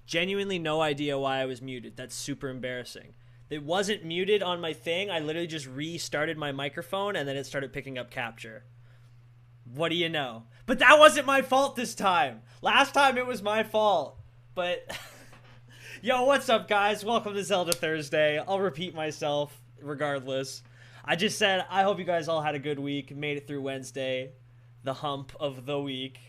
Genuinely no idea why I was muted. That's super embarrassing. It wasn't muted on my thing. I literally just restarted my microphone and then it started picking up capture. What do you know? But that wasn't my fault this time. Last time it was my fault. But yo, what's up, guys? Welcome to Zelda Thursday. I'll repeat myself regardless. I just said I hope you guys all had a good week, made it through Wednesday, the hump of the week.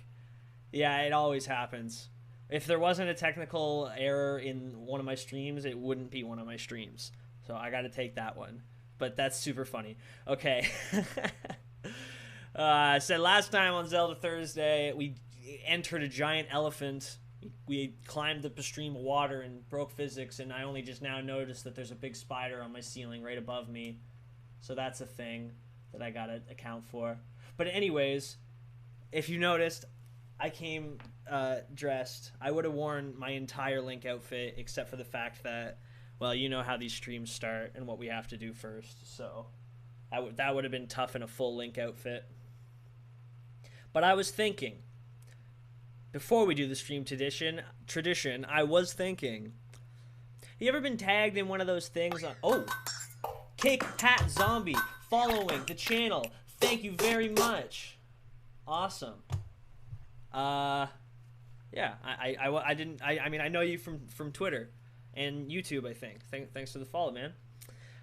Yeah, it always happens. If there wasn't a technical error in one of my streams, it wouldn't be one of my streams. So I got to take that one. But that's super funny. Okay. I said last time on Zelda Thursday, we entered a giant elephant. We climbed the stream of water and broke physics, and I only just now noticed that there's a big spider on my ceiling right above me. So that's a thing that I got to account for. But anyways, if you noticed, I came dressed. I would have worn my entire Link outfit except for the fact that, well, you know how these streams start and what we have to do first. So that would have been tough in a full Link outfit. But I was thinking, before we do the stream tradition, I was thinking, you ever been tagged in one of those things on... Oh! Kick Hat Zombie following the channel. Thank you very much. Awesome. Yeah, I mean, I know you from Twitter and YouTube, I think. Thanks for the follow, man.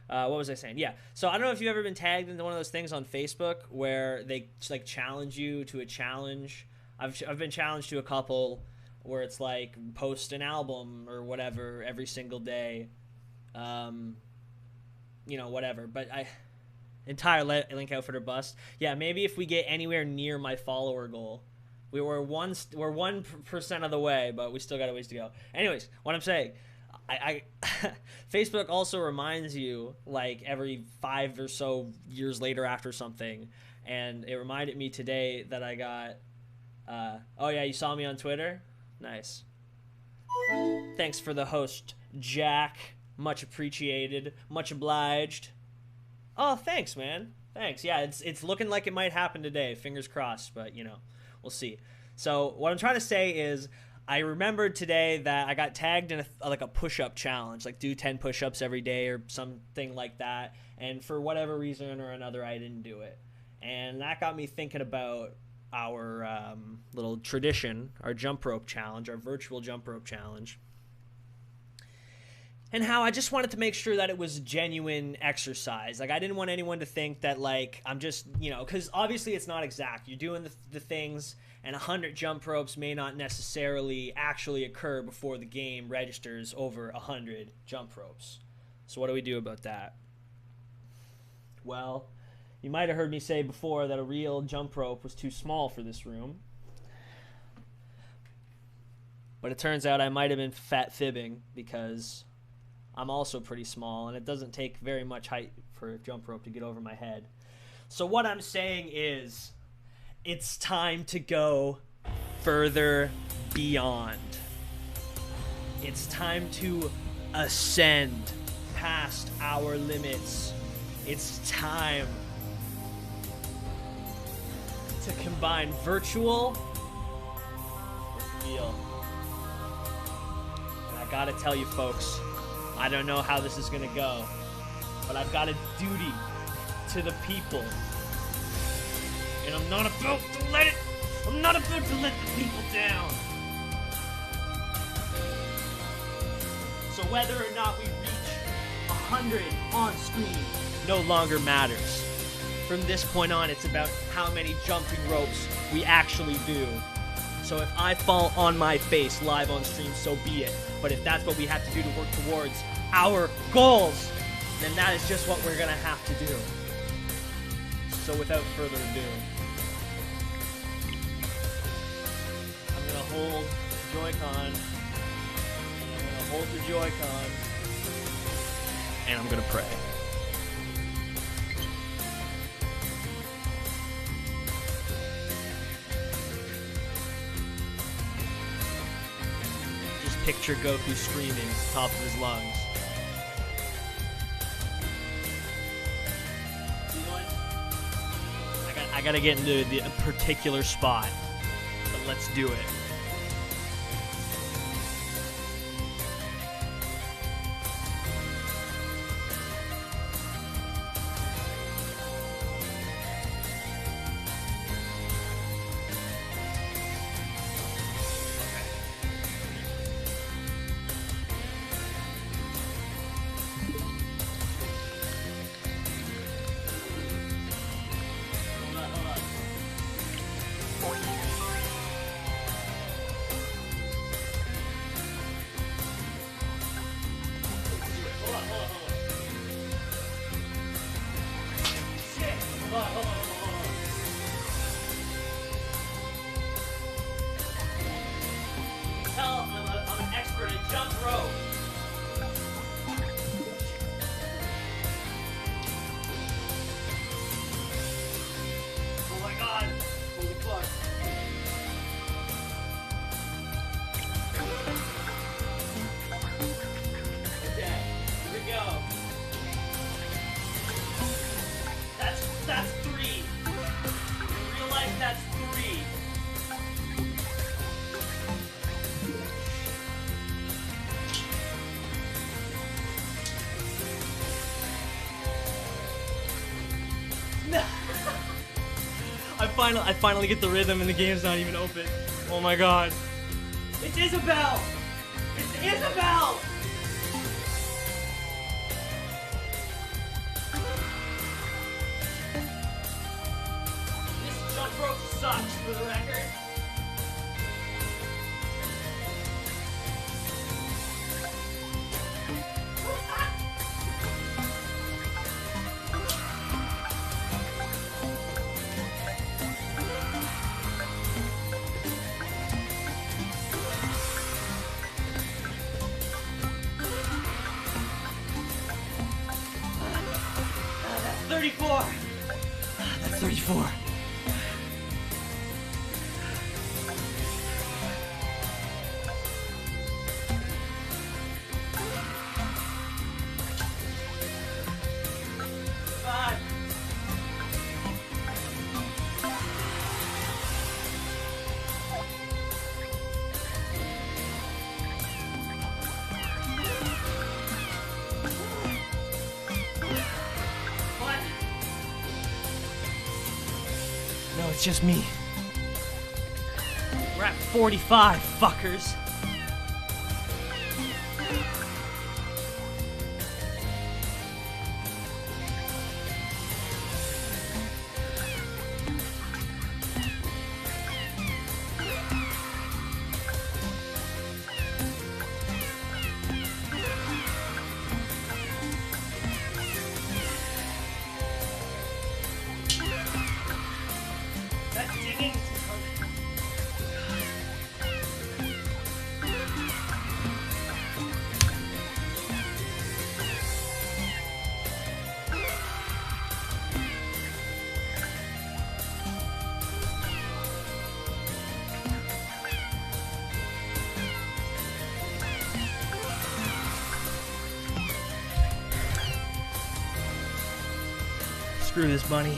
What was I saying? Yeah, so I don't know if you've ever been tagged into one of those things on Facebook where they like challenge you to a challenge. I've been challenged to a couple where it's like post an album or whatever every single day. You know, whatever. But entire Link outfit or bust. Yeah, maybe if we get anywhere near my follower goal. We're 1% of the way, but we still got a ways to go. Anyways, what I'm saying, I Facebook also reminds you like every 5 or so years later after something, and it reminded me today that I got. Oh yeah, you saw me on Twitter? Nice. Thanks for the host, Jack. Much appreciated. Much obliged. Oh, thanks, man. Thanks. Yeah, it's looking like it might happen today. Fingers crossed, but, you know, we'll see. So what I'm trying to say is I remembered today that I got tagged in a push-up challenge, like do 10 push-ups every day or something like that. And for whatever reason or another, I didn't do it. And that got me thinking about our little tradition, our jump rope challenge, our virtual jump rope challenge. And how I just wanted to make sure that it was genuine exercise. Like, I didn't want anyone to think that, like, I'm just, you know, because obviously it's not exact. You're doing the things, and 100 jump ropes may not necessarily actually occur before the game registers over 100 jump ropes. So what do we do about that? Well, you might have heard me say before that a real jump rope was too small for this room. But it turns out I might have been fat fibbing, because I'm also pretty small, and it doesn't take very much height for a jump rope to get over my head. So what I'm saying is, it's time to go further beyond. It's time to ascend past our limits. It's time to combine virtual with real. And I gotta tell you, folks, I don't know how this is going to go, but I've got a duty to the people. And I'm not about to let the people down. So whether or not we reach 100 on screen no longer matters. From this point on, it's about how many jumping ropes we actually do. So if I fall on my face live on stream, so be it. But if that's what we have to do to work towards our goals, then that is just what we're going to have to do. So without further ado, I'm going to hold the Joy-Con, and I'm going to hold the Joy-Con, and I'm going to pray. Picture Goku screaming at the top of his lungs. You know what? I gotta get into a particular spot, but let's do it. I finally get the rhythm and the game's not even open. Oh my god. It's Isabelle! It's Isabelle! This jump rope sucks, for the record. That's 34. it's just me. We're at 45, fuckers. Screw this bunny.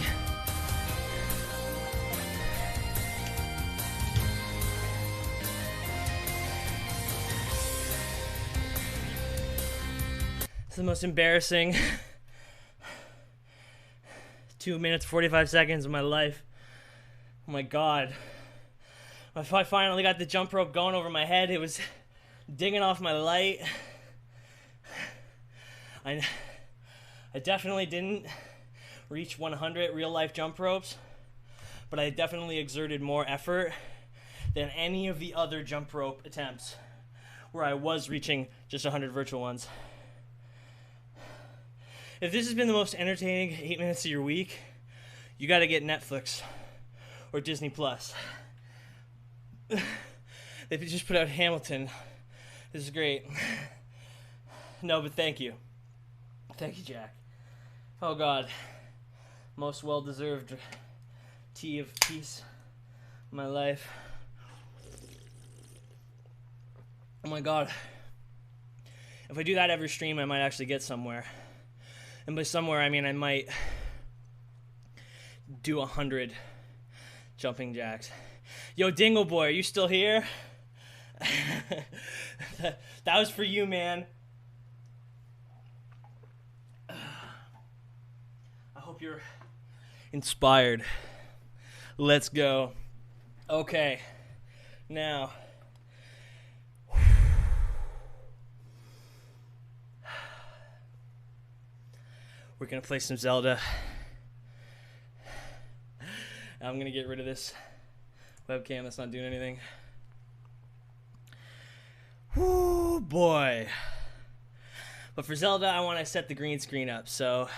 It's the most embarrassing 2 minutes 45 seconds of my life. Oh my god. If I finally got the jump rope going over my head, it was dinging off my light. I definitely didn't reach 100 real-life jump ropes, but I definitely exerted more effort than any of the other jump rope attempts where I was reaching just 100 virtual ones. If this has been the most entertaining 8 minutes of your week, you gotta get Netflix or Disney Plus. They just put out Hamilton. This is great. No, but thank you. Thank you, Jack. Oh god. Most well-deserved tea of peace in my life. Oh my god. If I do that every stream, I might actually get somewhere. And by somewhere, I mean I might do 100 jumping jacks. Yo, Dingle Boy, are you still here? That was for you, man. I hope you're inspired. Let's go. Okay. Now. We're going to play some Zelda. I'm going to get rid of this webcam that's not doing anything. Whoo, boy. But for Zelda, I want to set the green screen up, so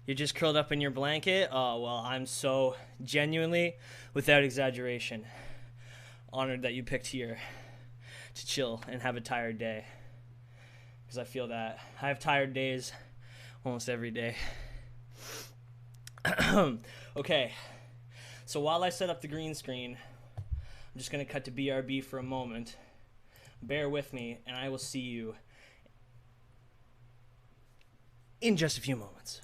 you're just curled up in your blanket? Oh, well, I'm so genuinely, without exaggeration, honored that you picked here to chill and have a tired day. Because I feel that. I have tired days almost every day. Okay, so while I set up the green screen, I'm just going to cut to BRB for a moment. Bear with me, and I will see you in just a few moments.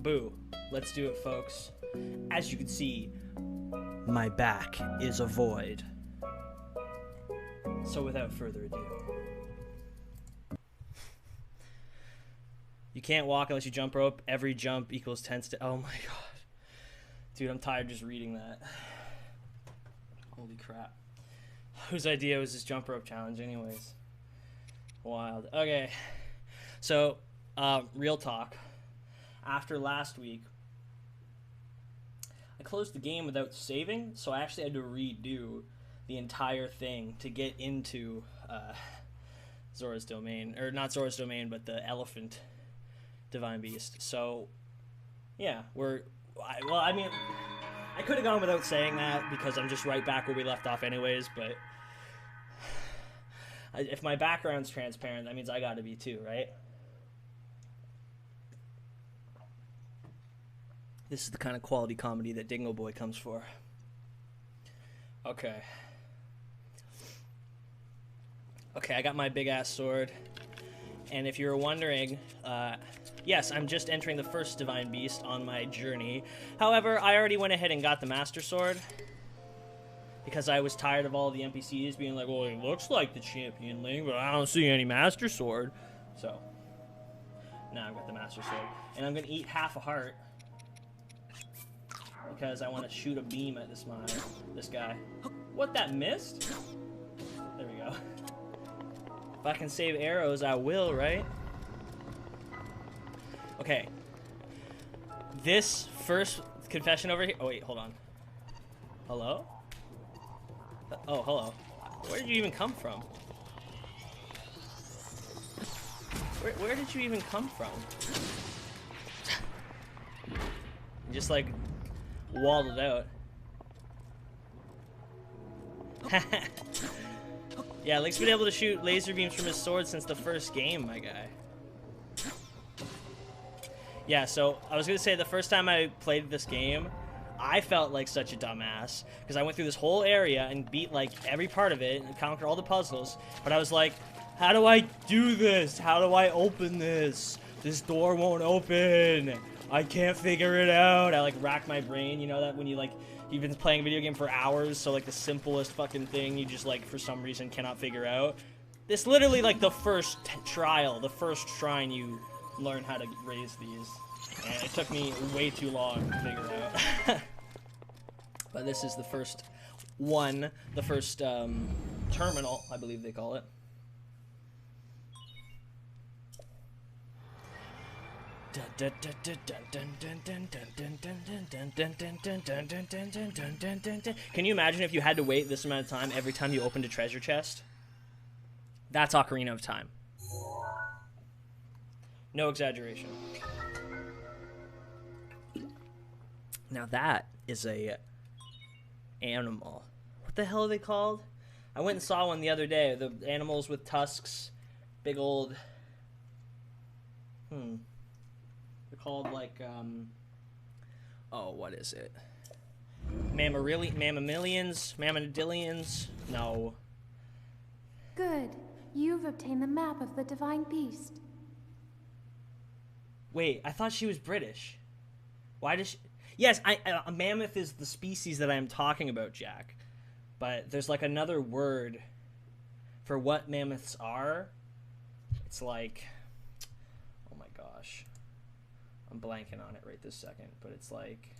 Boo. Let's do it, folks. As you can see, my back is a void. So without further ado. You can't walk unless you jump rope. Every jump equals 10 steps. Oh my god. Dude, I'm tired just reading that. Holy crap. Whose idea was this jump rope challenge anyways? Wild. Okay. So, real talk. After last week, I closed the game without saving, so I actually had to redo the entire thing to get into Zora's domain. Or not Zora's domain, but the elephant divine beast. So, yeah, I mean, I could have gone without saying that because I'm just right back where we left off anyways, but if my background's transparent, that means I gotta be too, right? This is the kind of quality comedy that Dingo Boy comes for. Okay. Okay, I got my big-ass sword. And if you were wondering, yes, I'm just entering the first Divine Beast on my journey. However, I already went ahead and got the Master Sword. Because I was tired of all the NPCs being like, well, it looks like the Champion Link, but I don't see any Master Sword. So, now I've got the Master Sword. And I'm going to eat half a heart. Because I want to shoot a beam at this guy. What, that missed? There we go. If I can save arrows, I will, right? Okay. This first confession over here... Oh, wait, hold on. Hello? Oh, hello. Where did you even come from? Where did you even come from? Just, like, waddled out. Yeah, Link's been able to shoot laser beams from his sword since the first game, my guy. Yeah, so I was going to say the first time I played this game, I felt like such a dumbass because I went through this whole area and beat like every part of it and conquered all the puzzles, but I was like, how do I do this? How do I open this? This door won't open. I can't figure it out. I like racked my brain, you know that when you like you've been playing a video game for hours, so like the simplest fucking thing you just like for some reason cannot figure out. This literally like the first trial, the first shrine you learn how to raise these. And it took me way too long to figure out. But this is the first one, the first terminal, I believe they call it. Can you imagine if you had to wait this amount of time every time you opened a treasure chest? That's Ocarina of Time. No exaggeration. Now that is a animal. What the hell are they called? I went and saw one the other day. The animals with tusks, big old... They're called like, oh, what is it? Mammalians? Mammadillions? No. Good. You've obtained the map of the Divine Beast. Wait, I thought she was British. Why does she... Yes, a mammoth is the species that I am talking about, Jack. But there's like another word for what mammoths are. It's like... Oh my gosh. I'm blanking on it right this second. But it's like...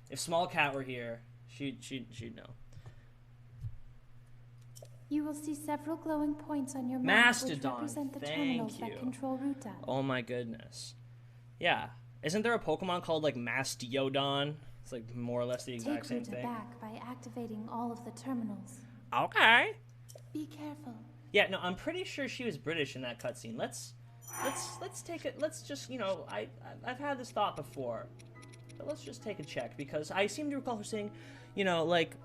If Small Cat were here, she'd know. You will see several glowing points on your map Mastodon, which represent the terminals that control Ruta. Oh my goodness. Yeah. Isn't there a Pokemon called like Mastodon? It's like more or less the exact same thing. Take Ruta back by activating all of the terminals. Okay. Be careful. Yeah, no, I'm pretty sure she was British in that cutscene. Let's take it. Let's just, you know, I've had this thought before, but let's just take a check because I seem to recall her saying, you know, like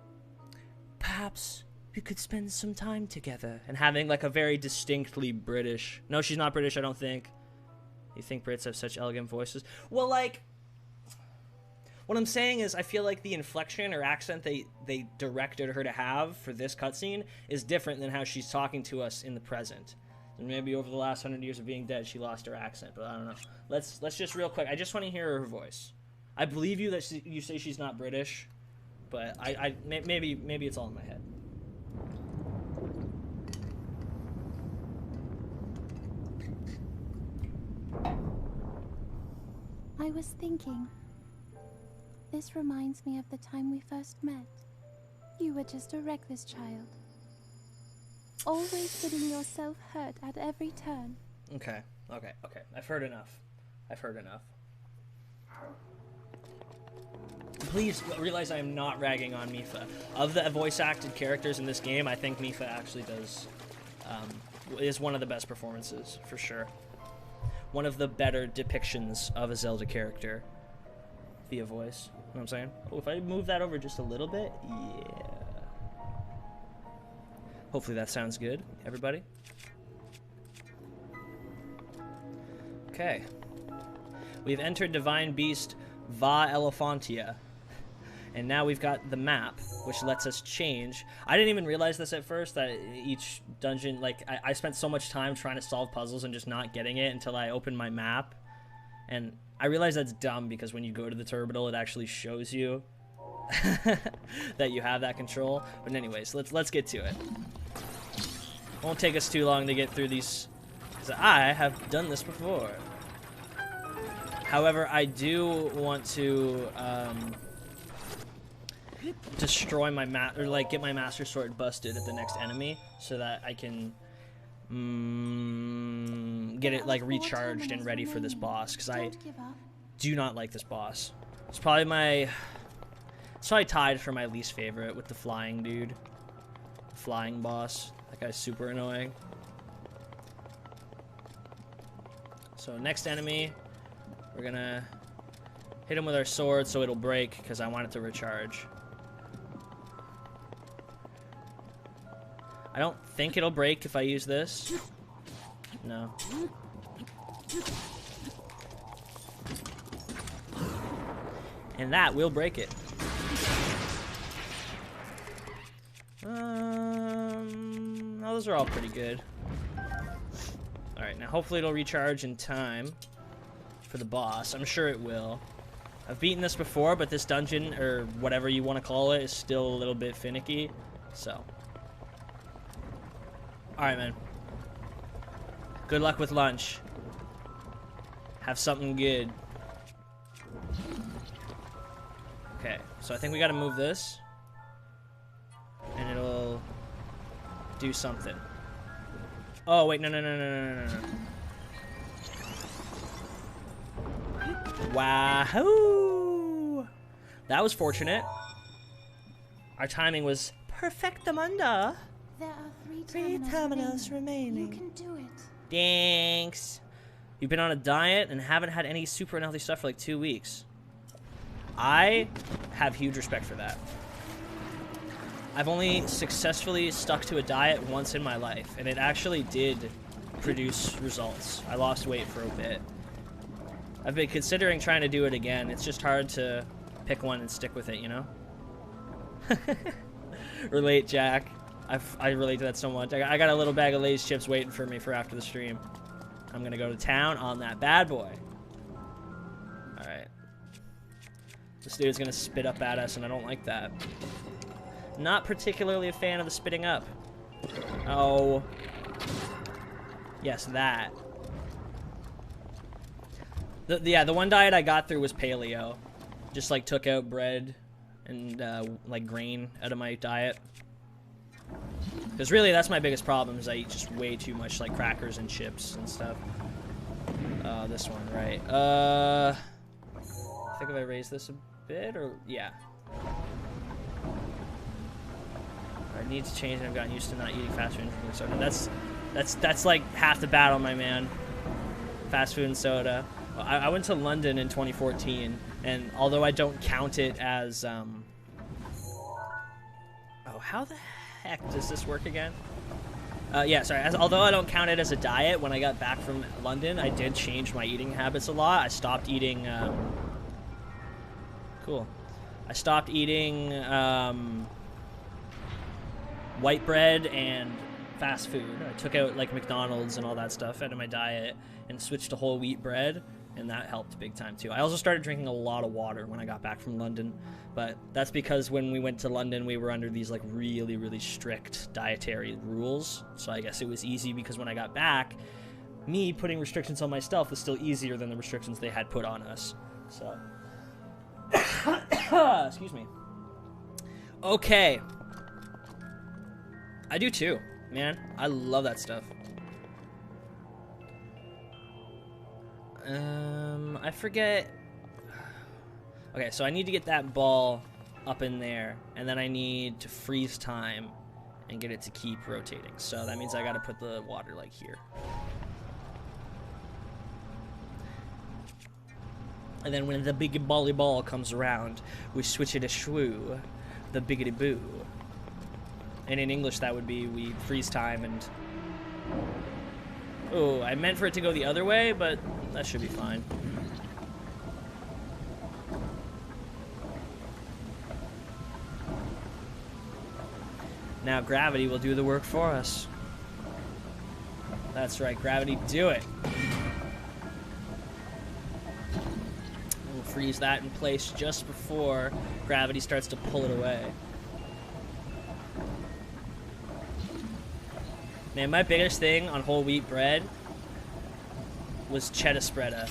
perhaps we could spend some time together and having like a very distinctly British. No, she's not British, I don't think. You think Brits have such elegant voices? Well, like, what I'm saying is I feel like the inflection or accent they directed her to have for this cutscene is different than how she's talking to us in the present. And maybe over the last 100 years of being dead, she lost her accent, but I don't know. Let's just real quick. I just want to hear her voice. I believe you that you say she's not British, but maybe it's all in my head. I was thinking. This reminds me of the time we first met. You were just a reckless child. Always getting yourself hurt at every turn. Okay. I've heard enough. Please realize I am not ragging on Mipha. Of the voice-acted characters in this game, I think Mipha actually is one of the best performances, for sure. One of the better depictions of a Zelda character via voice. You know what I'm saying? Oh, if I move that over just a little bit, yeah. Hopefully that sounds good, everybody. Okay. We've entered Divine Beast Va Elephantia. And now we've got the map, which lets us change. I didn't even realize this at first, that each dungeon, like, I spent so much time trying to solve puzzles and just not getting it until I opened my map. And I realize that's dumb, because when you go to the terminal, it actually shows you that you have that control. But anyways, let's get to it. Won't take us too long to get through these, because I have done this before. However, I do want to destroy my get my Master Sword busted at the next enemy, so that I can get it like recharged and ready for this boss, because I do not like this boss. It's probably tied for my least favorite with the flying dude. Flying boss. That guy's super annoying. So next enemy, we're gonna hit him with our sword so it'll break, because I want it to recharge. I don't think it'll break if I use this. No. And that will break it. Those are all pretty good. Alright, now hopefully it'll recharge in time for the boss. I'm sure it will. I've beaten this before, but this dungeon, or whatever you want to call it, is still a little bit finicky. So. Alright, man. Good luck with lunch. Have something good. Okay, so I think we gotta move this. And it'll do something. Oh, wait, no. Wahoo! That was fortunate. Our timing was perfectamundo. There are three terminals remaining. You can do it. Thanks. You've been on a diet and haven't had any super unhealthy stuff for like 2 weeks. I have huge respect for that. I've only successfully stuck to a diet once in my life, and it actually did produce results. I lost weight for a bit. I've been considering trying to do it again. It's just hard to pick one and stick with it, you know? Relate, Jack. I relate to that so much. I got a little bag of Lay's chips waiting for me for after the stream. I'm going to go to town on that bad boy. Alright. This dude's going to spit up at us, and I don't like that. Not particularly a fan of the spitting up. Oh. Yes, that. The one diet I got through was paleo. Just, like, took out bread and, like, grain out of my diet. Because really, that's my biggest problem, is I eat just way too much, like, crackers and chips and stuff. This one, right. I think if I raise this a bit, or... yeah. I need to change, and I've gotten used to not eating fast food and drinking soda. That's like half the battle, my man. Fast food and soda. I went to London in 2014, and although I don't count it as... oh, how the heck does this work again? Yeah, sorry. Although I don't count it as a diet, when I got back from London, I did change my eating habits a lot. I stopped eating... cool. I stopped eating... white bread and fast food. I took out like McDonald's and all that stuff out of my diet and switched to whole wheat bread, and that helped big time too. I also started drinking a lot of water when I got back from London, but that's because when we went to London, we were under these like really, really strict dietary rules. So I guess it was easy because when I got back, me putting restrictions on myself was still easier than the restrictions they had put on us. So, excuse me. Okay. I do too, man. I love that stuff. I forget. Okay, so I need to get that ball up in there, and then I need to freeze time and get it to keep rotating. So that means I gotta put the water like here. And then when the big bally ball comes around, we switch it to shwoo, the biggity boo. And in English that would be we freeze time and... Oh, I meant for it to go the other way, but that should be fine. Now gravity will do the work for us. That's right, gravity, do it. We'll freeze that in place just before gravity starts to pull it away. Man, my biggest thing on whole wheat bread was cheddar spreader.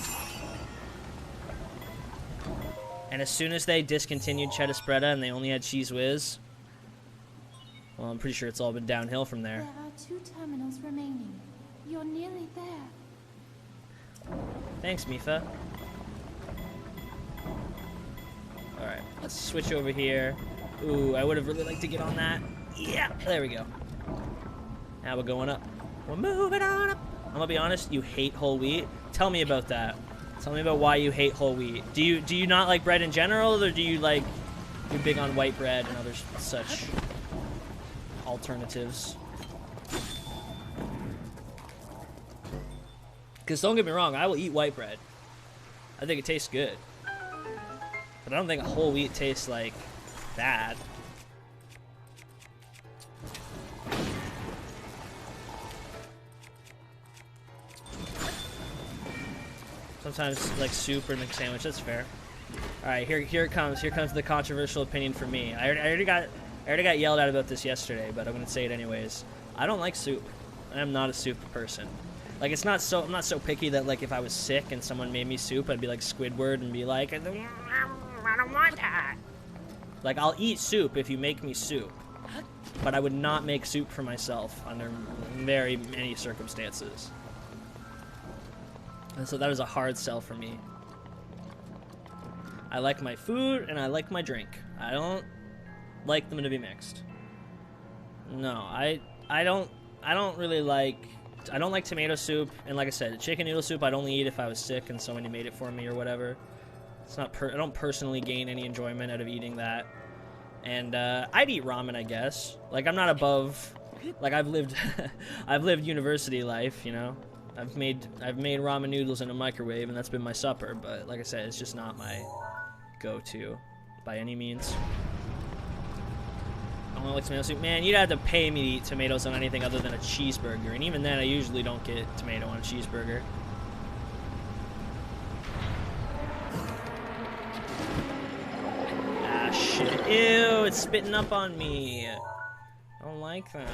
And as soon as they discontinued cheddar spreader and they only had cheese whiz, well, I'm pretty sure it's all been downhill from there. There are 2 terminals remaining. You're nearly there. Thanks, Mifa. Alright, let's switch over here. Ooh, I would have really liked to get on that. Yeah, there we go. Now we're going up. We're moving on up. I'm gonna be honest, you hate whole wheat. Tell me about that. Tell me about why you hate whole wheat. Do you not like bread in general, or do you like, you're big on white bread and other such alternatives? Because don't get me wrong, I will eat white bread. I think it tastes good. But I don't think whole wheat tastes like bad. Sometimes like soup or McSandwich, that's fair. Alright, here it comes. Here comes the controversial opinion for me. I already got yelled at about this yesterday, but I'm gonna say it anyways. I don't like soup. I am not a soup person. Like, it's not so, I'm not so picky that like if I was sick and someone made me soup, I'd be like Squidward and be like, I don't want that. Like, I'll eat soup if you make me soup, but I would not make soup for myself under very many circumstances. And so that is a hard sell for me. I like my food and I like my drink. I don't like them to be mixed. No, I don't really like, I don't like tomato soup, and like I said, chicken noodle soup I'd only eat if I was sick and somebody made it for me or whatever. It's not I don't personally gain any enjoyment out of eating that. And I'd eat ramen, I guess. Like, I'm not above, like, I've lived university life, you know. I've made ramen noodles in a microwave, and that's been my supper, but like I said, it's just not my go-to by any means. I don't like tomato soup. Man, you'd have to pay me to eat tomatoes on anything other than a cheeseburger, and even then I usually don't get tomato on a cheeseburger. Ah, shit. Ew, it's spitting up on me. I don't like that.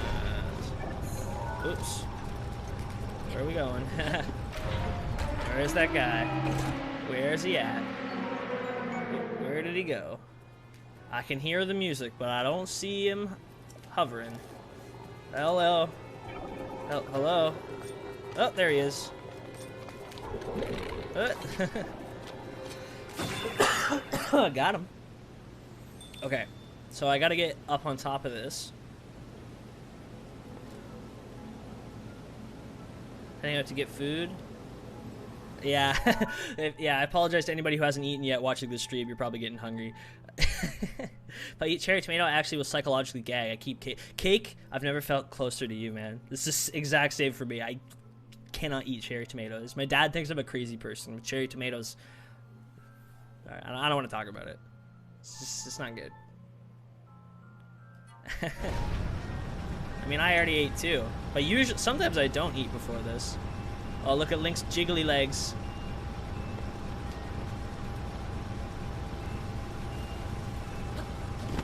Oops. Where are we going? Where's that guy? Where's he at? Where did he go? I can hear the music, but I don't see him hovering. Hello. Hello. Oh, there he is. Got him. Okay, so I gotta get up on top of this. I think I have to get food. Yeah. Yeah, I apologize to anybody who hasn't eaten yet watching this stream. You're probably getting hungry. If I eat cherry tomato, I actually will psychologically gag. I keep cake. I've never felt closer to you, man. This is exact same for me. I cannot eat cherry tomatoes. My dad thinks I'm a crazy person with cherry tomatoes. All right, I don't want to talk about it. It's not good. I mean, I already ate too. But usually, sometimes I don't eat before this. Oh, look at Link's jiggly legs.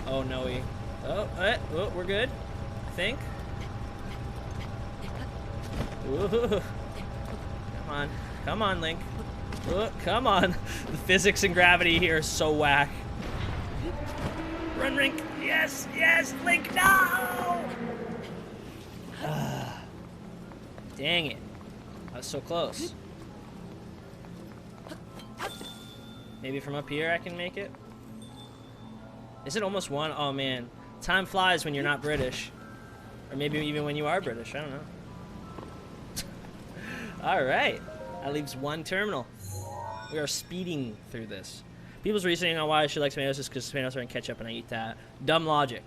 Oh, no. Oh, we're good. I think. Ooh. Come on. Come on, Link. Ooh, come on. The physics and gravity here is so whack. Run, Link. Yes, yes, Link, no! Dang it. I was so close. Maybe from up here I can make it? Is it almost one? Oh, man. Time flies when you're not British. Or maybe even when you are British. I don't know. Alright. That leaves one terminal. We are speeding through this. People's reasoning on why I should like tomatoes is because tomatoes are in ketchup and I eat that. Dumb logic.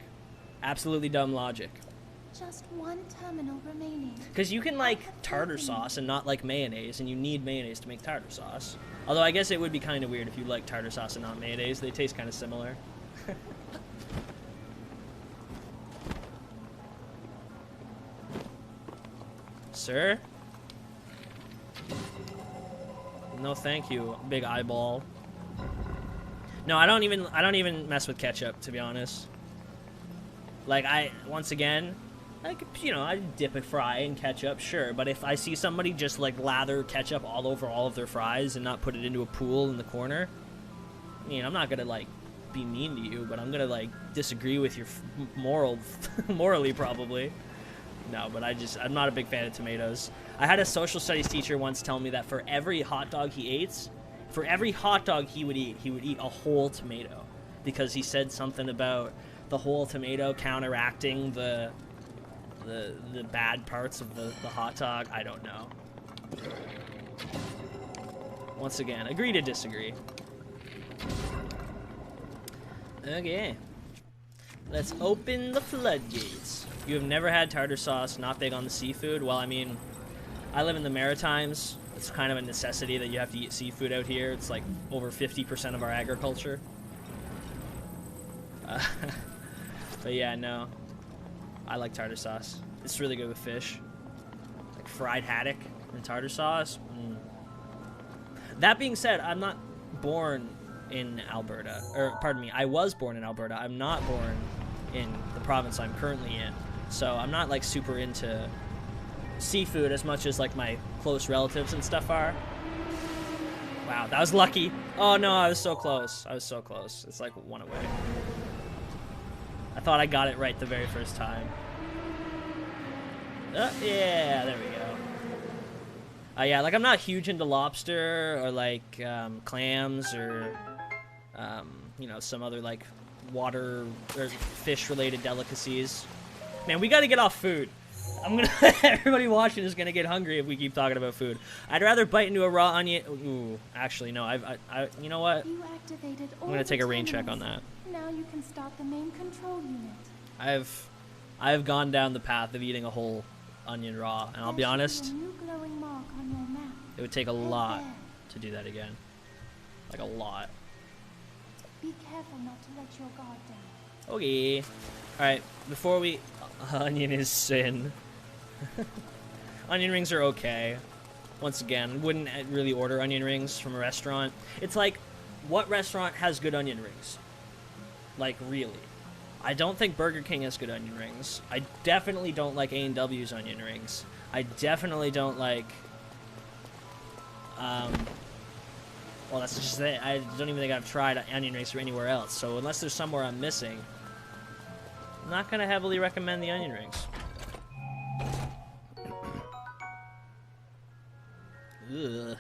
Absolutely dumb logic. Just one terminal remaining. Because you can like tartar sauce and not like mayonnaise, and you need mayonnaise to make tartar sauce. Although I guess it would be kind of weird if you like tartar sauce and not mayonnaise. They taste kind of similar. Sir? No, thank you, big eyeball. No, I don't even mess with ketchup, to be honest. Like, once again, like, you know, I dip a fry in ketchup, sure, but if I see somebody just like lather ketchup all over all of their fries and not put it into a pool in the corner, I mean, I'm not gonna like be mean to you, but I'm gonna like disagree with your morally probably. No, but I'm not a big fan of tomatoes. I had a social studies teacher once tell me that for every hot dog he ate, for every hot dog he would eat a whole tomato, because he said something about the whole tomato counteracting the bad parts of the hot dog. I don't know. Once again, agree to disagree. Okay. Let's open the floodgates. You have never had tartar sauce, not big on the seafood? Well, I mean, I live in the Maritimes. It's kind of a necessity that you have to eat seafood out here. It's like over 50% of our agriculture. But yeah, no. I like tartar sauce. It's really good with fish. Like fried haddock and tartar sauce. Mm. That being said, I'm not born in Alberta. Or, pardon me, I was born in Alberta. I'm not born in the province I'm currently in. So I'm not like super into seafood as much as like my close relatives and stuff are. Wow, that was lucky. Oh no, I was so close. I was so close. It's like one away. I thought I got it right the very first time. Yeah, there we go. Yeah, like I'm not huge into lobster or like clams or you know, some other like water or fish related delicacies. Man, we got to get off food. Everybody watching is gonna get hungry if we keep talking about food. I'd rather bite into a raw onion. Ooh, actually no. You know what? I'm gonna take a rain check on that. Now you can start the main control unit. I've gone down the path of eating a whole onion raw, and I'll be honest, it would take a lot to do that again. Like a lot. Be careful not to let your guard down. Okay. All right. Before we, onion is sin. Onion rings are okay. Once again, wouldn't really order onion rings from a restaurant. It's like, what restaurant has good onion rings? Like, really? I don't think Burger King has good onion rings. I definitely don't like A&W's onion rings. I definitely don't like, well, that's just it. I don't even think I've tried onion rings from anywhere else. So unless there's somewhere I'm missing, I'm not going to heavily recommend the onion rings. Ugh.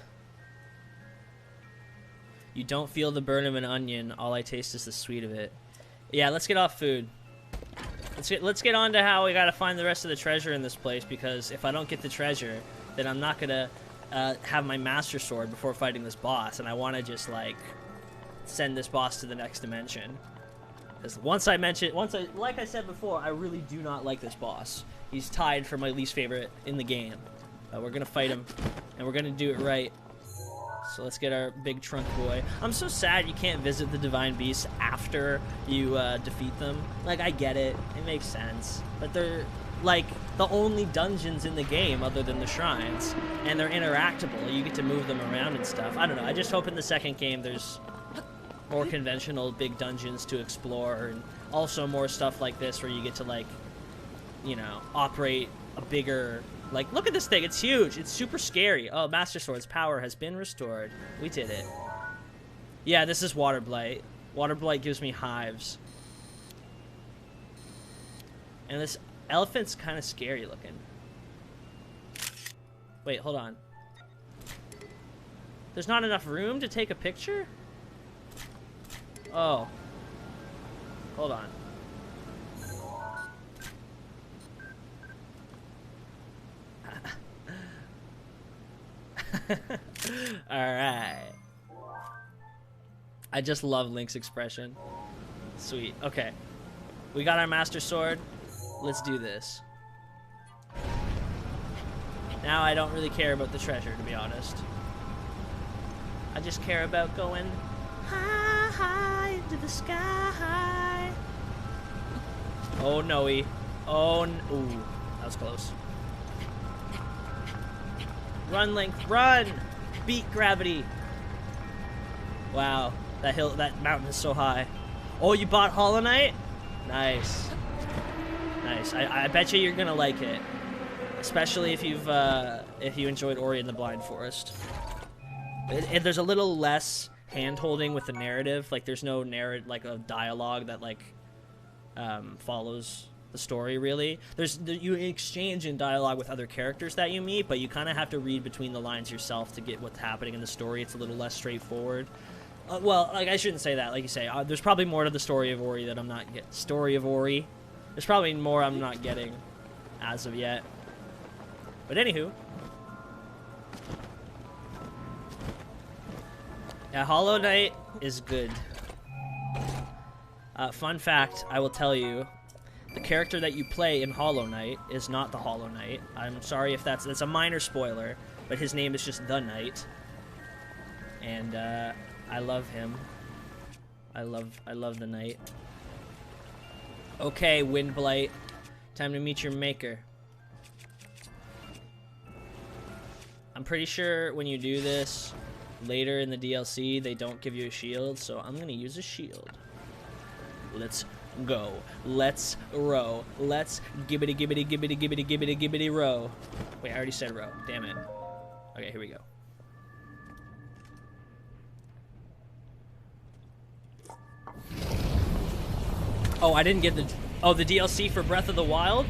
You don't feel the burn of an onion. All I taste is the sweet of it. Yeah, let's get off food. Let's get on to how we gotta find the rest of the treasure in this place, because if I don't get the treasure, then I'm not gonna have my master sword before fighting this boss, and I want to just like send this boss to the next dimension. Because like I said before, I really do not like this boss. He's tied for my least favorite in the game. We're gonna fight him, and we're gonna do it right. So let's get our big trunk boy. I'm so sad you can't visit the Divine Beasts after you defeat them. Like, I get it. It makes sense. But they're like the only dungeons in the game other than the shrines, and they're interactable. You get to move them around and stuff. I don't know. I just hope in the second game there's more conventional big dungeons to explore, and also more stuff like this where you get to, like, you know, operate a bigger, like, look at this thing, it's huge, it's super scary. Oh, Master Sword's power has been restored. We did it. Yeah, this is Water Blight. Water Blight gives me hives. And this elephant's kind of scary looking. Wait, hold on. There's not enough room to take a picture? Oh. Hold on. Alright. I just love Link's expression. Sweet. Okay. We got our Master Sword. Let's do this. Now I don't really care about the treasure, to be honest. I just care about going high, high into the sky. Oh, no-y. Oh, ooh. That was close. Run, Link, run! Beat gravity. Wow, that mountain is so high. Oh, you bought Hollow Knight? Nice. Nice. I bet you're gonna like it, especially if you enjoyed Ori and the Blind Forest. There's a little less hand-holding with the narrative. Like, there's no like a dialogue that like follows the story, really. You exchange in dialogue with other characters that you meet, but you kind of have to read between the lines yourself to get what's happening in the story. It's a little less straightforward. Well, like, I shouldn't say that. Like you say, there's probably more to the story of Ori that I'm not getting. Story of Ori. There's probably more I'm not getting as of yet. But anywho. Yeah, Hollow Knight is good. Fun fact, I will tell you. The character that you play in Hollow Knight is not the Hollow Knight. I'm sorry if that's a minor spoiler, but his name is just the Knight. And I love him. I love the Knight. Okay, Wind Blight. Time to meet your maker. I'm pretty sure when you do this later in the DLC, they don't give you a shield, so I'm gonna use a shield. Let's go. Let's row. Let's gibbity gibbity gibbity gibbity gibbity gibbity row. Wait, I already said row. Damn it. Okay, here we go. Oh, I didn't get the... Oh, the DLC for Breath of the Wild?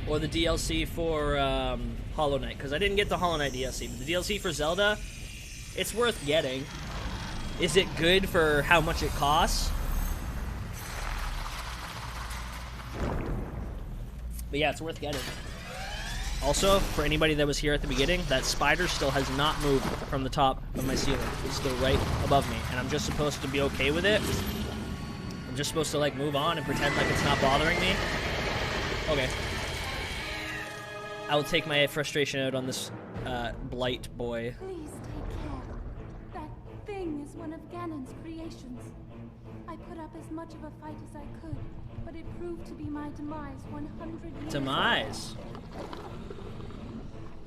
Or the DLC for Hollow Knight? Because I didn't get the Hollow Knight DLC. But the DLC for Zelda, it's worth getting. Is it good for how much it costs? But yeah, it's worth getting. Also, for anybody that was here at the beginning, that spider still has not moved from the top of my ceiling. It's still right above me, and I'm just supposed to be okay with it. I'm just supposed to, like, move on and pretend like it's not bothering me. Okay. I will take my frustration out on this Blight Boy. Please take care. That thing is one of Ganon's creations. I put up as much of a fight as I could, but it proved to be my demise 100 years Demise? ago.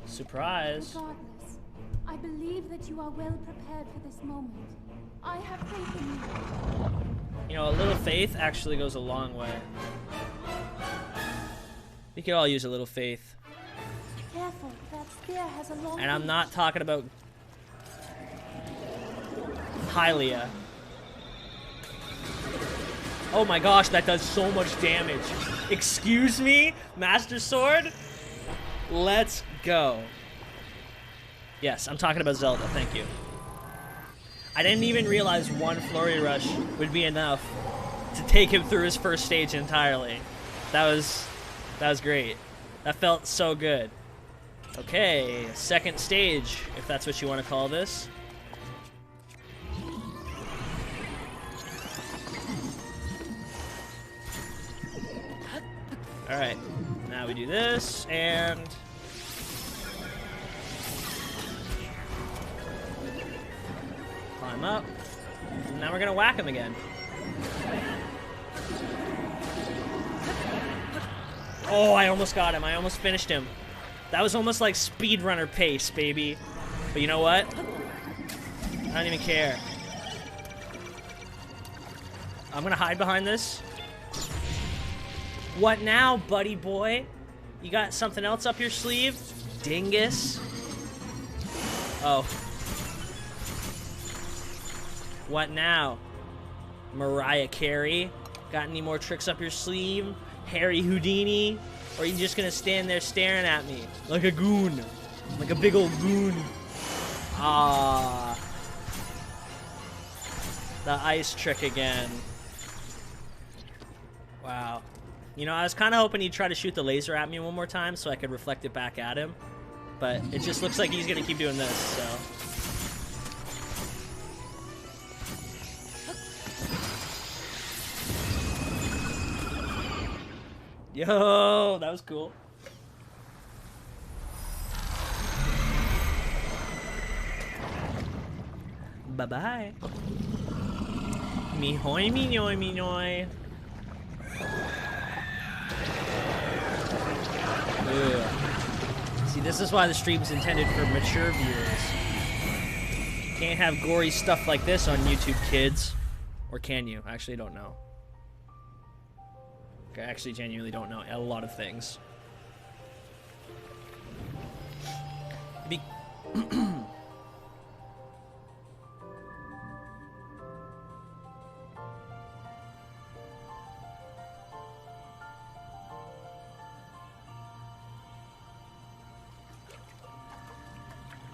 Surprise. Regardless, I believe that you are well prepared for this moment. I have faith in you. You know, a little faith actually goes a long way. We could all use a little faith. Careful, that spear has a long And I'm reach. not talking about Hylia. Oh my gosh, that does so much damage. Excuse me, Master Sword? Let's go. Yes, I'm talking about Zelda, thank you. I didn't even realize one Flurry Rush would be enough to take him through his first stage entirely. That was great. That felt so good. Okay, second stage, if that's what you want to call this. Alright, now we do this, and... climb up. And now we're gonna whack him again. Oh, I almost got him. I almost finished him. That was almost like speedrunner pace, baby. But you know what? I don't even care. I'm gonna hide behind this. What now, buddy boy? You got something else up your sleeve? Dingus? Oh. What now? Mariah Carey? Got any more tricks up your sleeve? Harry Houdini? Or are you just gonna stand there staring at me? Like a goon. Like a big old goon. Ah. The ice trick again. Wow. You know, I was kind of hoping he'd try to shoot the laser at me one more time so I could reflect it back at him. But it just looks like he's gonna keep doing this, so. Yo, that was cool. Bye-bye. Me hoy, me noy, me noy. Ugh. See, this is why the stream's intended for mature viewers. Can't have gory stuff like this on YouTube, kids. Or can you? I actually don't know. I actually genuinely don't know a lot of things.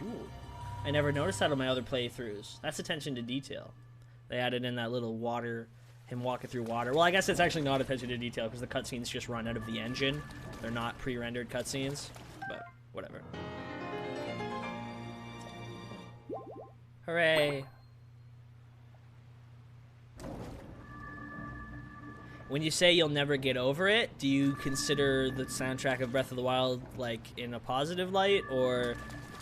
Ooh. I never noticed that on my other playthroughs. That's attention to detail. They added in that little water, him walking through water. Well, I guess it's actually not attention to detail because the cutscenes just run out of the engine. They're not pre-rendered cutscenes, but whatever. Hooray! When you say you'll never get over it, do you consider the soundtrack of Breath of the Wild like in a positive light, or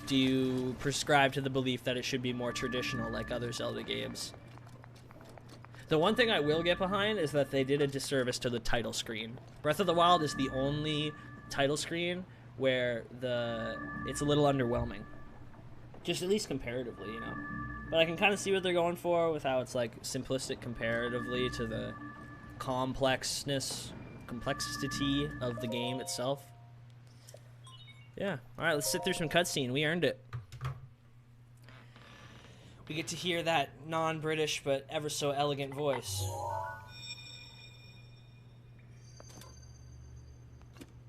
do you prescribe to the belief that it should be more traditional like other Zelda games? The one thing I will get behind is that they did a disservice to the title screen. Breath of the Wild is the only title screen where it's a little underwhelming. Just at least comparatively, you know. But I can kind of see what they're going for with how it's like simplistic comparatively to the complexity of the game itself. Yeah. Alright, let's sit through some cutscene. We earned it. We get to hear that non-British but ever so elegant voice.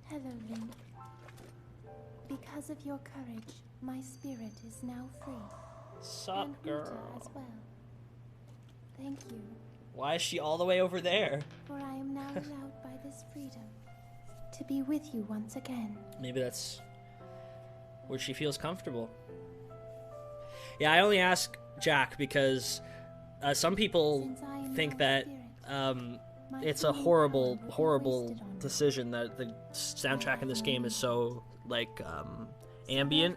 Hello, Link. Because of your courage, my spirit is now free. Sup, and girl? Ruta as well. Thank you. Why is she all the way over there? For I am now allowed by this freedom to be with you once again. Maybe that's where she feels comfortable. Yeah, I only ask Jack because some people think that it's a horrible decision that the soundtrack in this game is so like ambient,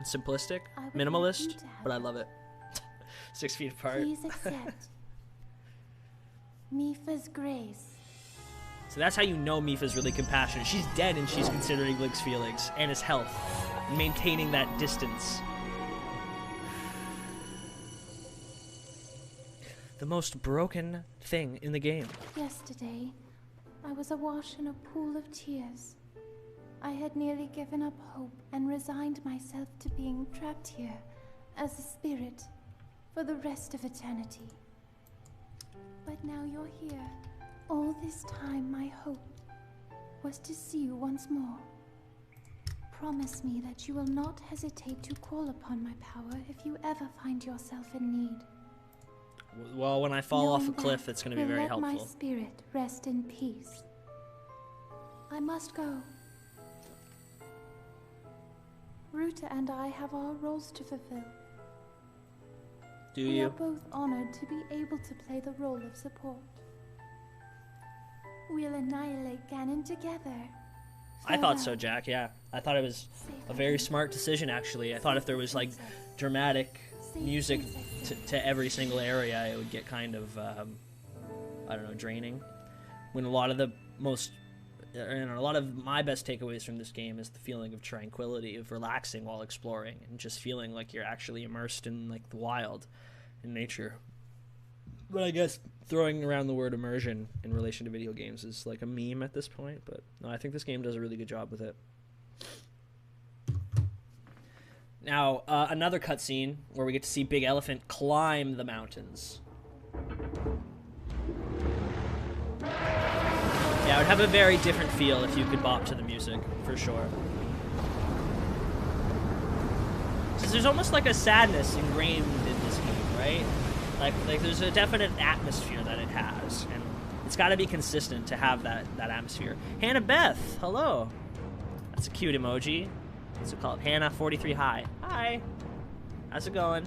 simplistic, minimalist, but I love it. 6 feet apart. Please accept Mipha's grace. So that's how you know Mipha's really compassionate. She's dead and she's considering Link's feelings and his health, maintaining that distance. The most broken thing in the game. Yesterday, I was awash in a pool of tears. I had nearly given up hope and resigned myself to being trapped here as a spirit for the rest of eternity. But now you're here. All this time, my hope was to see you once more. Promise me that you will not hesitate to call upon my power if you ever find yourself in need. Well, when I fall off a cliff, it's going to be very helpful. Let my spirit rest in peace. I must go. Ruta and I have our roles to fulfill. Do We you? are both honored to be able to play the role of support. We'll annihilate Ganon together. I thought so, Jack, yeah. I thought it was a very smart decision, actually. I thought if there was, like, dramatic music to every single area, it would get kind of, I don't know, draining. When a lot of the most and a lot of my best takeaways from this game is the feeling of tranquility, of relaxing while exploring, and just feeling like you're actually immersed in like the wild, in nature. But I guess throwing around the word immersion in relation to video games is like a meme at this point. But no, I think this game does a really good job with it. Now, another cutscene where we get to see Big Elephant climb the mountains. Yeah, it would have a very different feel if you could bop to the music, for sure. Because there's almost like a sadness ingrained in this game, right? Like there's a definite atmosphere that it has, and it's got to be consistent to have that atmosphere. Hannah Beth, hello. That's a cute emoji. What's it called? Hannah 43 Hi. Hi. How's it going?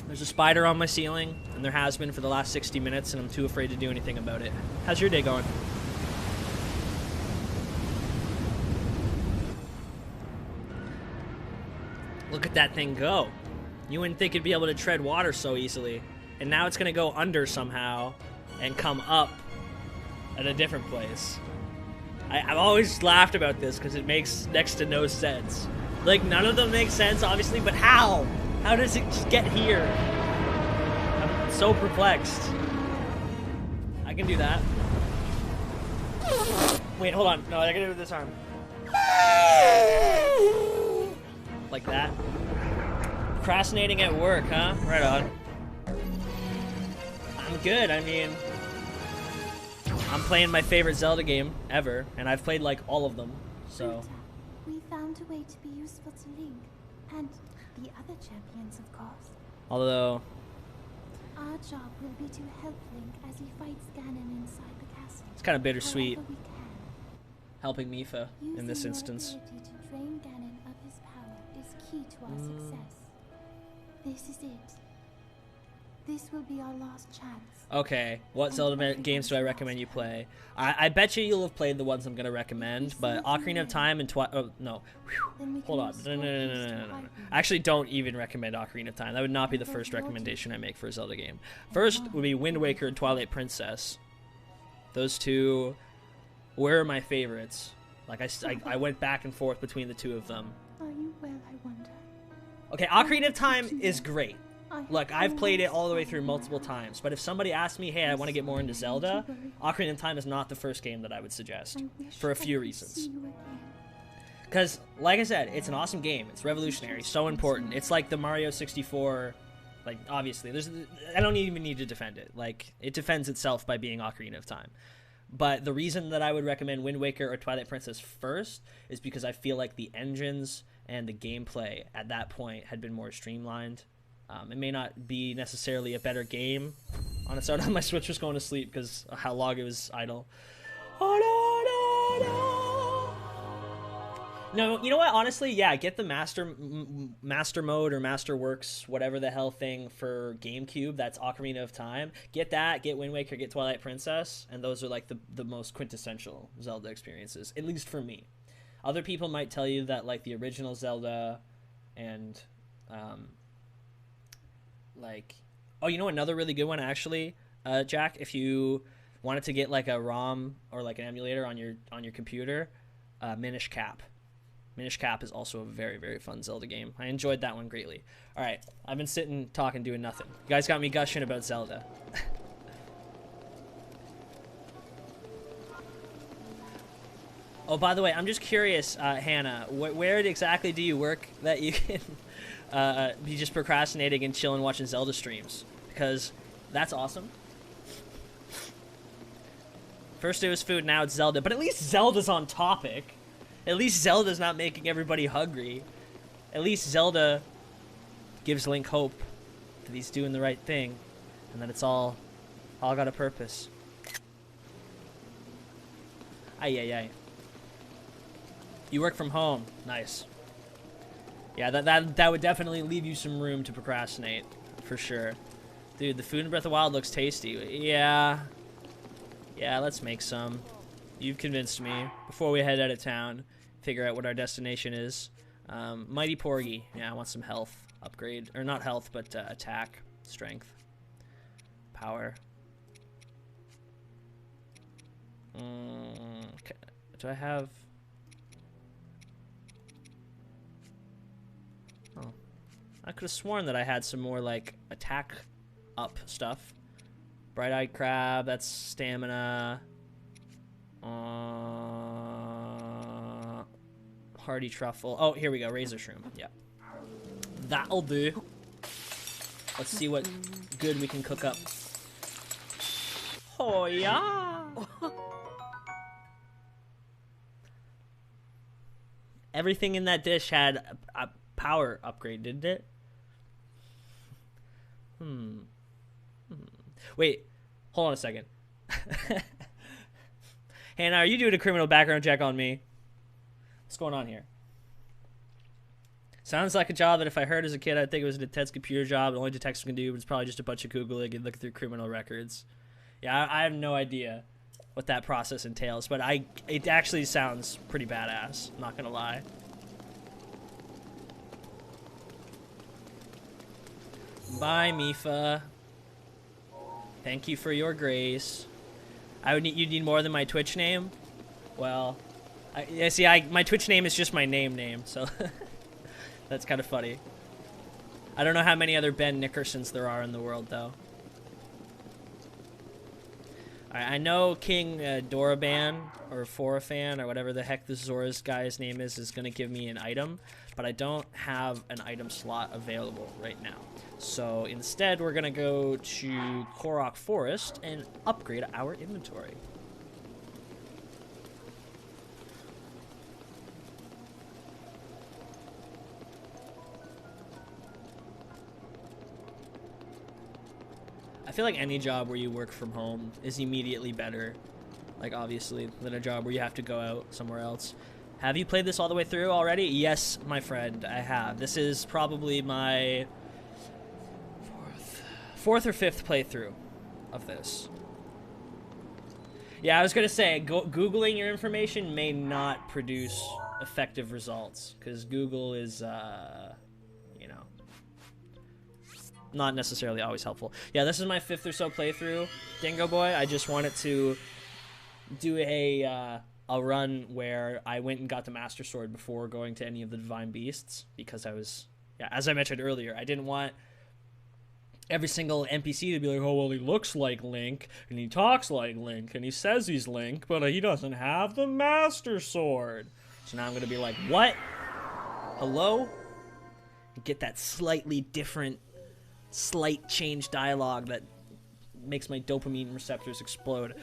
There's a spider on my ceiling, and there has been for the last 60 minutes, and I'm too afraid to do anything about it. How's your day going? Look at that thing go. You wouldn't think it'd be able to tread water so easily. And now it's going to go under somehow and come up at a different place. I've always laughed about this because it makes next to no sense. Like, none of them make sense, obviously, but how? How does it just get here? I'm so perplexed. I can do that. Wait, hold on. No, I can do it with this arm. Like that. Procrastinating at work, huh? Right on. I'm good. I mean, I'm playing my favorite Zelda game ever, and I've played like all of them, so. We found a way to be useful to Link, and the other champions, of course. Although, our job will be to help Link as he fights Ganon inside the castle. it's kind of bittersweet. However we can. Helping Mipha in this Using instance. your ability to drain Ganon of his power is key to our success. This is it. This will be our last chance. Okay, what Zelda games do I recommend you play? I bet you'll have played the ones I'm going to recommend, but Ocarina of Time and Twilight... Oh, no. Hold on. No. I actually don't even recommend Ocarina of Time. That would not be the first recommendation I make for a Zelda game. First would be Wind Waker and Twilight Princess. Those two were my favorites. Like, I went back and forth between the two of them. Are you well, I wonder? Okay, Ocarina of Time is great. Look, I've played it all the way through multiple times, but if somebody asked me, hey, I want to get more into Zelda, Ocarina of Time is not the first game that I would suggest, for a few reasons. Because, like I said, it's an awesome game. It's revolutionary, so important. It's like the Mario 64, like, obviously. I don't even need to defend it. Like, it defends itself by being Ocarina of Time. But the reason that I would recommend Wind Waker or Twilight Princess first is because I feel like the engines and the gameplay at that point had been more streamlined. It may not be necessarily a better game on its own. My Switch was going to sleep because of how long it was idle. No, you know what? Honestly, yeah, get the master mode or Masterworks, whatever the hell thing for GameCube. That's Ocarina of Time. Get that. Get Wind Waker. Get Twilight Princess, and those are like the most quintessential Zelda experiences, at least for me. Other people might tell you that like the original Zelda and like, oh, you know another really good one actually, Jack, if you wanted to get like a ROM or like an emulator on your computer, Minish Cap. Minish Cap is also a very, very fun Zelda game. I enjoyed that one greatly. All right, I've been sitting, talking, doing nothing. You guys got me gushing about Zelda. Oh, by the way, I'm just curious, Hannah, where exactly do you work that you can be just procrastinating and chilling watching Zelda streams? Because that's awesome. First it was food, now it's Zelda. But at least Zelda's on topic. At least Zelda's not making everybody hungry. At least Zelda gives Link hope that he's doing the right thing. And that it's all got a purpose. Ay. You work from home. Nice. Yeah, that would definitely leave you some room to procrastinate, for sure. Dude, the food in Breath of the Wild looks tasty. Yeah, let's make some. You've convinced me. Before we head out of town, figure out what our destination is. Mighty Porgy. Yeah, I want some health upgrade. Or not health, but attack, strength, power. Okay. Do I have... Oh. I could have sworn that I had some more, like, attack up stuff. Bright-eyed crab, that's stamina. Hardy truffle. Oh, here we go. Razor shroom. Yeah. That'll do. Let's see what good we can cook up. Oh, yeah. Everything in that dish had a power upgrade, didn't it? Wait. Hold on a second. Hannah, are you doing a criminal background check on me? What's going on here? Sounds like a job that if I heard as a kid, I'd think it was an intense computer job. The only detectives can do, but it's probably just a bunch of Googling and looking through criminal records. Yeah, I have no idea what that process entails, but it actually sounds pretty badass. I'm not gonna lie. Bye, Mifa. Thank you for your grace. You need more than my Twitch name? Well, my Twitch name is just my name, so that's kind of funny. I don't know how many other Benickersons there are in the world, though. I know King Doraban, or Forafan, or whatever the heck this Zora's guy's name is going to give me an item, but I don't have an item slot available right now. So instead, we're going to go to Korok Forest and upgrade our inventory. I feel like any job where you work from home is immediately better, like obviously, than a job where you have to go out somewhere else. Have you played this all the way through already? Yes, my friend, I have. This is probably my fourth or fifth playthrough of this. Yeah, I was gonna say, Googling your information may not produce effective results, because Google is, you know, not necessarily always helpful. Yeah, this is my fifth or so playthrough, Dingo Boy. I just wanted to do a run where I went and got the Master Sword before going to any of the Divine Beasts, because I was, yeah, as I mentioned earlier, I didn't want every single NPC to be like, oh, well, he looks like Link, and he talks like Link, and he says he's Link, but he doesn't have the Master Sword. So now I'm going to be like, what? Hello? And get that slightly different, slight change dialogue that makes my dopamine receptors explode.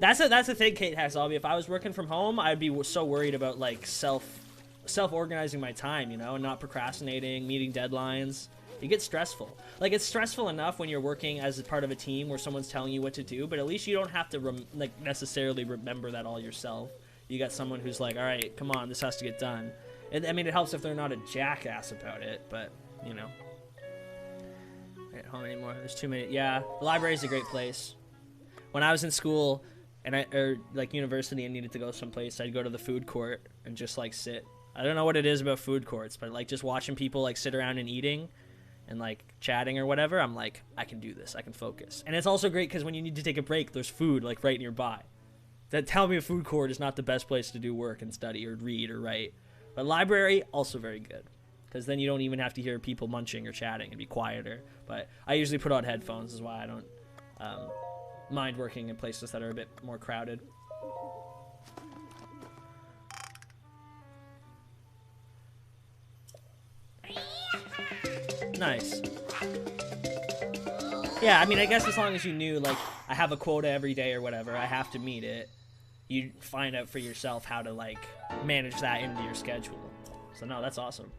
That's a thing Kate has, Albie. If I was working from home, I'd be so worried about, like, self-organizing my time, you know, and not procrastinating, meeting deadlines. It gets stressful. Like, it's stressful enough when you're working as a part of a team where someone's telling you what to do, but at least you don't have to, necessarily remember that all yourself. You got someone who's like, all right, come on, this has to get done. And, I mean, it helps if they're not a jackass about it, but, you know. Alright, how many more? There's too many. Yeah, the library's a great place. When I was in school, or university, and needed to go someplace, I'd go to the food court and just, like, sit. I don't know what it is about food courts, but, like, just watching people, like, sit around and eating and, like, chatting or whatever, I'm like, I can do this. I can focus. And it's also great because when you need to take a break, there's food, like, right nearby. That tell me a food court is not the best place to do work and study or read or write. But library, also very good, because then you don't even have to hear people munching or chatting and be quieter. But I usually put on headphones, is why I don't mind working in places that are a bit more crowded. Nice. Yeah, I mean, I guess as long as you knew, like, I have a quota every day or whatever, I have to meet it, you find out for yourself how to, like, manage that into your schedule. So, no, that's awesome.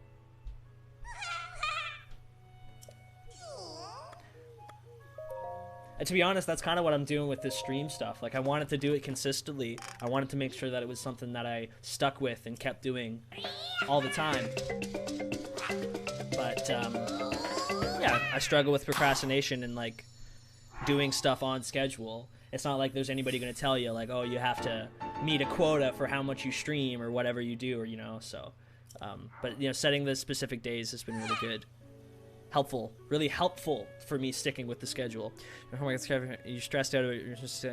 And to be honest, that's kind of what I'm doing with this stream stuff. Like, I wanted to do it consistently. I wanted to make sure that it was something that I stuck with and kept doing all the time. But, yeah, I struggle with procrastination and, like, doing stuff on schedule. It's not like there's anybody going to tell you, like, oh, you have to meet a quota for how much you stream or whatever you do, or, you know, so. But, you know, setting the specific days has been really good. helpful, really helpful for me sticking with the schedule. You're stressed out of it. You're just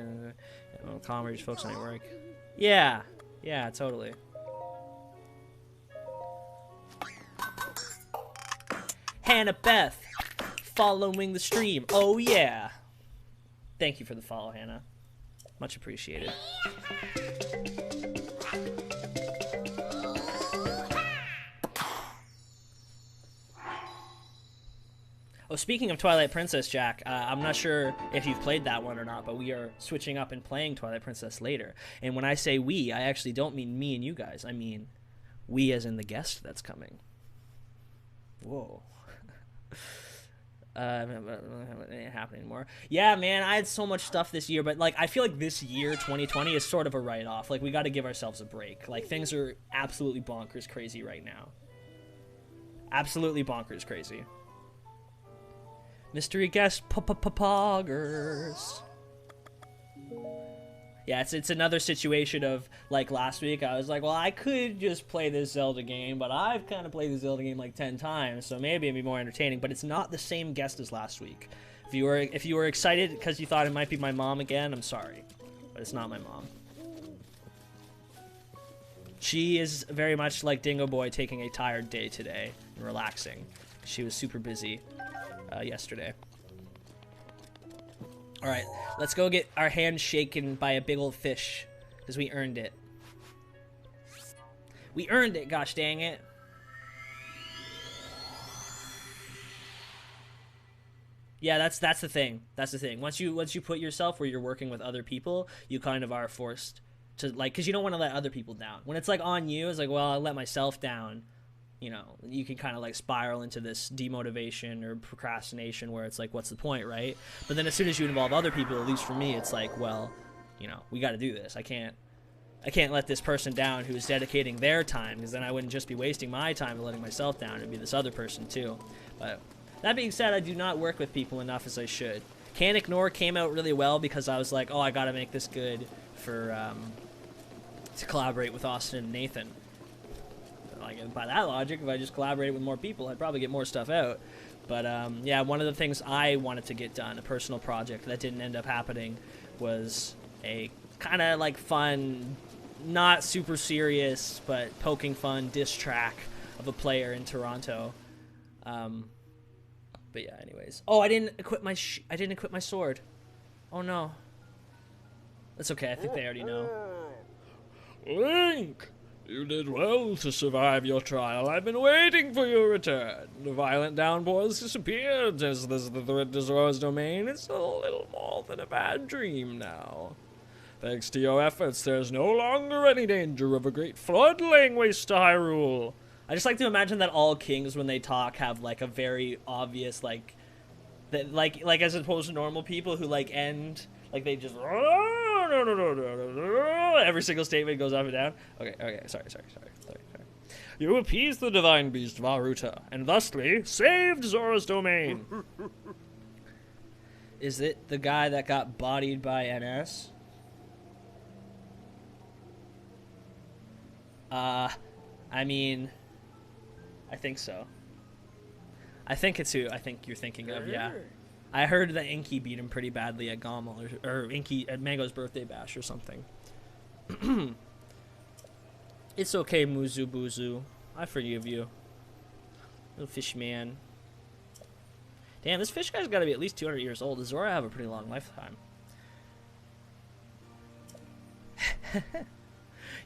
calm, or you're just focused on your work. Yeah, totally. Hannah Beth, following the stream. Oh yeah. Thank you for the follow, Hannah. Much appreciated. Oh, speaking of Twilight Princess, Jack, I'm not sure if you've played that one or not, but we are switching up and playing Twilight Princess later. And when I say we, I actually don't mean me and you guys. I mean we as in the guest that's coming. Whoa. It ain't happening anymore. Yeah, man, I had so much stuff this year, but like I feel like this year, 2020, is sort of a write-off. Like we got to give ourselves a break. Like things are absolutely bonkers crazy right now. Absolutely bonkers crazy. Mystery guest poggers. Yeah, it's another situation of, like, last week, I was like, well, I could just play this Zelda game, but I've kind of played the Zelda game, like, 10 times, so maybe it'd be more entertaining, but it's not the same guest as last week. If you were excited because you thought it might be my mom again, I'm sorry, but it's not my mom. She is very much like Dingo Boy taking a tired day today and relaxing. She was super busy yesterday. Alright, let's go get our hands shaken by a big old fish, because we earned it. We earned it, gosh dang it. Yeah, that's the thing. That's the thing. Once you put yourself where you're working with other people, you kind of are forced to, like, because you don't want to let other people down. When it's like on you, it's like, well, I let myself down. You know, you can kind of like spiral into this demotivation or procrastination where it's like, what's the point, right? But then as soon as you involve other people, at least for me, it's like, well, you know, we got to do this. I can't let this person down who is dedicating their time, because then I wouldn't just be wasting my time and letting myself down. It'd be this other person too. But that being said, I do not work with people enough as I should. Can't Ignore came out really well because I was like, oh, I got to make this good for to collaborate with Austin and Nathan. Like, by that logic, if I just collaborated with more people, I'd probably get more stuff out. But yeah, one of the things I wanted to get done, a personal project that didn't end up happening, was a kind of like fun, not super serious, but poking fun diss track of a player in Toronto. But yeah, anyways. Oh, I didn't equip my sword. Oh no. That's okay. I think they already know. Link, you did well to survive your trial. I've been waiting for your return. The violent downpour has disappeared as the threat to Zora's domain. It's a little more than a bad dream now. Thanks to your efforts, there's no longer any danger of a great flood laying waste to Hyrule. I just like to imagine that all kings, when they talk, have like a very obvious like as opposed to normal people who like end like they just every single statement goes up and down. Okay, sorry. You appeased the divine beast Varuta, and thusly saved Zora's domain. Is it the guy that got bodied by NS? I mean, I think so. I think it's who I think you're thinking of, yeah. I heard that Inky beat him pretty badly at Gommel, or Inky at Mango's birthday bash or something. It's okay, Muzu Buzu. I forgive you. Little fish man. Damn, this fish guy's got to be at least 200 years old. Does Zora have a pretty long lifetime?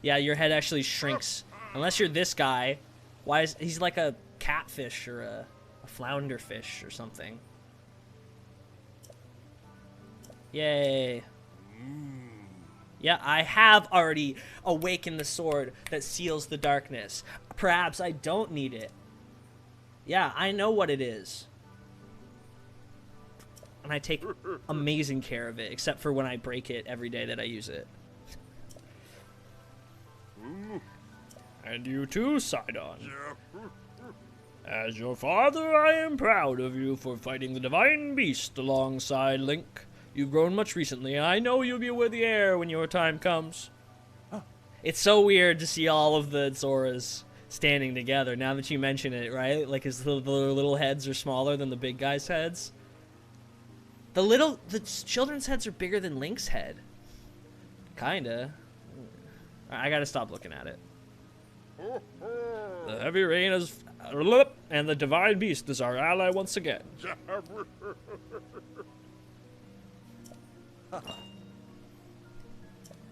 Yeah, your head actually shrinks. Unless you're this guy. Why is he's like a catfish or a flounder fish or something. Yay. Yeah, I have already awakened the sword that seals the darkness. Perhaps I don't need it. Yeah, I know what it is. And I take amazing care of it, except for when I break it every day that I use it. And you too, Sidon. As your father, I am proud of you for fighting the divine beast alongside Link. You've grown much recently, and I know you'll be a worthy heir when your time comes. It's so weird to see all of the Zoras standing together. Now that you mention it, right? Like his little heads are smaller than the big guy's heads. The children's heads are bigger than Link's head. Kinda. I gotta stop looking at it. The heavy rain is... And the divine beast is our ally once again.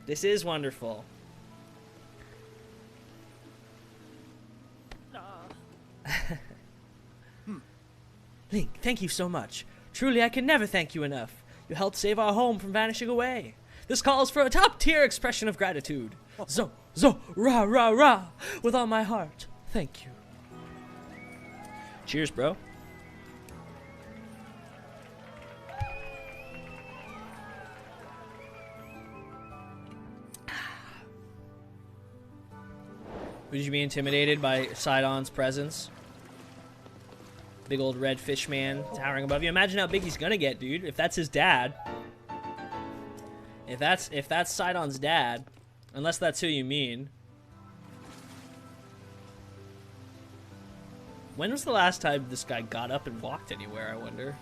This is wonderful. Link, thank you so much. Truly, I can never thank you enough. You helped save our home from vanishing away. This calls for a top-tier expression of gratitude. Zo, rah, rah, rah, with all my heart. Thank you. Cheers, bro. Would you be intimidated by Sidon's presence? Big old red fish man towering above you. Imagine how big he's gonna get, dude. If that's his dad. If that's Sidon's dad, unless that's who you mean. When was the last time this guy got up and walked anywhere, I wonder?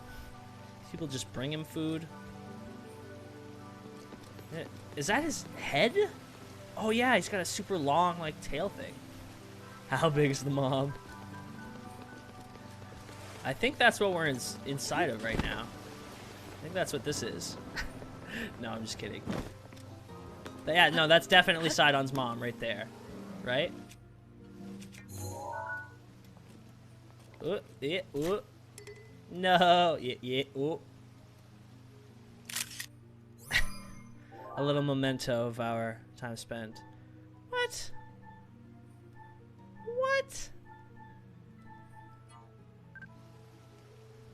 People just bring him food. Is that his head? Oh yeah, he's got a super long, like, tail thing. How big is the mob? I think that's what we're inside of right now. I think that's what this is. No, I'm just kidding. But yeah, no, that's definitely Sidon's mom right there. Right? Yeah, no, yeah, A little memento of our time spent. What? What?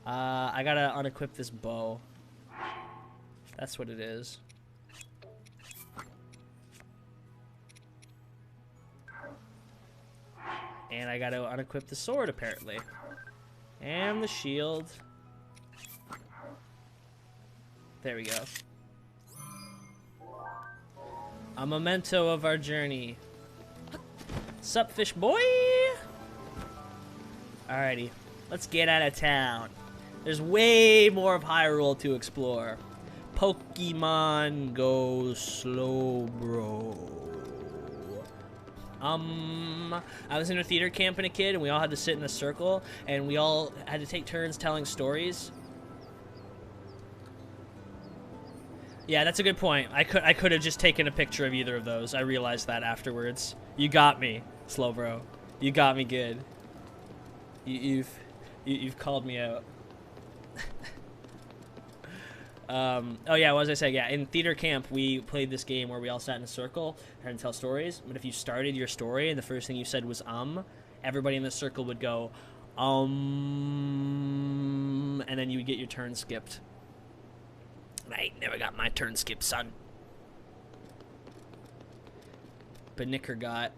I gotta unequip this bow. That's what it is. And I gotta unequip the sword, apparently. And the shield. There we go. A memento of our journey. Sup, fish boy? Alrighty. Let's get out of town. There's way more of Hyrule to explore. Pokemon Go slow, bro. I was in a theater camp and a kid, and we all had to sit in a circle, and we all had to take turns telling stories. Yeah, that's a good point. I could have just taken a picture of either of those. I realized that afterwards. You got me, slow bro. You got me good. You've called me out. Oh yeah, what was I saying? Yeah, in theater camp, we played this game where we all sat in a circle and tell stories. But if you started your story and the first thing you said was everybody in the circle would go, and then you would get your turn skipped. And I ain't never got my turn skipped, son. Benickerson.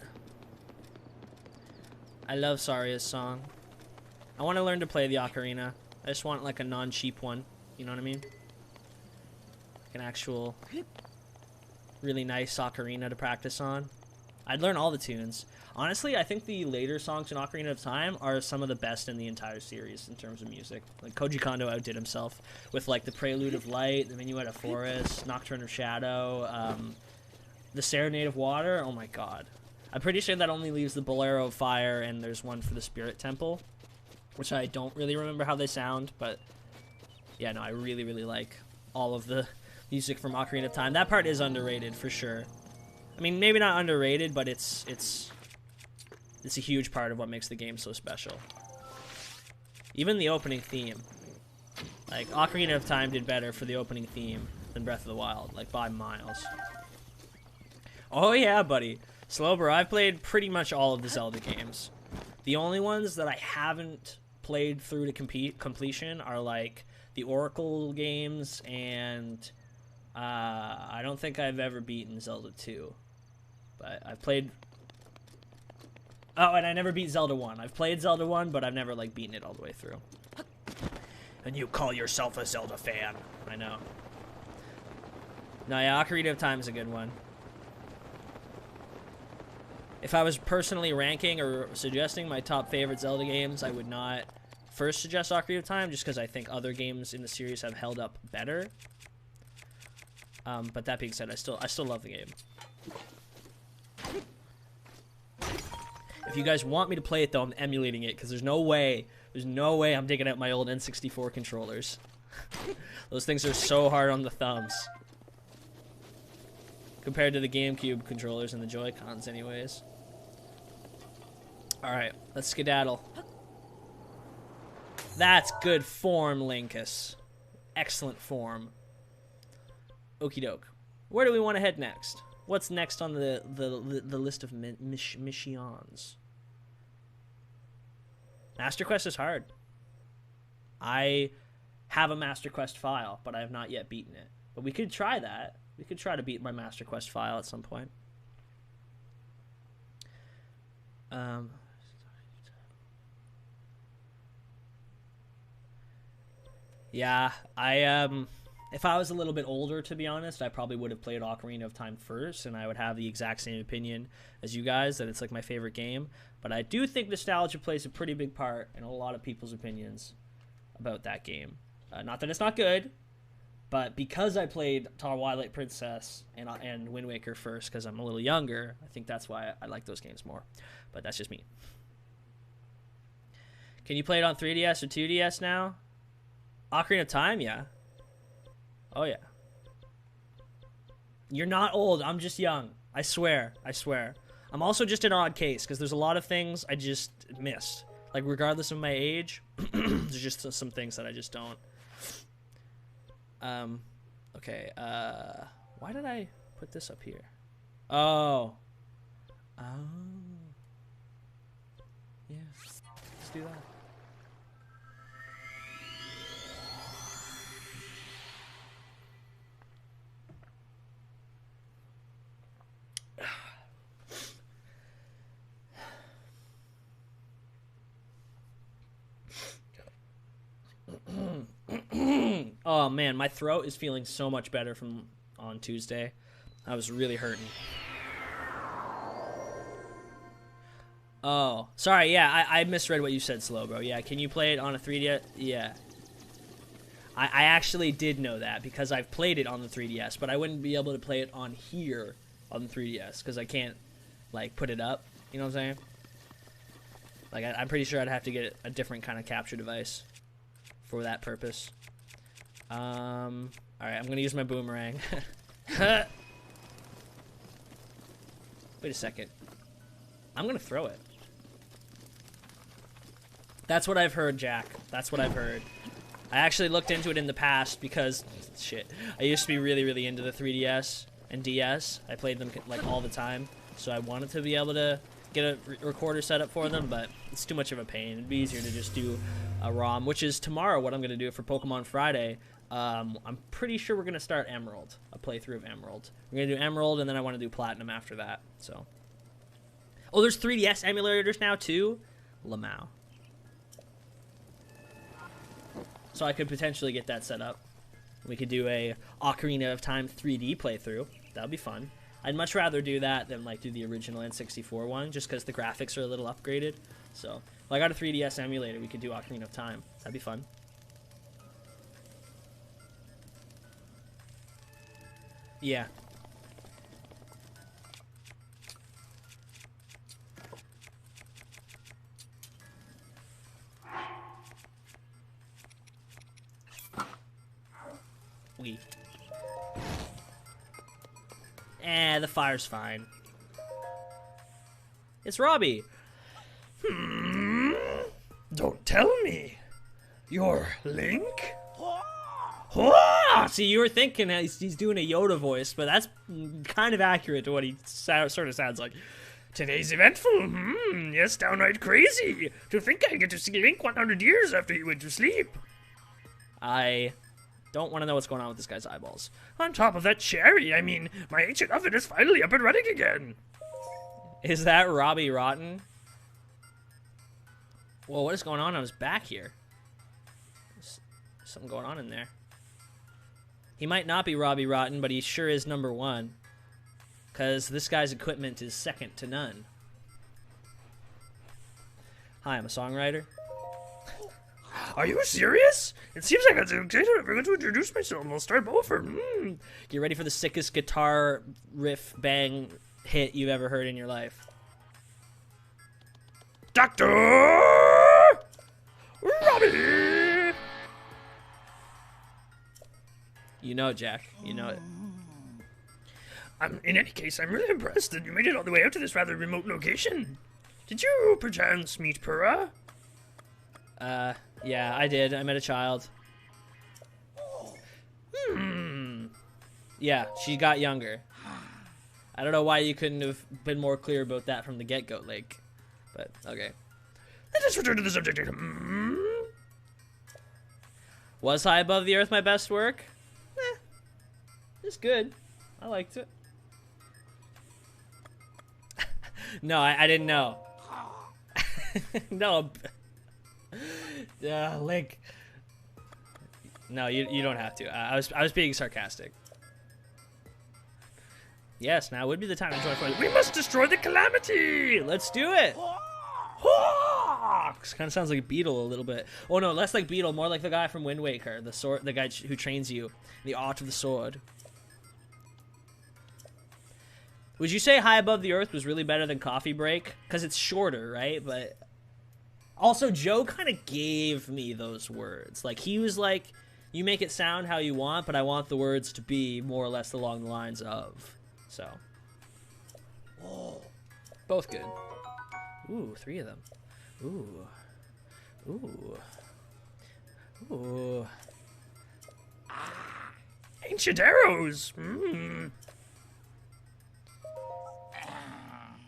I love Saria's song. I want to learn to play the ocarina. I just want like a non-cheap one. You know what I mean? An actual really nice ocarina to practice on. I'd learn all the tunes. Honestly, I think the later songs in Ocarina of Time are some of the best in the entire series in terms of music. Like Koji Kondo outdid himself with like the Prelude of Light, the Minuet of Forest, Nocturne of Shadow, the Serenade of Water. Oh my god. I'm pretty sure that only leaves the Bolero of Fire, and there's one for the Spirit Temple, which I don't really remember how they sound, but yeah, no, I really, really like all of the music from Ocarina of Time. That part is underrated for sure. I mean, maybe not underrated, but it's a huge part of what makes the game so special. Even the opening theme. Like, Ocarina of Time did better for the opening theme than Breath of the Wild, like by miles. Oh yeah, buddy. Slober, I've played pretty much all of the Zelda games. The only ones that I haven't played through to completion are like the Oracle games, and I don't think I've ever beaten Zelda 2. But I've played... Oh, and I never beat Zelda 1. I've played Zelda 1, but I've never, like, beaten it all the way through. And you call yourself a Zelda fan. I know. No, yeah, Ocarina of Time is a good one. If I was personally ranking or suggesting my top favorite Zelda games, I would not first suggest Ocarina of Time, just because I think other games in the series have held up better. But that being said, I still love the game. If you guys want me to play it, though, I'm emulating it, because there's no way I'm digging out my old N64 controllers. Those things are so hard on the thumbs. Compared to the GameCube controllers and the Joy-Cons, anyways. Alright, let's skedaddle. That's good form, Linkus. Excellent form. Okie doke. Where do we want to head next? What's next on the list of missions? Master Quest is hard. I have a Master Quest file, but I have not yet beaten it. But we could try that. We could try to beat my Master Quest file at some point. Yeah, if I was a little bit older, to be honest, I probably would have played Ocarina of Time first, and I would have the exact same opinion as you guys, that it's like my favorite game. But I do think nostalgia plays a pretty big part in a lot of people's opinions about that game. Not that it's not good, but because I played Twilight Princess and Wind Waker first, because I'm a little younger, I think that's why I like those games more. But that's just me. Can you play it on 3DS or 2DS now? Ocarina of Time, yeah. Oh, yeah. You're not old. I'm just young. I swear. I swear. I'm also just an odd case, because there's a lot of things I just missed. Like, regardless of my age, there's just some things that I just don't. Okay. Why did I put this up here? Oh. Oh. Yeah. Let's do that. Oh man, my throat is feeling so much better from on Tuesday. I was really hurting. Oh, sorry, yeah, I misread what you said, Slow Bro. Yeah, can you play it on a 3DS? Yeah. I actually did know that, because I've played it on the 3DS, but I wouldn't be able to play it on here on the 3DS, because I can't, like, put it up. You know what I'm saying? Like, I'm pretty sure I'd have to get a different kind of capture device for that purpose. Alright, I'm gonna use my boomerang. Wait a second. I'm gonna throw it. That's what I've heard, Jack. That's what I've heard. I actually looked into it in the past because, shit, I used to be really, really into the 3DS and DS. I played them, like, all the time. So I wanted to be able to get a recorder set up for them, but it's too much of a pain. It'd be easier to just do a ROM, which is tomorrow what I'm going to do for Pokemon Friday. I'm pretty sure we're going to start Emerald, a playthrough of Emerald. We're going to do Emerald, and then I want to do Platinum after that. So, oh, there's 3DS emulators now, too? Lamau. So I could potentially get that set up. We could do a Ocarina of Time 3D playthrough. That would be fun. I'd much rather do that than, like, do the original N64 one, just because the graphics are a little upgraded. So, well, I got a 3DS emulator. We could do Ocarina of Time. That'd be fun. Yeah. The fire's fine. It's Robbie. Don't tell me. You're Link? See, you were thinking he's doing a Yoda voice, but that's kind of accurate to what he sort of sounds like. Today's eventful. Yes, downright crazy. To think I get to see Link 100 years after he went to sleep. I don't want to know what's going on with this guy's eyeballs. On top of that cherry, I mean, my ancient oven is finally up and running again. Is that Robbie Rotten? Well, what is going on his back here? There's something going on in there. He might not be Robbie Rotten, but he sure is #1. Because this guy's equipment is second to none. Hi, I'm a songwriter. Are you serious? It seems like I'm going to introduce myself and I'll start over. Get ready for the sickest guitar riff bang hit you've ever heard in your life. Dr. Robbie! You know it, Jack. You know it. In any case, I'm really impressed that you made it all the way out to this rather remote location. Did you perchance meet Purah? Yeah, I did. I met a child. Yeah, she got younger. I don't know why you couldn't have been more clear about that from the get-go, like. But, okay. Let us return to the subject. Was High Above the Earth my best work? It's good. I liked it. No, I didn't know. No. Link. No, you don't have to. I was being sarcastic. Yes, now would be the time to join forces. We must destroy the calamity! Let's do it! Kind of sounds like Beetle a little bit. Oh no, less like Beetle, more like the guy from Wind Waker, the guy who trains you, the art of the sword. Would you say High Above the Earth was really better than Coffee Break? Because it's shorter, right? But also, Joe kind of gave me those words. Like, he was like, you make it sound how you want, but I want the words to be more or less along the lines of. So. Both good. Ooh, 3 of them. Ooh. Ooh. Ooh. Ancient arrows!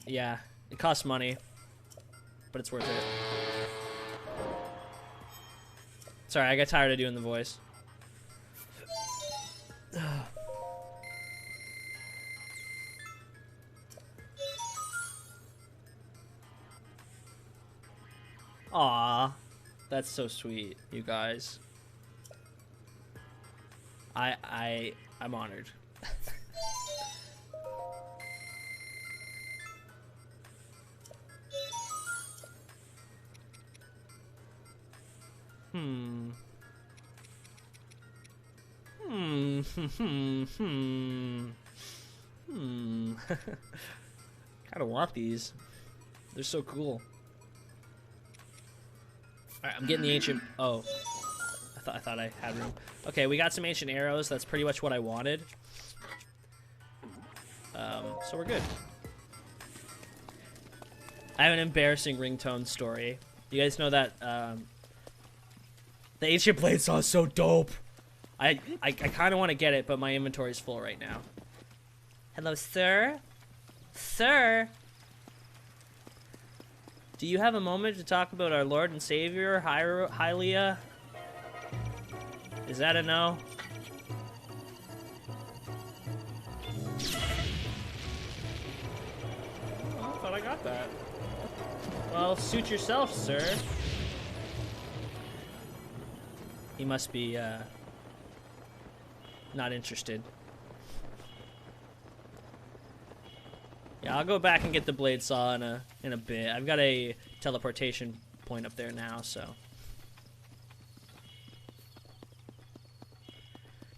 Yeah, it costs money, but it's worth it. Sorry, I got tired of doing the voice. Aw, that's so sweet, you guys. I'm honored. Kinda want these. They're so cool. Alright, I'm getting the ancient... Oh. I thought I had room. Okay, we got some ancient arrows. That's pretty much what I wanted. So we're good. I have an embarrassing ringtone story. You guys know that, the ancient blade saw is so dope. I kind of want to get it, but my inventory is full right now. Hello, sir? Sir? Do you have a moment to talk about our Lord and Savior, Hylia? Is that a no? Oh, I thought I got that. Well, suit yourself, sir. He must be, not interested. Yeah, I'll go back and get the blade saw in a bit. I've got a teleportation point up there now, so.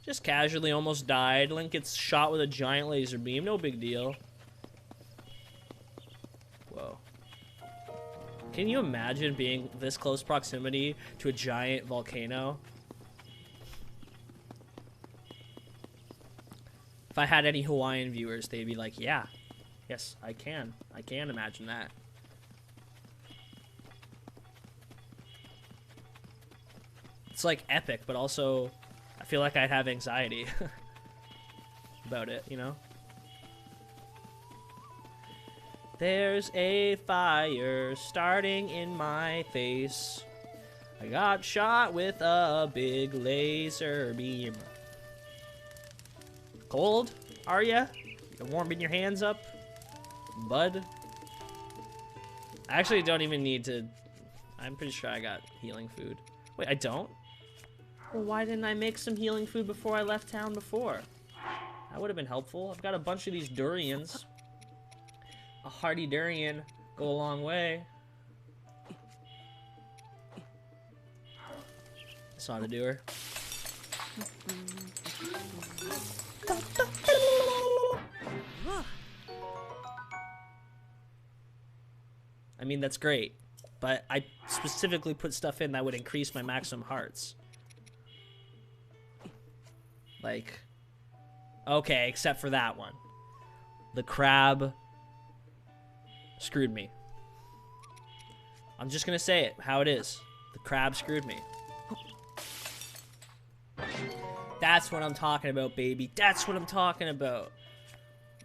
Just casually almost died. Link gets shot with a giant laser beam. No big deal. Whoa. Can you imagine being this close proximity to a giant volcano? If I had any Hawaiian viewers, they'd be like, yeah. Yes, I can. I can imagine that. It's like epic, but also I feel like I'd have anxiety about it, you know? There's a fire starting in my face. I got shot with a big laser beam. Cold? Are ya? You warming your hands up? Bud? I actually don't even need to... I'm pretty sure I got healing food. Wait, I don't? Well, why didn't I make some healing food before I left town before? That would have been helpful. I've got a bunch of these durians. A hearty durian go a long way. Saw to do her. I mean, that's great, but I specifically put stuff in that would increase my maximum hearts. Like, okay, except for that one. The crab screwed me. I'm just gonna say it how it is. The crab screwed me. That's what I'm talking about, baby. That's what I'm talking about.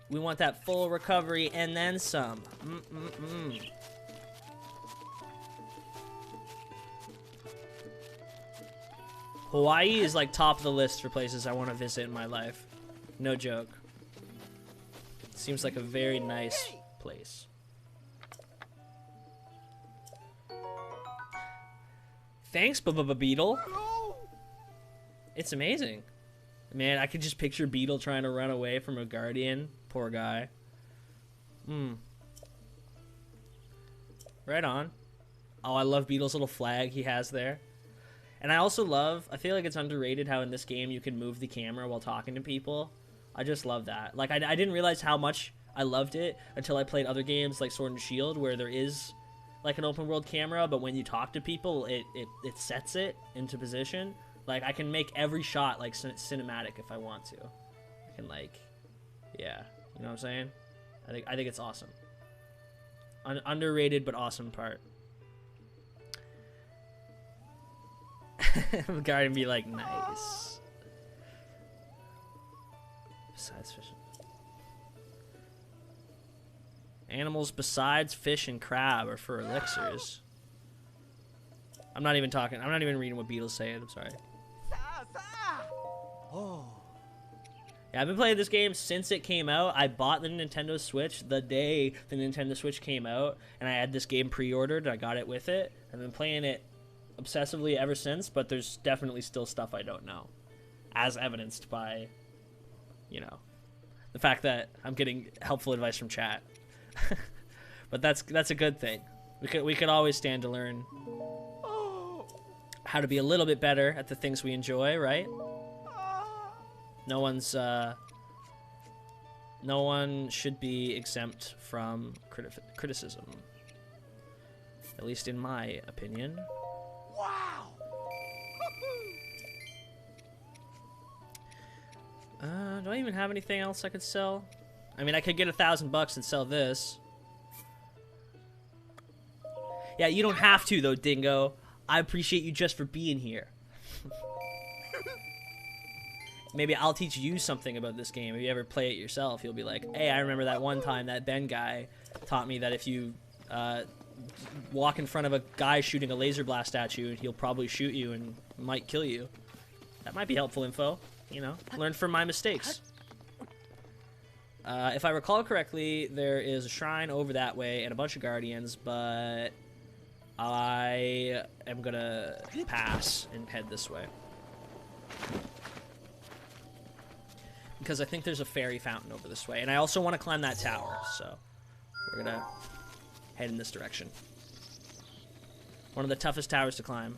We want that full recovery and then some. Hawaii is like top of the list for places I want to visit in my life. No joke. Seems like a very nice place. Thanks, Beetle. It's amazing. Man, I could just picture Beetle trying to run away from a guardian. Poor guy. Right on. Oh, I love Beetle's little flag he has there. And I also love, I feel like it's underrated how in this game you can move the camera while talking to people. I just love that. Like, I didn't realize how much I loved it until I played other games like Sword and Shield, where there is like an open world camera, but when you talk to people, it sets it into position. Like, I can make every shot like cinematic if I want to. I can like, yeah, you know what I'm saying? I think it's awesome. Underrated but awesome part. The guy would be like, nice. Besides fishing. Animals besides fish and crab are for elixirs. I'm not even reading what Beetle's saying, I'm sorry. Oh. Yeah, I've been playing this game since it came out. I bought the Nintendo Switch the day the Nintendo Switch came out, and I had this game pre-ordered, I got it with it. I've been playing it obsessively ever since, but there's definitely still stuff I don't know, as evidenced by, you know, the fact that I'm getting helpful advice from chat. But that's a good thing. We could always stand to learn how to be a little bit better at the things we enjoy, right? No one should be exempt from criticism, at least in my opinion. Wow. Do I even have anything else I could sell? I mean, I could get $1,000 and sell this. Yeah, you don't have to though, Dingo. I appreciate you just for being here. Maybe I'll teach you something about this game. If you ever play it yourself, you'll be like, hey, I remember that one time that Ben guy taught me that if you walk in front of a guy shooting a laser blast at you, he'll probably shoot you and might kill you. That might be helpful info, you know. Learn from my mistakes. If I recall correctly, there is a shrine over that way and a bunch of guardians, but I am gonna pass and head this way. Because I think there's a fairy fountain over this way, and I also want to climb that tower, so we're gonna head in this direction. One of the toughest towers to climb.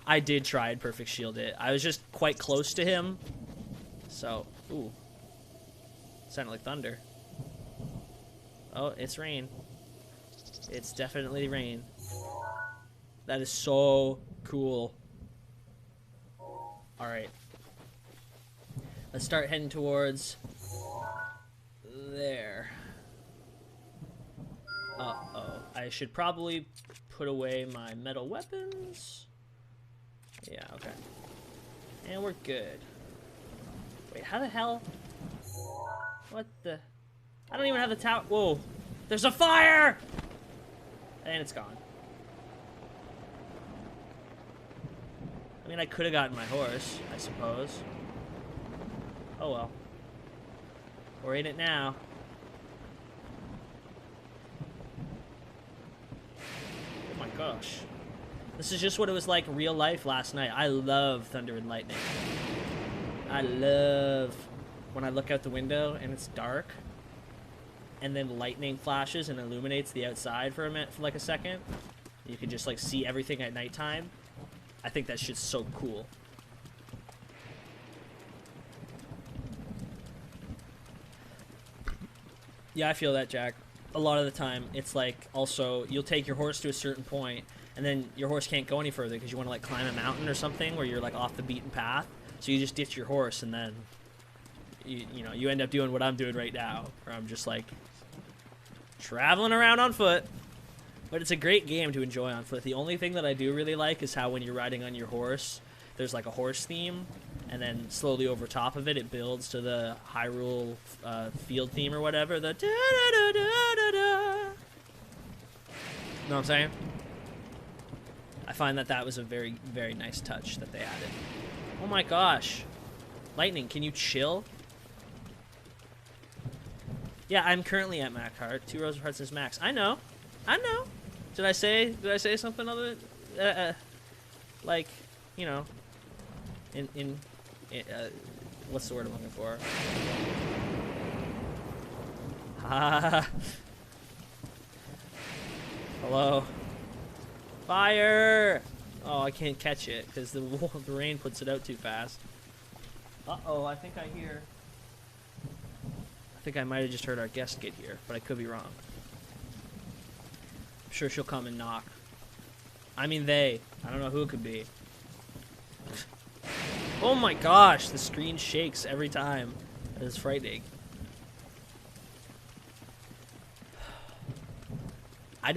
I did try and perfect shield it. I was just quite close to him, so, ooh. Sounded like thunder. Oh, it's rain. It's definitely rain. That is so cool. Alright. Let's start heading towards there. Uh-oh. I should probably put away my metal weapons. Yeah, okay. And we're good. Wait, how the hell? What the? I don't even have the tower. Whoa. There's a fire! And it's gone. I mean, I could have gotten my horse, I suppose. Oh well. We're in it now. Oh my gosh. This is just what it was like in real life last night. I love thunder and lightning. I love when I look out the window and it's dark and then lightning flashes and illuminates the outside for a minute, for like a second. You can just like see everything at nighttime. I think that shit's so cool. Yeah, I feel that, Jack. A lot of the time, it's like, also, you'll take your horse to a certain point, and then your horse can't go any further because you want to, like, climb a mountain or something where you're, like, off the beaten path. So you just ditch your horse, and then, you know, you end up doing what I'm doing right now, where I'm just, like, traveling around on foot. But it's a great game to enjoy on foot. The only thing that I do really like is how when you're riding on your horse, there's, like, a horse theme, and then slowly over top of it, it builds to the Hyrule field theme or whatever. The da-da-da-da-da-da. Know what I'm saying? I find that that was a very, very nice touch that they added. Oh my gosh. Lightning, can you chill? Yeah, I'm currently at Mac Heart. 2 rows of hearts is max. I know. I know. Did I say something other than, like, you know, what's the word I'm looking for? Hello. Fire! Oh, I can't catch it because the rain puts it out too fast. Uh-oh, I think I might have just heard our guest get here, but I could be wrong. I'm sure she'll come and knock. I mean they. I don't know who it could be. Oh my gosh, the screen shakes every time. That is frightening. I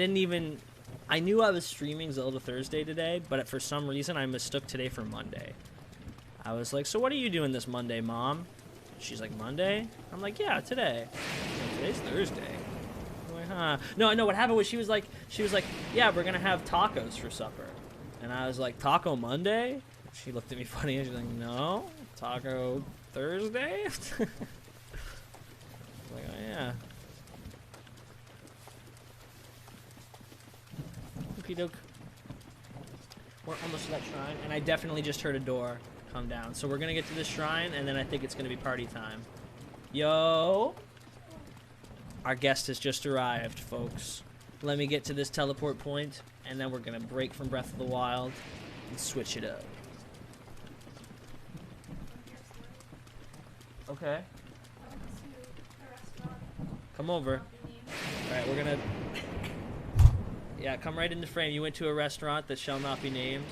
knew I was streaming Zelda Thursday today, but for some reason I mistook today for Monday. I was like, so what are you doing this Monday, Mom? She's like, Monday? I'm like, yeah, today. Like, today's Thursday. I'm like, huh. No, what happened was she was like, yeah, we're gonna have tacos for supper. And I was like, Taco Monday? She looked at me funny and she's like, no, Taco Thursday? I was like, oh yeah. Okie doke. We're almost to that shrine, and I definitely just heard a door come down. So we're gonna get to this shrine, and then I think it's gonna be party time. Yo! Our guest has just arrived, folks. Let me get to this teleport point, and then we're gonna break from Breath of the Wild and switch it up. Okay. Come over. Alright, we're gonna... Yeah, come right into frame. You went to a restaurant that shall not be named.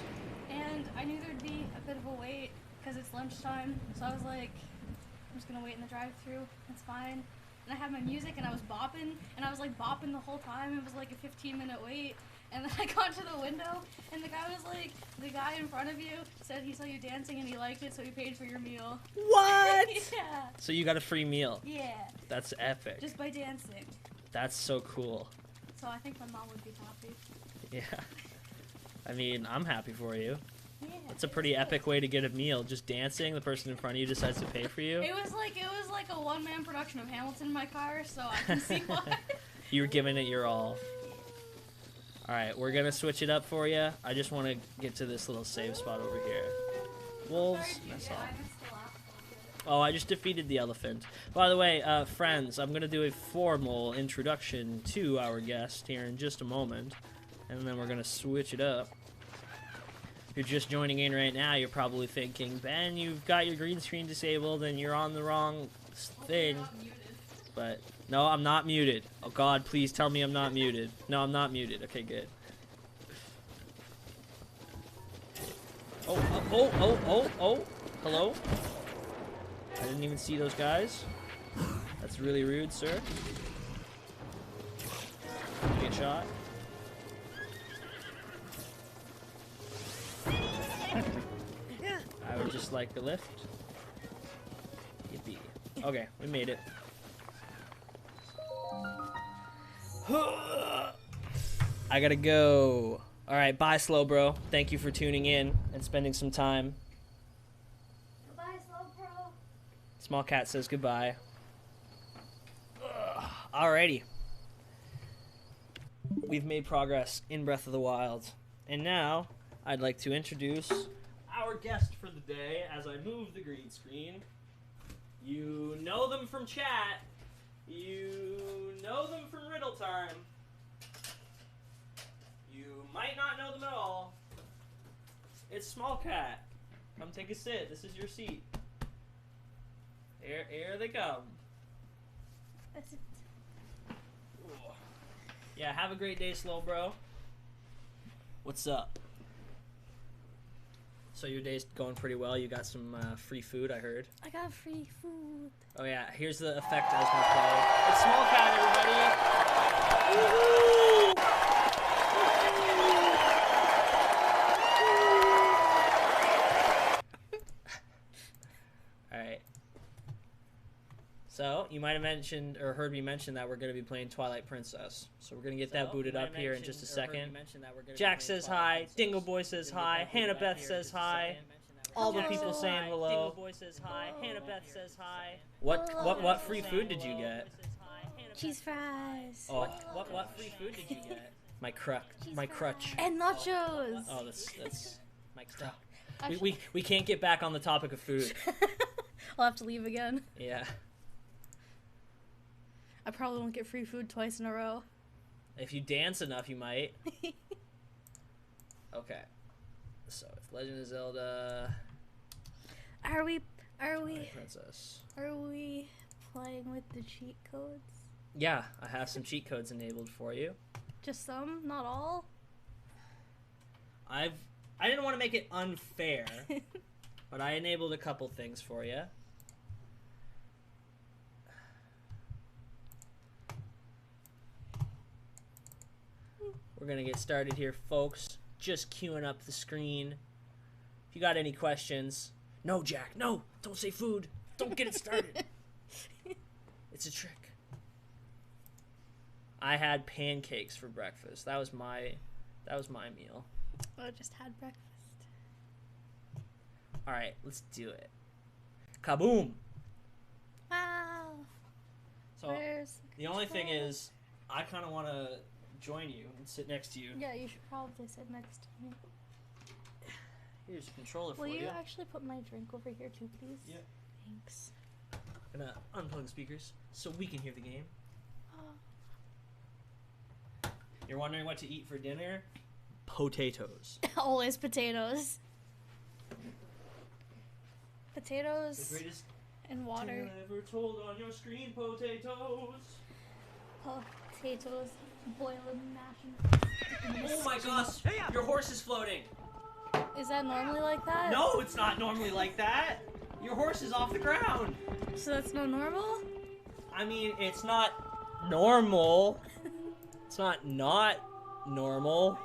And I knew there'd be a bit of a wait because it's lunchtime. So I was like, I'm just gonna wait in the drive-thru. It's fine. And I had my music and I was bopping. And I was like bopping the whole time. It was like a 15-minute wait. And then I got to the window and the guy was like, the guy in front of you said he saw you dancing and he liked it, so he paid for your meal. What? Yeah. So you got a free meal. Yeah. That's epic. Just by dancing. That's so cool. So I think my mom would be happy. Yeah. I mean, I'm happy for you. Yeah. That's a pretty epic way to get a meal. Just dancing, the person in front of you decides to pay for you. It was like a one-man production of Hamilton in my car, so I can see why. You were giving it your all. Alright, we're gonna switch it up for you. I just want to get to this little save spot over here. Wolves, that's all. Oh, I just defeated the elephant. By the way, friends, I'm gonna do a formal introduction to our guest here in just a moment. And then we're gonna switch it up. If you're just joining in right now, you're probably thinking, Ben, you've got your green screen disabled and you're on the wrong thing. But no, I'm not muted. Oh God, please tell me I'm not muted. No, I'm not muted. Okay, good. Oh, hello? I didn't even see those guys. That's really rude, sir. Get shot. I would just like the lift. Yippee. Okay, we made it. I gotta go. Alright, bye, Slow Bro. Thank you for tuning in and spending some time. Goodbye, Slow Bro. Small Cat says goodbye. Alrighty. We've made progress in Breath of the Wild. And now, I'd like to introduce our guest for the day as I move the green screen. You know them from chat. You know them from Riddle Time. You might not know them at all. It's Small Cat. Come take a sit. This is your seat. Here they come. That's it. Yeah, have a great day, Slow Bro. What's up? So your day's going pretty well. You got some free food, I heard. I got free food. Oh yeah, here's the effect I was gonna play. It's Small Cat, everybody. Woohoo! All right. So you might have mentioned or heard me mention that we're gonna be playing Twilight Princess. So we're gonna get that booted up here in just a second. Jack says hi. Dingle Boy says hi. Hannah Beth says hi. All the people saying hello. Dingle Boy says hi. Hannah Beth says hi. What free food did you get? Cheese fries. Oh, what free food did you get? My crutch. And nachos. Oh, that's my crutch. We can't get back on the topic of food. I'll have to leave again. Yeah. I probably won't get free food twice in a row. If you dance enough, you might. Okay. So, if Legend of Zelda... Are we Princess. Are we playing with the cheat codes? Yeah, I have some cheat codes enabled for you. Just some, not all? I didn't want to make it unfair, but I enabled a couple things for you. We're gonna get started here, folks. Just queuing up the screen. If you got any questions, no, Jack, no, don't say food. Don't get it started. It's a trick. I had pancakes for breakfast. That was my meal. I just had breakfast. All right, let's do it. Kaboom! Wow. So the only thing is, I kind of want to join you and sit next to you. Yeah, you should probably sit next to me. Here's a controller for Will you. you actually put my drink over here too, please? Yeah. Thanks. Gonna unplug speakers so we can hear the game. You're wondering what to eat for dinner? Potatoes. Always potatoes. Potatoes The greatest and water. tale ever told on your screen. Potatoes. Potatoes, boil them, mash them. Oh my gosh! Your horse is floating. Is that normally like that? No, it's not normally like that. Your horse is off the ground. So that's not normal? I mean, it's not normal. It's not normal.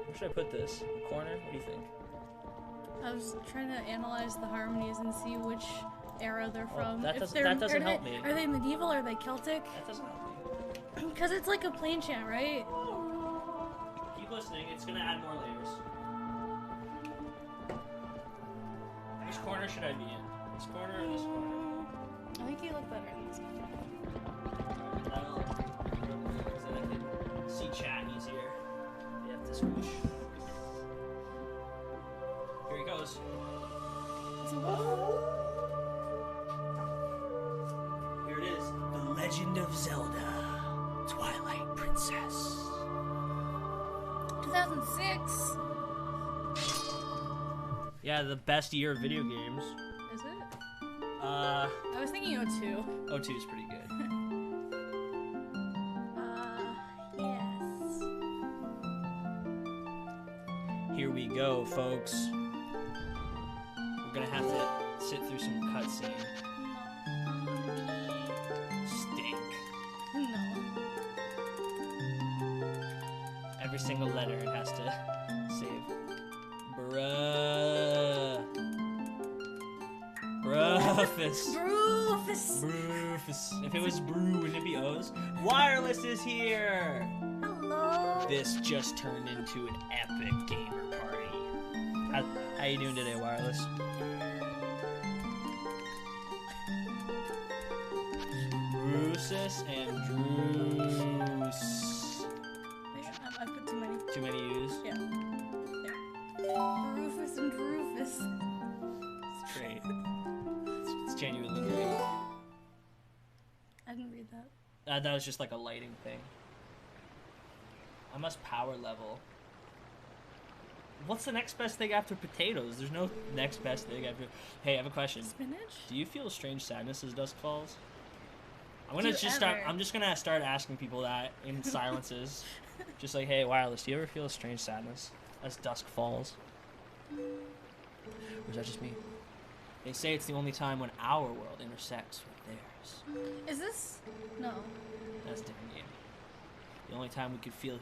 Where should I put this? In the corner? What do you think? I was trying to analyze the harmonies and see which era they're Well, from. that If doesn't help me. Are they medieval? Are they Celtic? That doesn't help me. Because it's like a plain chant, right? Keep listening. It's gonna add more layers. Which corner should I be in? This corner or this corner? I think you look better in this one. That'll, because then I can see chat easier. You have to swoosh. Here he goes. Here it is. The Legend of Zelda. Twilight Princess. 2006. Yeah, the best year of video games. Is it? I I was thinking 02. 02 is pretty good. Yes. Here we go, folks. We're gonna have to sit through some cutscene. Stink. No. Every single letter it has to save. Bruuufus. Bruuufus. If it was brew, wouldn't it be O's? Wireless is here! Hello. This just turned into an epic gamer party. How you doing today, Wireless? Bruuufus and Druuufus. I put too many. Too many U's? Yeah. There. Bruuufus and Druuufus. It's great. It's genuinely great. I didn't read that. That was just like a lighting thing. I must power level. What's the next best thing after potatoes? There's no next best thing after. Hey, I have a question. Spinach? Do you feel a strange sadness as dusk falls? I'm Do gonna you just start. ever? I'm just gonna start asking people that in silences, just like, hey, wireless. Do you ever feel a strange sadness as dusk falls? Or is that just me? They say it's the only time when our world intersects with theirs. Is this? No. That's a different game. The only time we could feel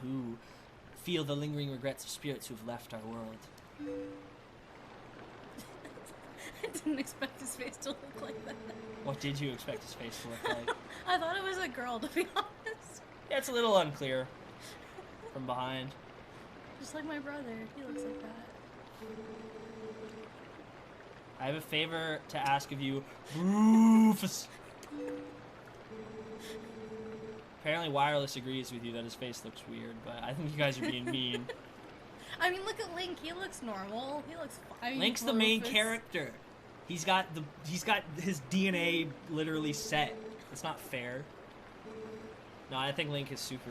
the lingering regrets of spirits who've left our world. I didn't expect his face to look like that. What did you expect his face to look like? I thought it was a girl, to be honest. Yeah, it's a little unclear from behind. Just like my brother. He looks like that. I have a favor to ask of you, Bruuufus. Apparently, wireless agrees with you that his face looks weird, but I think you guys are being mean. I mean, look at Link. He looks normal. He looks fine. Link's the main character. He's got his DNA literally set. It's not fair. No, I think Link is super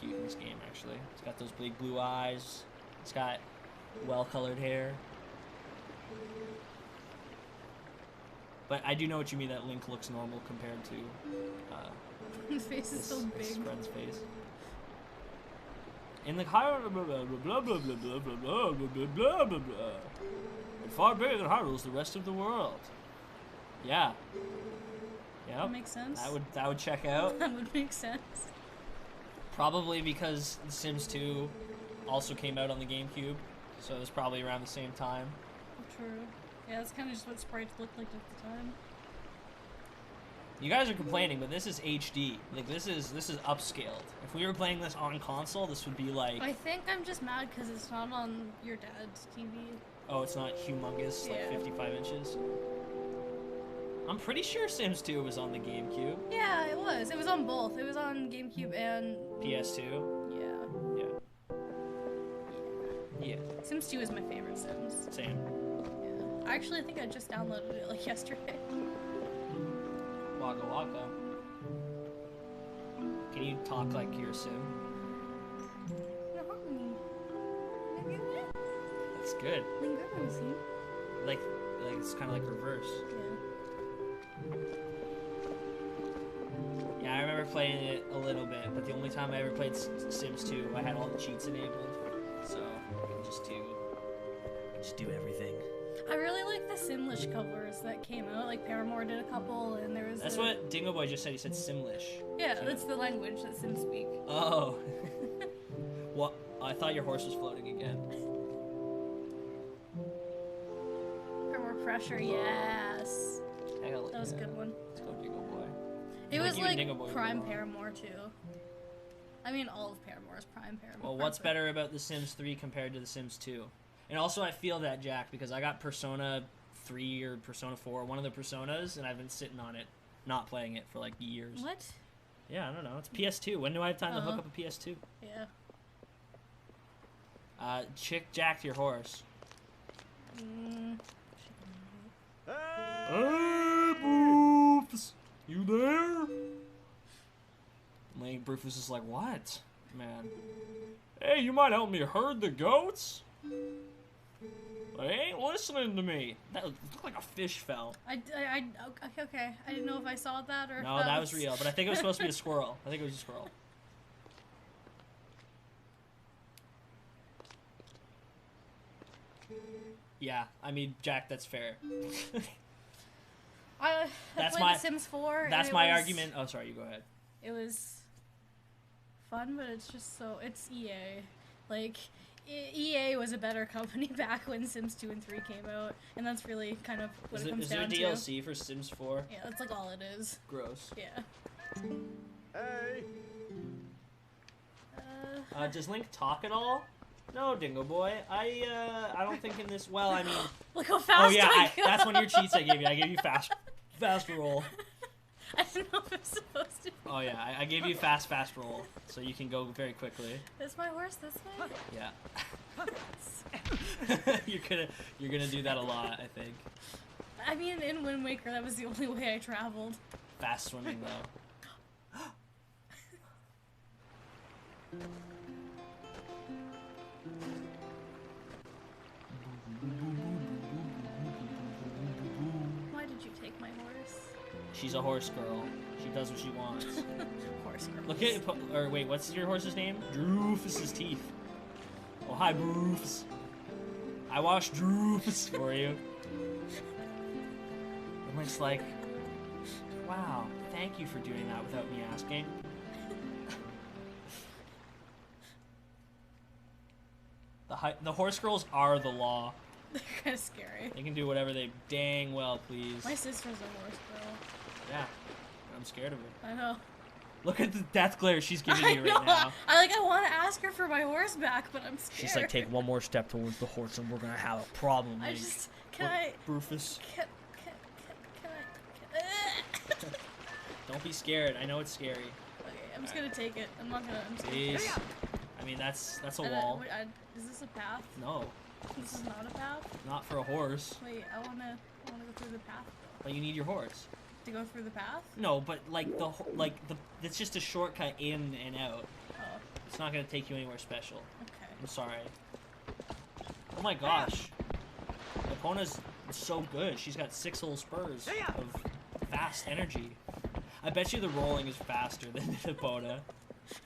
cute in this game. Actually, he's got those big blue eyes. He's got well-colored hair. But I do know what you mean that Link looks normal compared to His face is so big. his friend's face. In the Hyrule, blah blah blah blah blah blah blah blah blah blah blah. And far bigger than Hyrule's the rest of the world. Yeah. Yep. That makes sense. That would check out. That would make sense. Probably because The Sims 2 also came out on the GameCube, so it was probably around the same time. True. Yeah, that's kind of just what sprites looked like at the time. You guys are complaining, but this is HD. Like this is upscaled. If we were playing this on console, this would be like. I think I'm just mad because it's not on your dad's TV. Oh, it's not humongous, like Yeah. 55 inches. I'm pretty sure Sims 2 was on the GameCube. Yeah, it was. It was on both. It was on GameCube and PS2. yeah. Yeah. Sims 2 is my favorite Sims. Same. Yeah. I actually think I just downloaded it like yesterday. Waka waka. Can you talk like you're a Sim? That's good. Like it's kind of like reverse. Yeah, I remember playing it a little bit, but the only time I ever played Sims 2, I had all the cheats enabled, so I could just do everything. I really like the Simlish covers that came out. Like Paramore did a couple, and there was. That's what Dingo Boy just said. He said Simlish. Yeah, that's the language that Sims speak. Oh. What? I thought your horse was floating again. Paramore Pressure, yes. Hell That was a yeah. good one. Let's go Dingo Boy. It was even like Dingo Boy would Prime be wrong. Paramore too. I mean, all of Paramore is Prime Paramore. Well, what's better about The Sims 3 compared to The Sims 2? And also, I feel that, Jack, because I got Persona 3 or Persona 4, one of the Personas, and I've been sitting on it, not playing it for like years. What? Yeah, I don't know. It's PS2. When do I have time to hook up a PS2? Yeah. Chick Jack your horse. Mm. Hey, Bruuufus! You there? Like, Bruuufus is like, what? Man. Hey, you might help me herd the goats? They ain't listening to me. That looked like a fish fell. Okay. I didn't know if I saw that or. No, if that was real, but I think it was supposed to be a squirrel. I think it was a squirrel. Yeah, I mean, Jack, that's fair. I That's played my- The Sims 4. and That's it my was- argument. Oh, sorry, you go ahead. It was fun, but it's just so. It's EA. Like, EA was a better company back when Sims 2 and 3 came out, and that's really kind of what it comes Is there down a to. DLC for Sims 4? Yeah, that's like all it is. Gross. Yeah. Hey! Does Link talk at all? No, Dingo Boy. I don't think in this. Well, I mean. Look how fast Oh yeah, I go. that's one of your cheats I gave you. I gave you fast roll. I didn't know if it's supposed to. Oh yeah, I gave you fast roll, so you can go very quickly. Is my horse this way? Yeah. you're gonna do that a lot, I think. I mean, in Wind Waker, that was the only way I traveled. Fast swimming though. She's a horse girl. She does what she wants. Horse girl. Look at, or wait, what's your horse's name? Druuufus's teeth. Oh, hi, Bruuufus. I washed Druuufus for you. And Link's like, wow, thank you for doing that without me asking. The horse girls are the law. They're kind of scary. They can do whatever they dang well please. My sister's a horse girl. Yeah, I'm scared of her. I know. Look at the death glare she's giving I me know. right now. I want to ask her for my horse back, but I'm scared. She's like, take one more step towards the horse and we're gonna have a problem. I Link. just can I Bruuufus. can Don't be scared. I know it's scary. Okay, I'm just gonna take it. I'm not gonna. I'm just gonna Please. I mean, that's a wall. wait, is this a path? No, This is not a path. not for a horse. Wait, I wanna go through the path though. But you need your horse. To go through the path? No, but like it's just a shortcut in and out. Oh, It's not gonna take you anywhere special. okay. I'm sorry. Oh my gosh, Epona's so good. She's got 6 whole spurs of fast energy. I bet you the rolling is faster than Epona,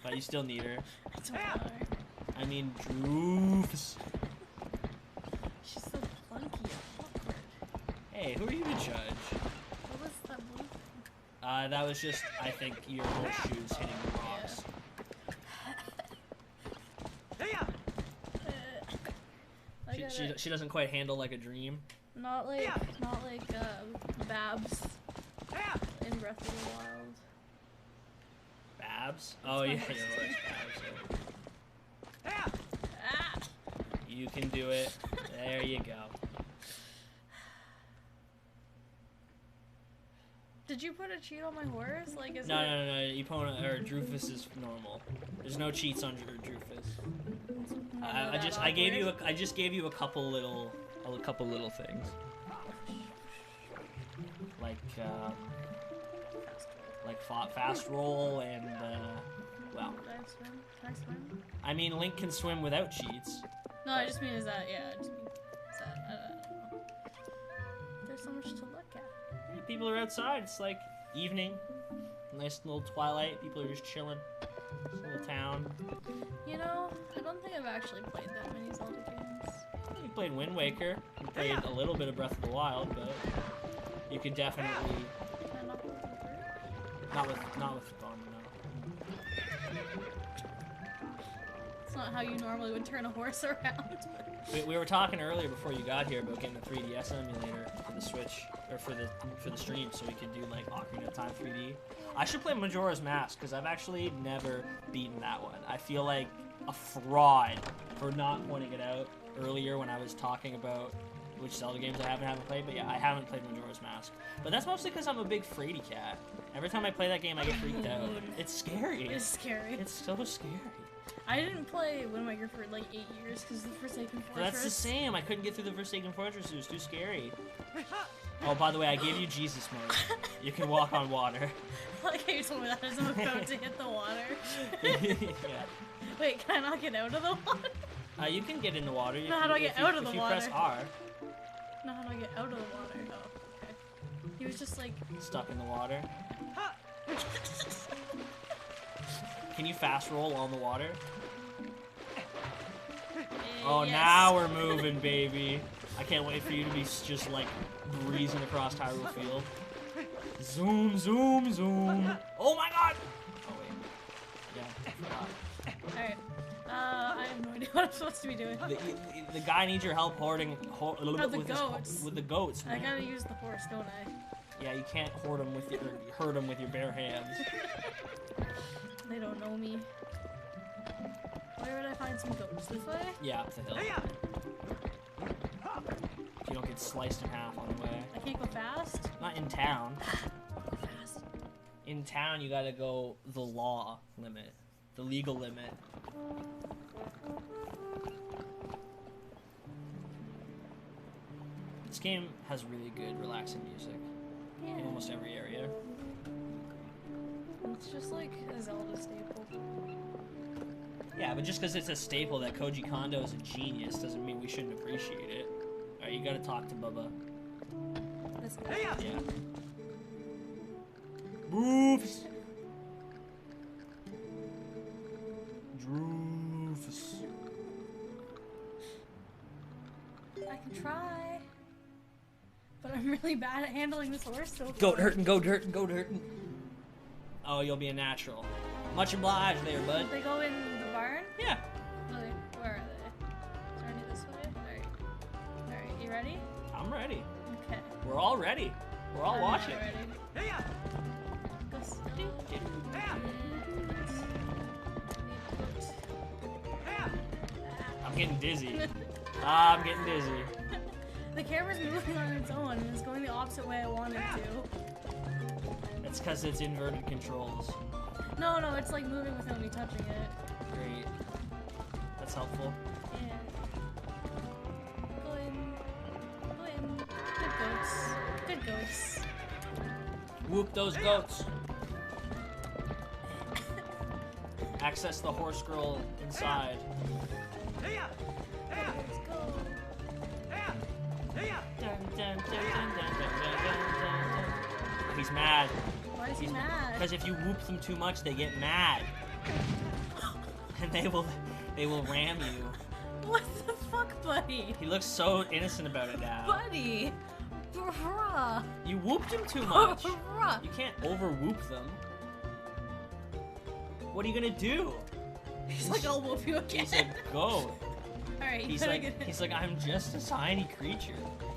but you still need her. I don't know. I mean, Druuufus. She's so clunky and awkward. Hey, who are you to judge? What was that blue thing? That was just, I think, your horseshoes hitting the rocks. She doesn't quite handle like a dream. Not like Babs in Breath of the Wild. Babs? Oh yeah, my your horse Babs. Ah! You can do it. There you go. Did you put a cheat on my horse? Like, is No, it... no, Epona or Druuufus is normal. There's no cheats on Druuufus. I just gave you a couple little things. Like fast roll and well. Can I swim? Can I swim? I mean, Link can swim without cheats. No, I just mean I just mean is that I don't know. There's so much to look at. Yeah, people are outside. It's like evening, nice little twilight. People are just chilling. This little town. You know, I don't think I've actually played that many Zelda games. You played Wind Waker. You played a little bit of Breath of the Wild, but you could definitely Can I not go through? not with Dawn, no. It's not how you normally would turn a horse around. We were talking earlier before you got here about getting a 3DS emulator for the Switch or for the stream, so we could do like Ocarina of Time 3D. I should play Majora's Mask because I've actually never beaten that one. I feel like a fraud for not pointing it out earlier when I was talking about which Zelda games I haven't played. But yeah, I haven't played Majora's Mask. But that's mostly because I'm a big fraidy cat. Every time I play that game, I get freaked out. It's scary. It's scary. It's so scary. I didn't play Wind Waker for like 8 years because the Forsaken Fortress. That's the same. I couldn't get through the Forsaken Fortress. It was too scary. Oh, by the way, I gave you Jesus mode. You can walk on water. Like how you told me that as I'm about to hit the water. Yeah. Wait, can I not get out of the water? You can get in the water. No, how do I get out of the If you water? press R. No, how do I get out of the water? Oh, okay. He was just like... Stuck in the water. Can you fast roll on the water? Oh, yes. now we're moving, baby. I can't wait for you to be just like breezing across Hyrule Field. Zoom, zoom, zoom. Oh my god! Oh wait. Yeah, I forgot. Alright. I have no idea what I'm supposed to be doing. The guy needs your help hoarding a little Oh, bit the with goats. with the goats. I Man. gotta use the horse, don't I? Yeah, you can't hoard them with hurt them with your bare hands. They don't know me. Where would I find some goats? This way? Yeah, up the hill. If you don't get sliced in half on the way. I can't go fast? Not in town. Go fast. In town, you gotta go the law limit, the legal limit. This game has really good, relaxing music Yeah. in almost every area. It's just like a Zelda staple. Yeah, but just because it's a staple that Koji Kondo is a genius doesn't mean we shouldn't appreciate it. Alright, you gotta talk to Bubba. This guy. Yeah. Bruuufus. Druuufus. I can try. But I'm really bad at handling this horse so far. Goat hurtin', goat hurtin', goat hurtin'. Oh, you'll be a natural. Much obliged there, bud. Did they go in the barn? Yeah. Really? Where are they? Are they this way? Alright. Alright, you ready? I'm ready. Okay. We're all ready. We're all I'm watching. not ready. Go I'm getting dizzy. I'm getting dizzy. The camera's moving on its own and it's going the opposite way I want it to. It's because it's inverted controls. No, no, it's like moving without me touching it. Great. That's helpful. Yeah. Go in. Go in. Good goats. Good goats. Whoop those goats. Access the horse girl inside. Let's go. He's mad. Why is he mad? Because if you whoop them too much, they get mad. And they will ram you. What the fuck, buddy? He looks so innocent about it now. Buddy! Bruh! You whooped him too much. Bruh! You can't over whoop them. What are you gonna do? He's like, I'll whoop you again. He's a goat. Alright, He's like, I'm just a tiny creature.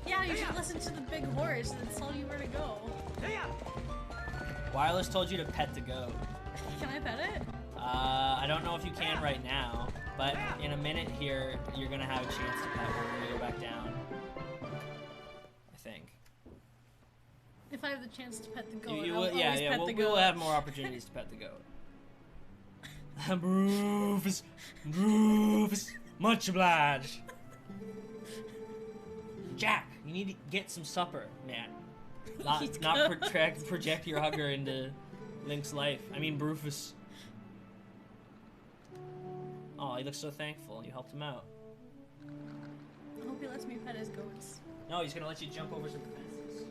Yeah, you should listen to the big horse and tell you where to go. Wireless told you to pet the goat. Can I pet it? I don't know if you can right now, but in a minute here, you're gonna have a chance to pet when we go back down. I think. If I have the chance to pet the goat, You I'll will, yeah, always yeah. pet We'll, the we'll goat. have more opportunities to pet the goat. Bruuufus, Druuufus, much obliged. Jack, you need to get some supper, man. Not project your hugger into Link's life. I mean, Bruuufus. Oh, he looks so thankful. You helped him out. I hope he lets me pet his goats. No, he's gonna let you jump over some fences.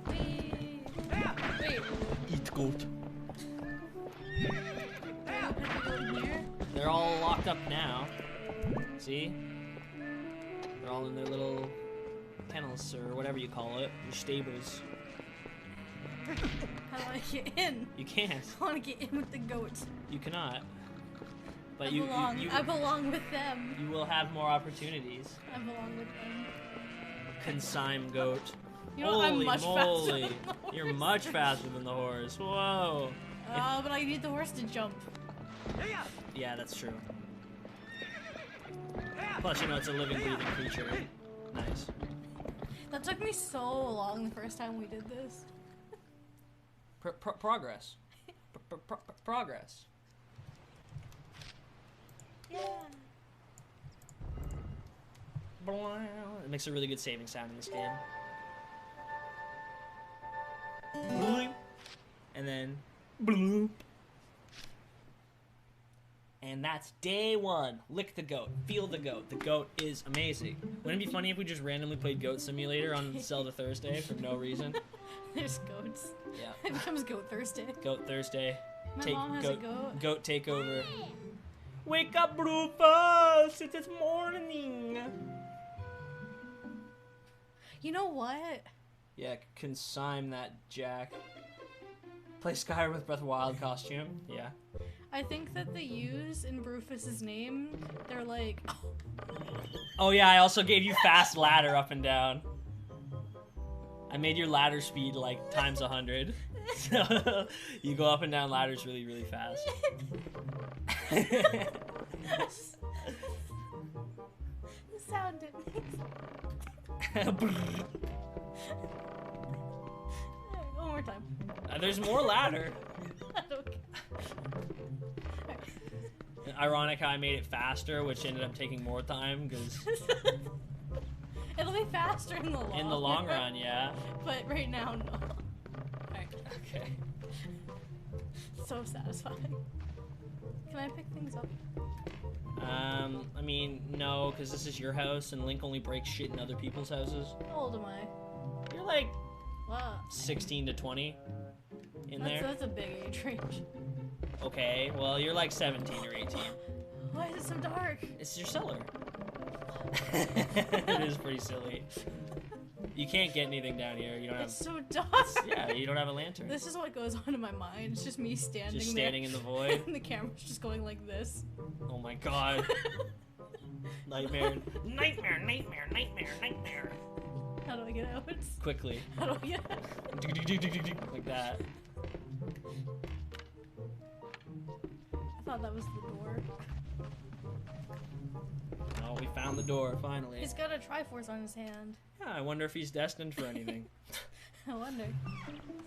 Wait. Wait. Eat goat. Can I pet the goat in here? They're all locked up now. See? They're all in their little kennels or whatever you call it, your stables. How do I get in? You can't. I want to get in with the goats. You cannot. But I belong with them. you will have more opportunities. I belong with them. Consign goat. You know, Holy I'm much faster moly. than the horse. You're much faster than the horse. Whoa. Oh, but I need the horse to jump. Yeah, that's true. Plus, you know, it's a living, breathing creature. Nice. That took me so long the first time we did this. Progress. Progress. Yeah. It makes a really good saving sound in this game. And then bloop. And that's day one. Lick the goat. Feel the goat. The goat is amazing. Wouldn't it be funny if we just randomly played Goat Simulator on Zelda Thursday for no reason? There's goats. Yeah. It becomes Goat Thursday. Goat Thursday. My mom has a goat. Goat takeover. Wake up, Bruuufus! It is morning! You know what? Yeah, consign that, Jack. Play Skyrim with Breath of the Wild costume. Yeah. I think that the U's in Bruufus's name, they're like... Oh yeah, I also gave you fast ladder up and down. I made your ladder speed like times 100. So you go up and down ladders really, really fast. The sound it makes. One more time. There's more ladder. I don't care. Ironic how I made it faster, which ended up taking more time because It'll be faster in the long run, yeah. But right now, no. Alright. Okay. So satisfying. Can I pick things up? I mean, no, because this is your house, and Link only breaks shit in other people's houses. How old am I? You're like What? 16 to 20 in there. That's a big age range. Okay, well, you're like 17 or 18. Why is it so dark? It's your cellar. It is pretty silly. You can't get anything down here. You don't have. It's so dark. Yeah, you don't have a lantern. This is what goes on in my mind. It's just me standing Just there. standing in the void. And the camera's just going like this. Oh my god. Nightmare. Nightmare, nightmare, nightmare, nightmare. How do I get out? Quickly. How do I get out? Like that. I thought that was the door. Oh, we found the door, finally. He's got a Triforce on his hand. Yeah, I wonder if he's destined for anything. I wonder.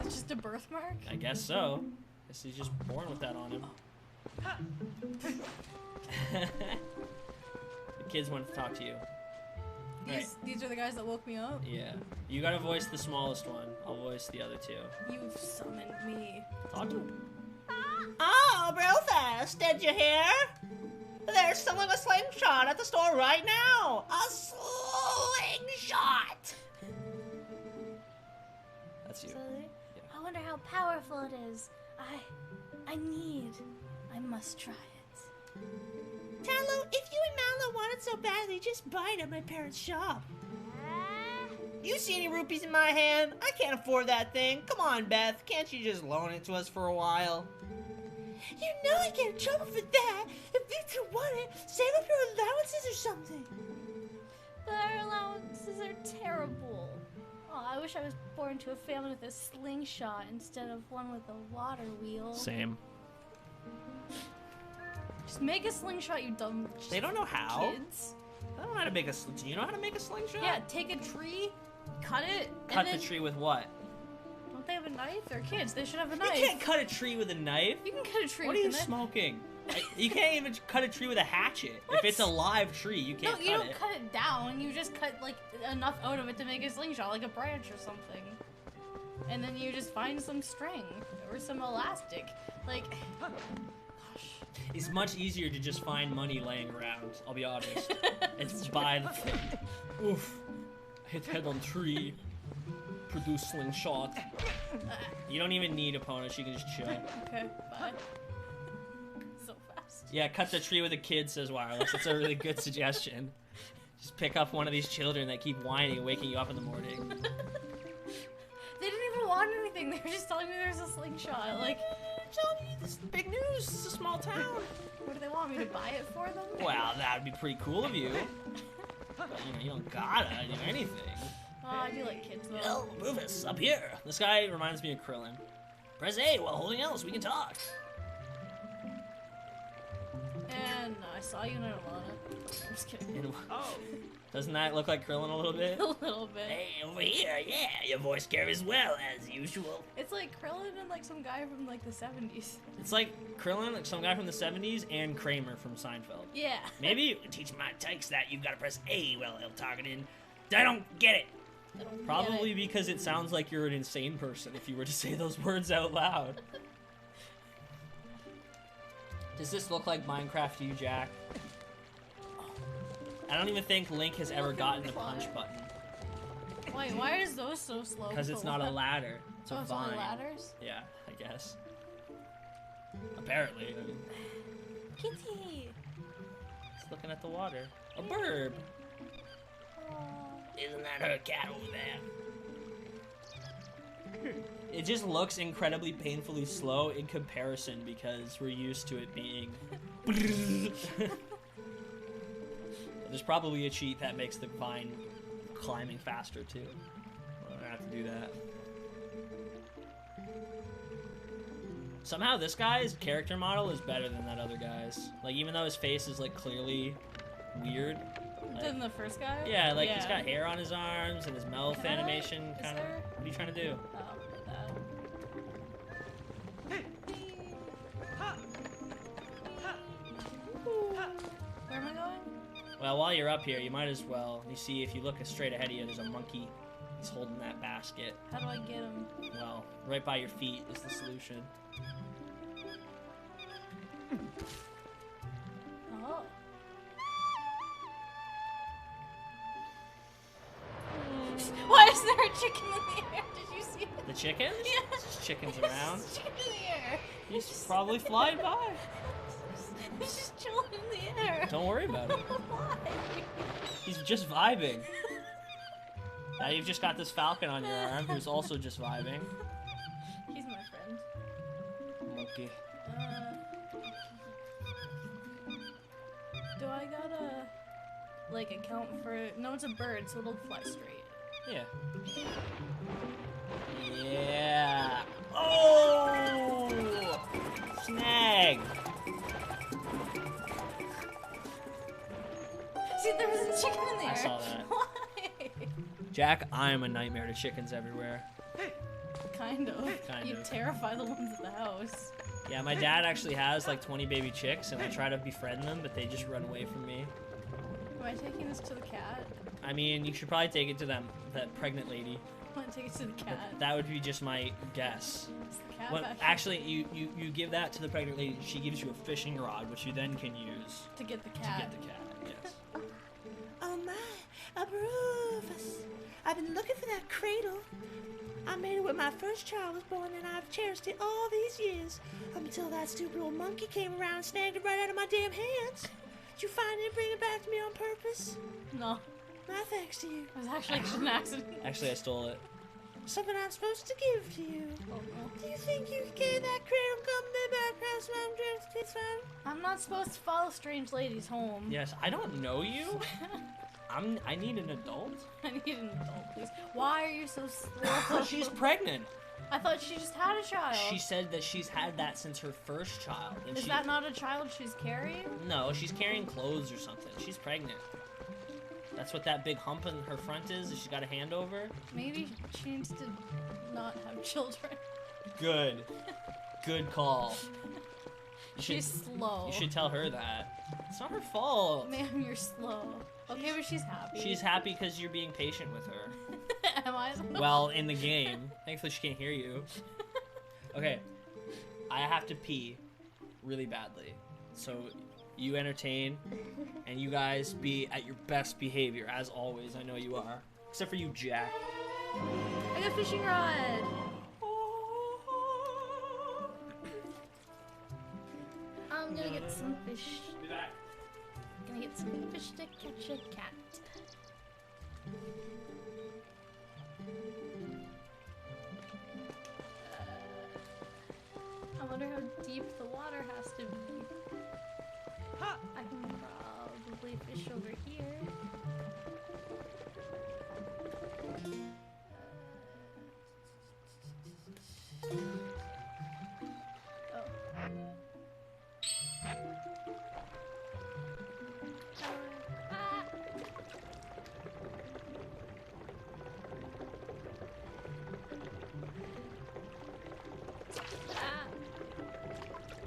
It's just a birthmark? I guess so. Guess he's just born with that on him. The kids want to talk to you. These are the guys that woke me up? Yeah. You gotta voice the smallest one. I'll voice the other two. You've summoned me. Talk to him. Oh, Bruuufus, did you hear? They're selling a slingshot at the store right now. A slingshot. That's you. Really? I wonder how powerful it is. I must try it. Tallow, if you and Mallow want it so badly, just buy it at my parents' shop. You see any rupees in my hand? I can't afford that thing. Come on, Beth. Can't you just loan it to us for a while? You know I get in trouble for that. If you two want it, save up your allowances or something. But our allowances are terrible. Oh, I wish I was born to a family with a slingshot instead of one with a water wheel. Same. Just make a slingshot, you dumb They don't know how. kids. I don't know how to make a. Do you know how to make a slingshot? Yeah, take a tree, cut it, Cut and then... the tree with what? Don't they have a knife? They're kids. They should have a You knife. can't cut a tree with a knife. You can cut a tree What are with you a knife. smoking? You can't even cut a tree with a hatchet. What? If it's a live tree, you can't No, you cut don't it. cut it down. You just cut like enough out of it to make a slingshot, like a branch or something. And then you just find some string or some elastic. Like, gosh. It's much easier to just find money laying around, I'll be honest. It's buy the thing. Oof. Hit head on tree. Produce slingshot. You don't even need opponents, you can just chill. Okay, bye. So fast. Yeah, cut the tree with a kid, says Wireless. That's a really good suggestion. Just pick up one of these children that keep whining and waking you up in the morning. They didn't even want anything. They were just telling me there's a slingshot. Like, Telling you, this is big news. This is a small town. what do they want me to buy it for them? Well, that would be pretty cool of you. But, you don't gotta do anything. Oh, I do like kids though. Oh, Bruuufus, up here. This guy reminds me of Krillin. Press A while holding L so we can talk. And I saw you and I don't want it. I'm just kidding. And, doesn't that look like Krillin a little bit? A little bit. Hey, over here, yeah, your voice carries well, as usual. It's like Krillin and like some guy from like the 70s. It's like Krillin, like some guy from the 70s, and Kramer from Seinfeld. Yeah. Maybe you Teach my tykes that you've got to press A while targeting. I don't get it. I don't get probably it. because it sounds like you're an insane person if you were to say those words out loud. Does this look like Minecraft to you, Jack? I don't even think Link has ever gotten the punch button. Wait, why is those so slow? Because it's not a ladder. It's a Oh, it's only vine. ladders? Yeah, I guess. Apparently. I mean, Kitty! it's looking at the water. A bird! Isn't that her cat over there? It just looks incredibly painfully slow in comparison because we're used to it being... There's probably a cheat that makes the vine climbing faster too. I'm gonna have to do that. Somehow this guy's character model is better than that other guy's. Like, even though his face is like clearly weird. Like, Than the first guy? yeah, like he's got hair on his arms and his mouth Can I? animation Is kind of. there? What are you trying to do? Oh, like that. Where am I going? Well, while you're up here, you might as well. You see, if you look straight ahead of you, there's a monkey. He's holding that basket. How do I get him? Well, right by your feet is the solution. Oh. chicken in the air. Did you see it? The chickens? Yeah. There's chickens around. There's a chicken in the air. He's probably flying by. He's just chilling in the air. Don't worry about it. Why? He's just vibing. Now you've just got this falcon on your arm who's also just vibing. He's my friend. Monkey. Do I gotta, like, account for it? No, it's a bird, so it'll fly straight. Yeah. Yeah. Oh! Snag. See, there was a chicken in the air. I saw that. Why? Jack, I am a nightmare to chickens everywhere. Kind of. Kind You of. terrify the ones at the house. Yeah, my dad actually has like 20 baby chicks, and I try to befriend them, but they just run away from me. Am I taking this to the cat? I mean, you should probably take it to that pregnant lady. I want to take it to the But cat. that would be just my guess. Is the cat Well, back actually, you give that to the pregnant lady. She gives you a fishing rod, which you then can use to get the to cat? get the cat. Yes. Oh my, a Bruuufus. I've been looking for that cradle. I made it when my first child was born, and I've cherished it all these years. Until that stupid old monkey came around and snagged it right out of my damn hands. Did you find it and bring it back to me on purpose? No, My thanks to you. it was actually just an accident. Actually, I stole it. Something I'm supposed to give to you. Oh, no. Do you think you can carry that cradle and come back past my dreams? It's fine. I'm not supposed to follow strange ladies home. Yes, I don't know you. I need an adult. I need an adult, please. Why are you so slow? She's pregnant. I thought she just had a child. She said that she's had that since her first child. And Is she, that not a child she's carrying? No, she's carrying clothes or something. She's pregnant. That's what that big hump in her front is. She's got a hand over. Maybe she needs to not have children. Good. Good call. You She's should, slow. you should tell her that. It's not her fault. Ma'am, you're slow. Okay, but she's happy. She's happy because you're being patient with her. Am I? Well, in the game. Thankfully, she can't hear you. Okay. I have to pee really badly. So, you entertain, and you guys be at your best behavior, as always. I know you are. Except for you, Jack. I got a fishing rod. I'm gonna get some fish. Be back. Gonna get some fish to catch a cat. I wonder how deep the water has to be. I can probably fish over here.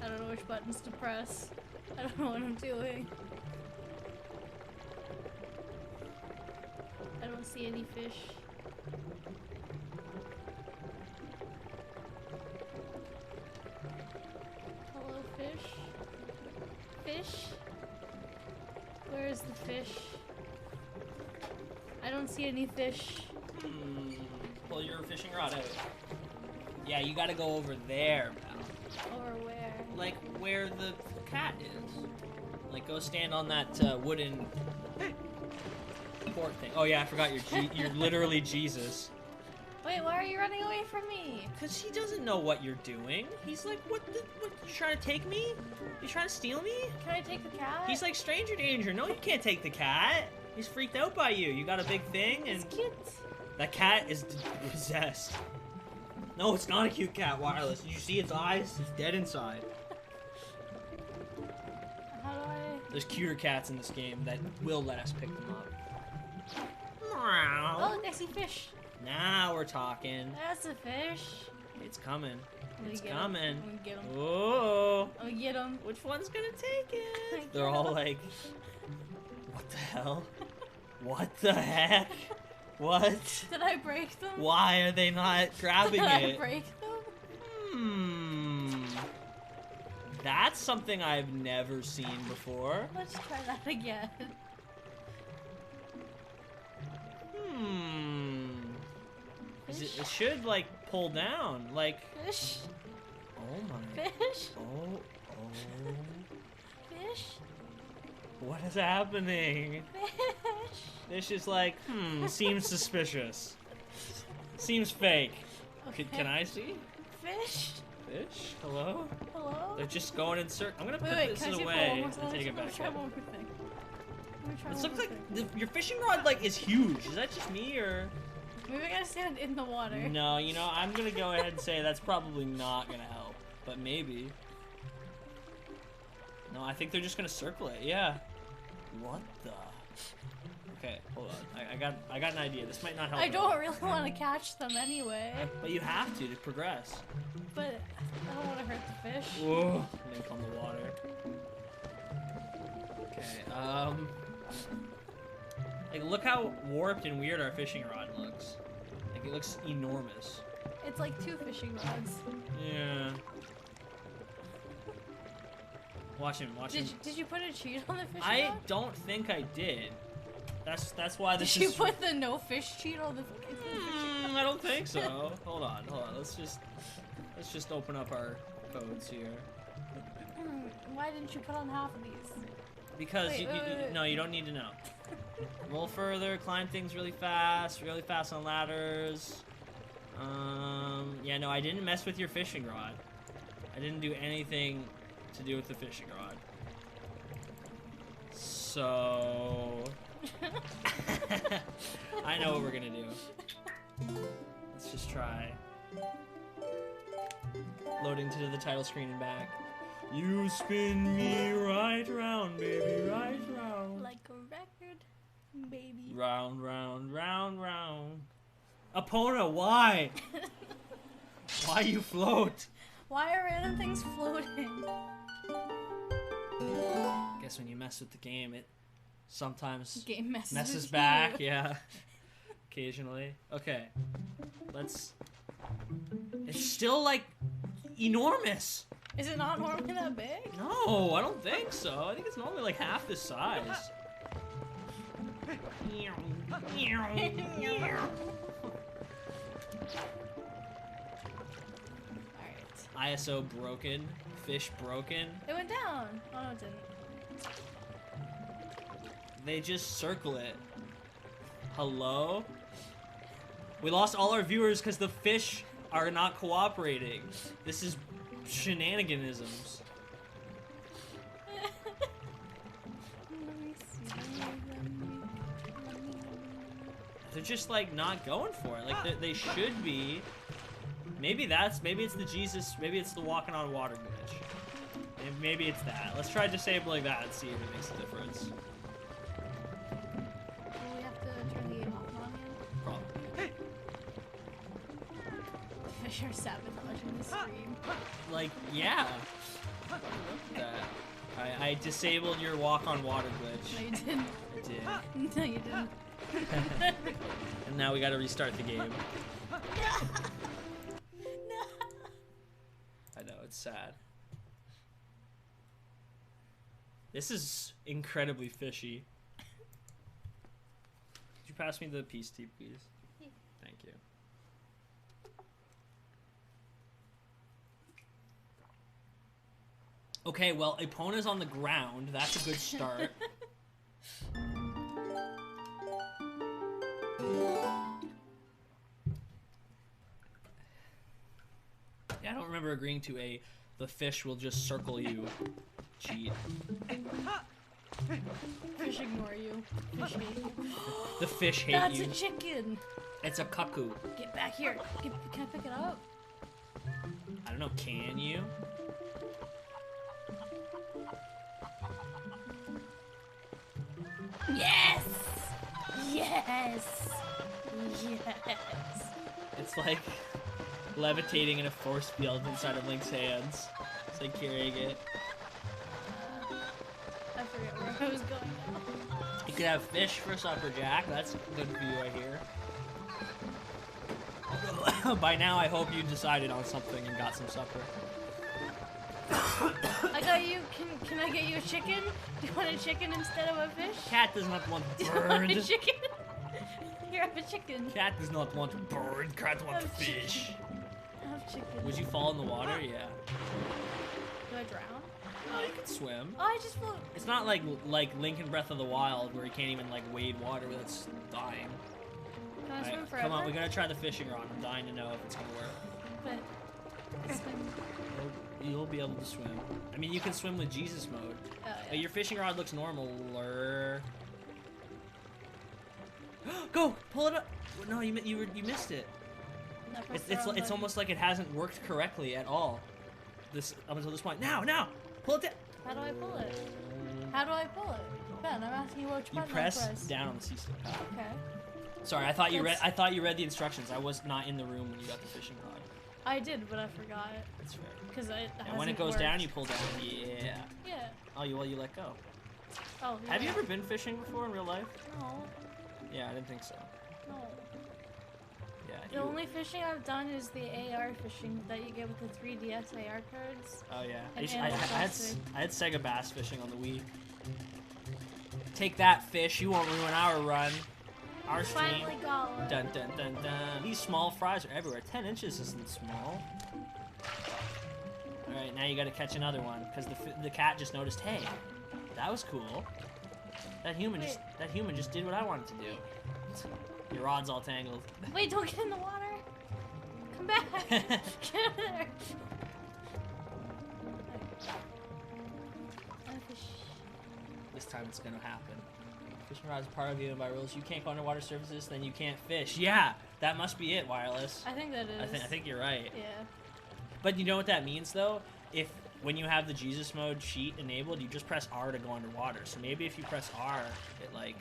I don't know which buttons to press. I don't know what I'm doing. I don't see any fish. Hello, fish? Fish? Where is the fish? I don't see any fish. Pull your fishing rod out. Yeah, you gotta go over there, pal. Or where? Like where the cat is. Like go stand on that wooden port thing. Oh yeah, I forgot you're literally Jesus. Wait, why are you running away from me? Cause he doesn't know what you're doing. He's like, what you trying to take me? You trying to steal me? Can I take the cat? He's like stranger danger. No, you can't take the cat. He's freaked out by you. You got a big thing and It's cute. that cat is possessed. No, it's not a cute cat, Wireless. Did you see its eyes? It's dead inside. How do I... There's cuter cats in this game that will let us pick them up. Oh, look, I see fish. Now we're talking. That's a fish. It's coming. I'm gonna It's get 'em. coming. I'm gonna get him. Oh, I'm gonna get him. which one's gonna take I it? They're get all 'em. like, what the hell? What the heck? What? Did I break them? Why are they not grabbing Did I it? break them? That's something I've never seen before. Let's try that again. Fish. It should like pull down, like. Fish. Oh my. Fish. Oh. Fish. What is happening? Fish. Fish is like, seems suspicious. Seems fake. Okay. Can I see? Fish. Fish? Hello? Hello. They're just going in circles. I'm gonna put Wait, this can I see it away for one more and take it back Try in. one more thing. Let me try It one looks more like thing. your fishing rod like is huge. Is that just me or? Maybe I gotta stand in the water. No, you know, I'm gonna go ahead and say that's probably not gonna help, but maybe. No, I think they're just gonna circle it. Yeah. What the? Okay, hold on. I got an idea. This might not help. I at all. don't really want to catch them anyway, But you have to progress. but I don't want to hurt the fish. Whoa. And then come the water. Okay. Like, look how warped and weird our fishing rod looks. Like, it looks enormous. It's like 2 fishing rods. Yeah. Watch him. Did you put a cheat on the fishing I rod? don't think I did. That's why this Did you is. put the no fish cheat on the fishing I don't think so. Hold on. Let's just open up our codes here. Why didn't you put on half of these? Because Wait, wait. no, you don't need to know. Roll further, climb things really fast on ladders. Yeah, no, I didn't mess with your fishing rod. I didn't do anything to do with the fishing rod. So I know what we're gonna do. Let's just try. Loading to the title screen and back. You spin me right round, baby, right round. Like a record, baby. Round, round, round, round. Epona, why? Why you float? Why are random things floating? Guess when you mess with the game, it sometimes Game messes messes with back. you. Yeah, occasionally. Okay, let's. It's still like enormous. Is it not normally that big? No, I don't think so. I think it's normally like half this size. Alright. ISO broken. Fish broken. It went down. Oh no, it didn't. They just circle it. Hello? We lost all our viewers because the fish are not cooperating. This is shenaniganisms. They're just like not going for it. Like they should be. Maybe it's the walking on water glitch. And maybe it's that. Let's try disabling that and see if it makes a difference. Do we have to turn the game off on again? Probably. Fish are sabotaging the stream. Like, yeah. That. I disabled your walk on water glitch. No, you didn't. I did. No, you didn't. And now we gotta restart the game. I know, it's sad. This is incredibly fishy. Could you pass me the peace tea, please? Yeah. Thank you. Okay, well, Epona's on the ground. That's a good start. Yeah, I don't remember agreeing to the fish will just circle you cheat. Fish ignore you. Fish hate you. The fish hate That's you. a chicken. It's a cuckoo. Get back here. Can I pick it up? I don't know, can you? Yes! Yes! Yes! It's like levitating in a force field inside of Link's hands. It's like carrying it. I forget where I was going now. You could have fish for supper, Jack. That's good for you, I hear. By now, I hope you decided on something and got some supper. I got you. Can I get you a chicken? Do you want a chicken instead of a fish? Cat doesn't have one Do you want a bird. chicken? Here, have a chicken. Cat does not want a bird. Cat wants a fish. I have chicken. Would you fall in the water? Yeah. Do I drown? Oh, you can swim. Oh, I just float. It's not like Link in Breath of the Wild where you can't even like wade water without dying. Can I Alright, swim forever? come on, we're gonna try the fishing rod. I'm dying to know if it's gonna work. But You'll be able to swim. I mean, you can swim with Jesus mode. yeah. Your fishing rod looks normal. Go, pull it up. No, you missed it. No, press It's the wrong it's button. almost like it hasn't worked correctly at all. This up until this point. Now, pull it down. How do I pull it? How do I pull it? Ben, I'm asking you which You button press I press. down on the C-stick. Okay. Sorry, I thought you read. That's- I thought you read the instructions. I was not in the room when you got the fishing rod. I did, but I forgot it. That's fair. Because it And when it goes down, you pull down. Yeah. Yeah. Oh, you let go. Oh, yeah. Have you ever been fishing before in real life? No. Yeah, I didn't think so. No. Yeah. The only fishing I've done is the AR fishing that you get with the 3DS AR cards. Oh yeah. And I Animal had Crossing. I had Sega bass fishing on the Wii. Take that, fish! You won't ruin our run. Our stream. Finally got one. Dun dun dun dun. These small fries are everywhere. 10 inches isn't small. All right, now you got to catch another one because the cat just noticed. Hey, that was cool. That human just did what I wanted to do. Your rod's all tangled. Wait, don't get in the water. Come back. Get in there. This time it's gonna happen. Fishing rod is part of the by rules. You can't go underwater surfaces, then you can't fish. Yeah, that must be it, Wireless. I think that is. I think you're right. Yeah. But you know what that means though? If when you have the Jesus mode sheet enabled, you just press R to go underwater. So maybe if you press R, it like.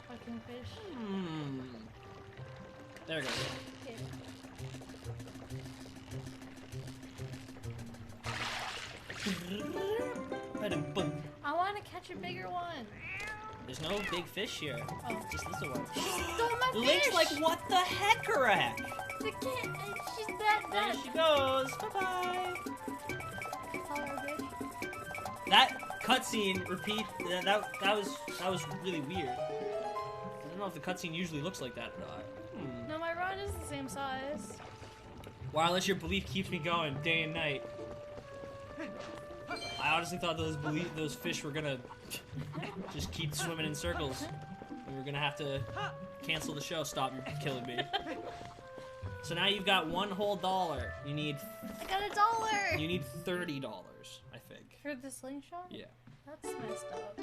Fucking fish. There it goes. Okay. Ba-dum-bum. I want to catch a bigger one. There's no big fish here. Oh. Just little ones. Stole my fish. Link's like, what the heck, heck? The kid, she's that. There she goes. Bye-bye. Call her a bitch. That cutscene repeat. That was really weird. I don't know if the cutscene usually looks like that or not. No, my rod is the same size. Wireless, your belief keeps me going day and night. I honestly thought those fish were gonna just keep swimming in circles. We were gonna have to cancel the show. Stop killing me. So now you've got $1 whole. You need I got $1. $30, I think. For the slingshot? Yeah. That's messed up.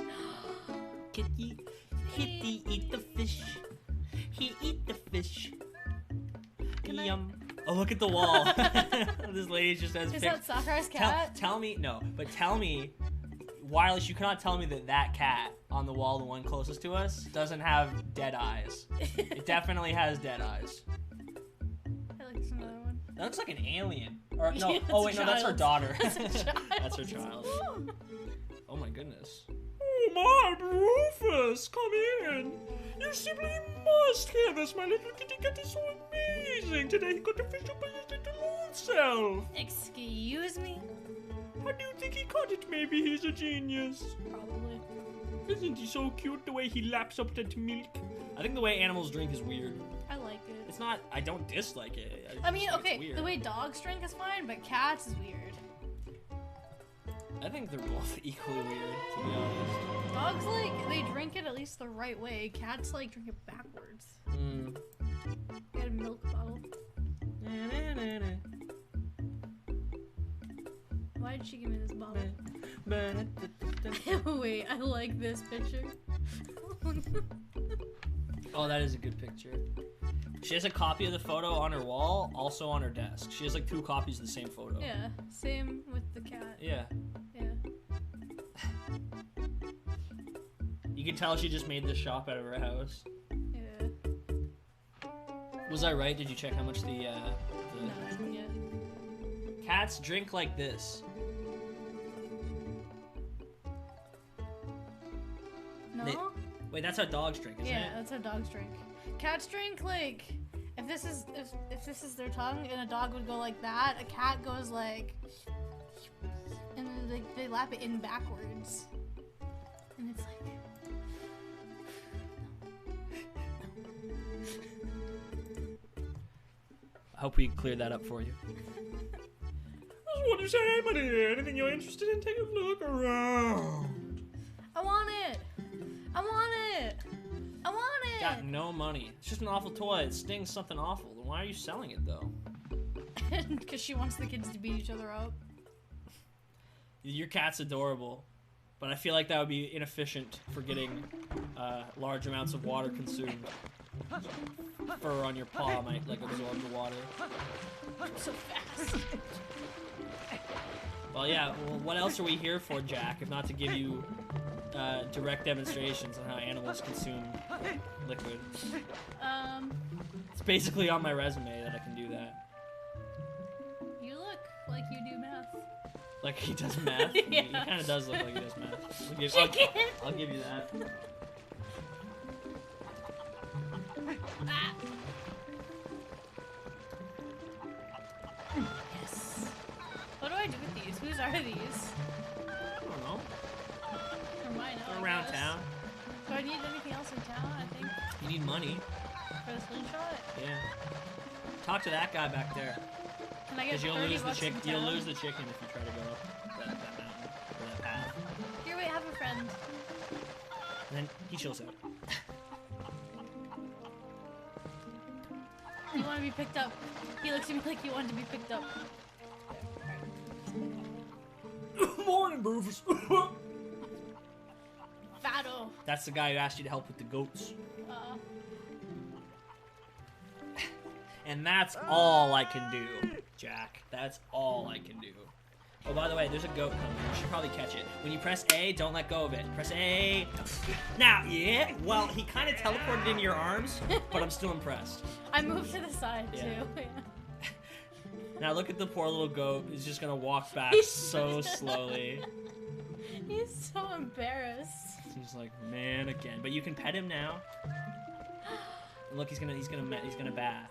Kitty eat the fish. He eat the fish. Yum. Oh, look at the wall. This lady just has Is that Sakura's cat? Tell me, no, but tell me, Wireless, you cannot tell me that cat on the wall, the one closest to us, doesn't have dead eyes. It definitely has dead eyes. I like this another one. That looks like an alien. Or no, Yeah, oh it's wait, a no, that's her child. daughter. That's a child. That's her child. Oh my goodness. Oh my, Bruuufus, come in. You simply must hear this. My little kitty cat is so amazing. Today he got to fish up by his little old self. Excuse me? How do you think he caught it? Maybe he's a genius. Probably. Isn't he so cute the way he laps up that milk? I think the way animals drink is weird. I like it. It's not, I don't dislike it. I mean, just think it's okay, weird. the way dogs drink is fine, but cats is weird. I think they're both equally weird, to be honest. Dogs, like, they drink it at least the right way. Cats, like, drink it backwards. Get a milk bottle. Why did she give me this bottle? Wait, I like this picture. Oh, that is a good picture. She has a copy of the photo on her wall, also on her desk. She has like 2 copies of the same photo. Yeah, same with the cat. Yeah. Yeah. You can tell she just made this shop out of her house. Yeah. Was I right? Did you check how much the No, I haven't yet. cats drink like this? No? They- Wait, that's how dogs drink, isn't Yeah, it? that's how dogs drink. Cats drink like if this is their tongue and a dog would go like that, a cat goes like and then they lap it in backwards. And it's like hope we cleared that up for you. What do you say, my dear? Anything you're interested in? Take a look around. I want it. I want it. I want it. Got no money. It's just an awful toy. It stings something awful. Then why are you selling it though? Because she wants the kids to beat each other up. Your cat's adorable, but I feel like that would be inefficient for getting large amounts of water consumed. Fur on your paw might like absorb the water. So fast. Well, yeah. Well, what else are we here for, Jack? If not to give you direct demonstrations on how animals consume liquid. It's basically on my resume that I can do that. You look like you do math. Like he does math? Yeah. He kind of does look like he does math. I'll give you that. Yes. What do I do with these? Whose are these? I don't know. Or mine, They're I around guess. town. Do I need anything else in town? I think You need money. for the slingshot. Yeah. Talk to that guy back there. Can I get Because you'll 30 lose the bucks in You'll town? lose the chicken if you try to go up that mountain or that path. Here, wait, have a friend. And then he chills out. You want to be picked up. He looks at me like you want to be picked up. Morning, Bruuufus. Botw. That's the guy who asked you to help with the goats. And that's all I can do, Jack. That's all I can do. Oh, by the way, there's a goat coming. You should probably catch it. When you press A, don't let go of it. Press A. Now, yeah. Well, he kind of teleported into your arms, but I'm still impressed. I moved to the side Yeah. too. Now look at the poor little goat. He's just gonna walk back so slowly. He's so embarrassed. He's like, man, again. But you can pet him now. And look, he's gonna bat.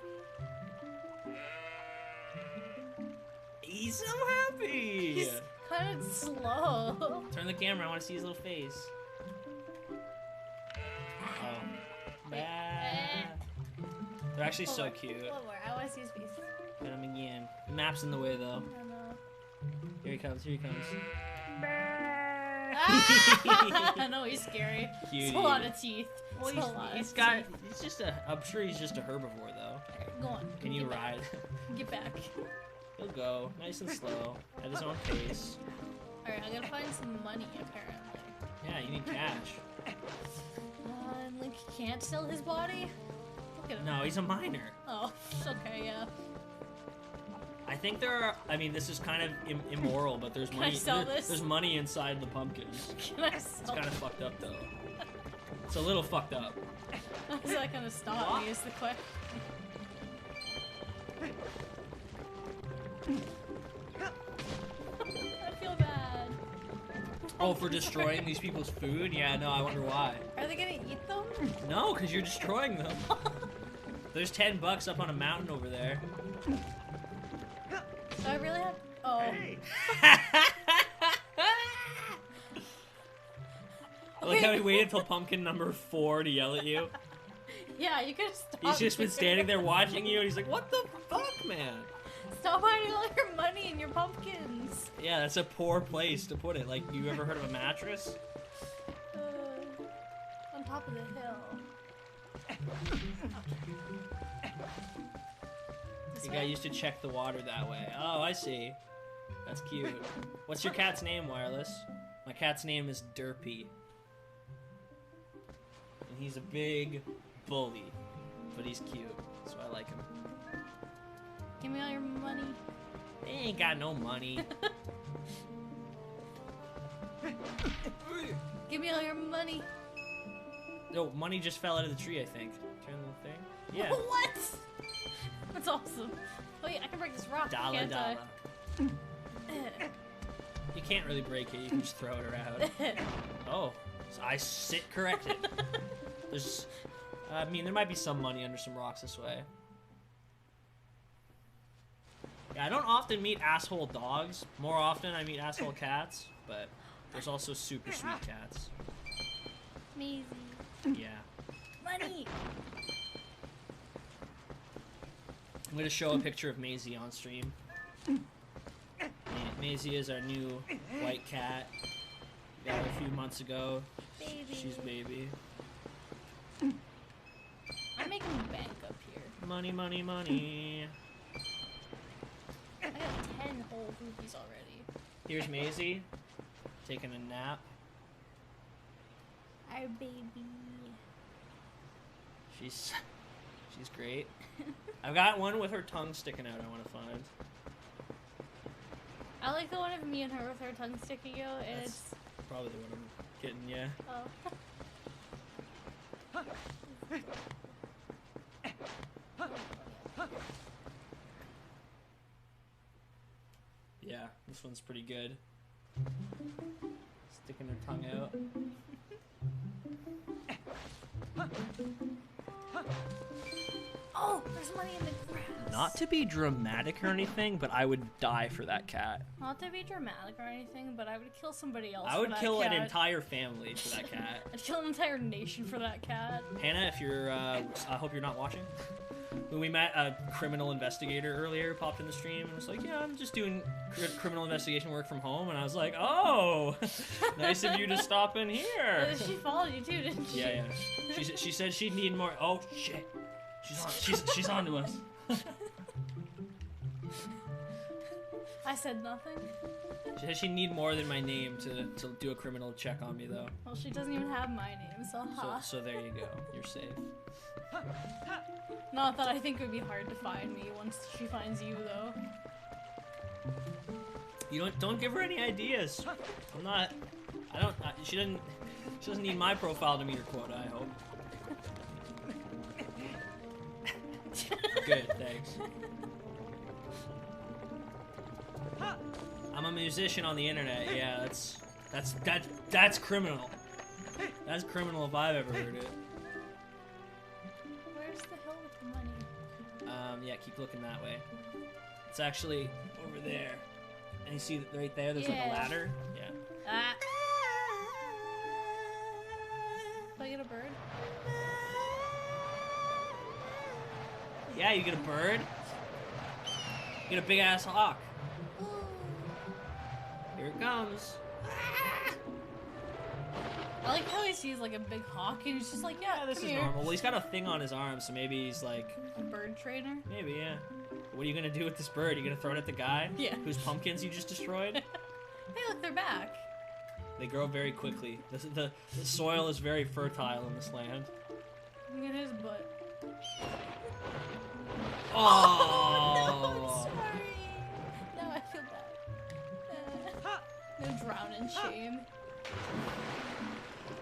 He's so happy. He's kind of slow. Turn the camera. I want to see his little face. Oh, bat. They're actually so cute. One more. I want to see his face. Pet him again. The map's in the way though. I know. Here he comes. Here he comes. I know he's scary. Cutie. It's a lot of teeth. Well, It's a lot he's of got. teeth. He's just a. I'm sure he's just a herbivore though. Go on. Can you Get back. ride? Get back. He'll go nice and slow at his own pace. Alright, I gotta find some money apparently. Yeah, you need cash. Link can't sell his body? Look at him. No, he's a minor. Oh, okay, yeah. I think there are. I mean, this is kind of immoral, but there's Can money. I sell this? There's money inside the pumpkins. Can I It's sell kind of fucked up though. It's a little fucked up. How's that gonna stop me is the question. I feel bad. Oh, for destroying these people's food? Yeah, no, I wonder why. Are they gonna eat them? No, because you're destroying them. There's $10 up on a mountain over there. So I really have. Oh. Hey! I like how he waited till pumpkin number 4 to yell at you. Yeah, you could stop. He's just been standing there watching you, and he's like, "What the fuck, man?" Stop hiding all your money in your pumpkins. Yeah, that's a poor place to put it. Like, you ever heard of a mattress? On top of the hill. This You way? guy used to check the water that way. Oh, I see. That's cute. What's your cat's name, Wireless? My cat's name is Derpy. And he's a big bully, but he's cute, so I like him. Give me all your money. They ain't got no money. Give me all your money. No, money just fell out of the tree, I think. Turn the thing. Yeah. What? That's awesome. Oh yeah, I can break this rock. Dollar, can't dollar. I? You can't really break it, you can just throw it around. Oh, so I sit corrected. There's, I mean, there might be some money under some rocks this way. Yeah, I don't often meet asshole dogs. More often I meet asshole cats, but there's also super sweet cats. Maisie. Yeah. Money. I'm gonna show a picture of Maisie on stream. Maisie is our new white cat. Got her a few months ago. Baby. She's baby. I'm making bank up here. Money, money, money. I got 10 whole rupees already. Here's Maisie, taking a nap. Our baby. She's great. I've got one with her tongue sticking out I want to find. I like the one of me and her with her tongue sticking out, and That's it's... probably the one I'm getting, yeah. Oh. Yeah, this one's pretty good. Sticking her tongue out. Oh, there's money in the grass. Not to be dramatic or anything, but I would die for that cat. Not to be dramatic or anything, but I would kill somebody else I for would that kill cat. an entire family for that cat. I'd kill an entire nation for that cat. Hannah, if you're, I hope you're not watching. When we met a criminal investigator earlier, popped in the stream and was like, yeah, I'm just doing criminal investigation work from home. And I was like, oh, nice of you to stop in here. She followed you too, didn't she? Yeah, yeah. She said she'd need more. Oh, shit. She's on to us. I said nothing. She said she'd need more than my name to do a criminal check on me, though. Well, she doesn't even have my name, so ha. So there you go. You're safe. Not that I think it would be hard to find me once she finds you, though. You don't give her any ideas. She doesn't need my profile to meet her quota, I hope. Good, thanks. I'm a musician on the internet. Yeah, that's criminal. That's criminal if I've ever heard it. Where's the hill with the money? Yeah, keep looking that way. It's actually over there. And you see right there, there's like a ladder. Yeah. Ah. Do I get a bird? Yeah, you get a bird. You get a big ass hawk. Here it comes. I like how he sees like a big hawk and he's just like, yeah, This come is here. normal. Well, he's got a thing on his arm, so maybe he's like... A bird trainer? Maybe, yeah. What are you gonna do with this bird? You gonna throw it at the guy? Yeah. Whose pumpkins you just destroyed? Hey, look, they're back. They grow very quickly. The soil is very fertile in this land. Look at his butt. Oh! No, I'm sorry. No, I feel bad. Gonna drown in shame.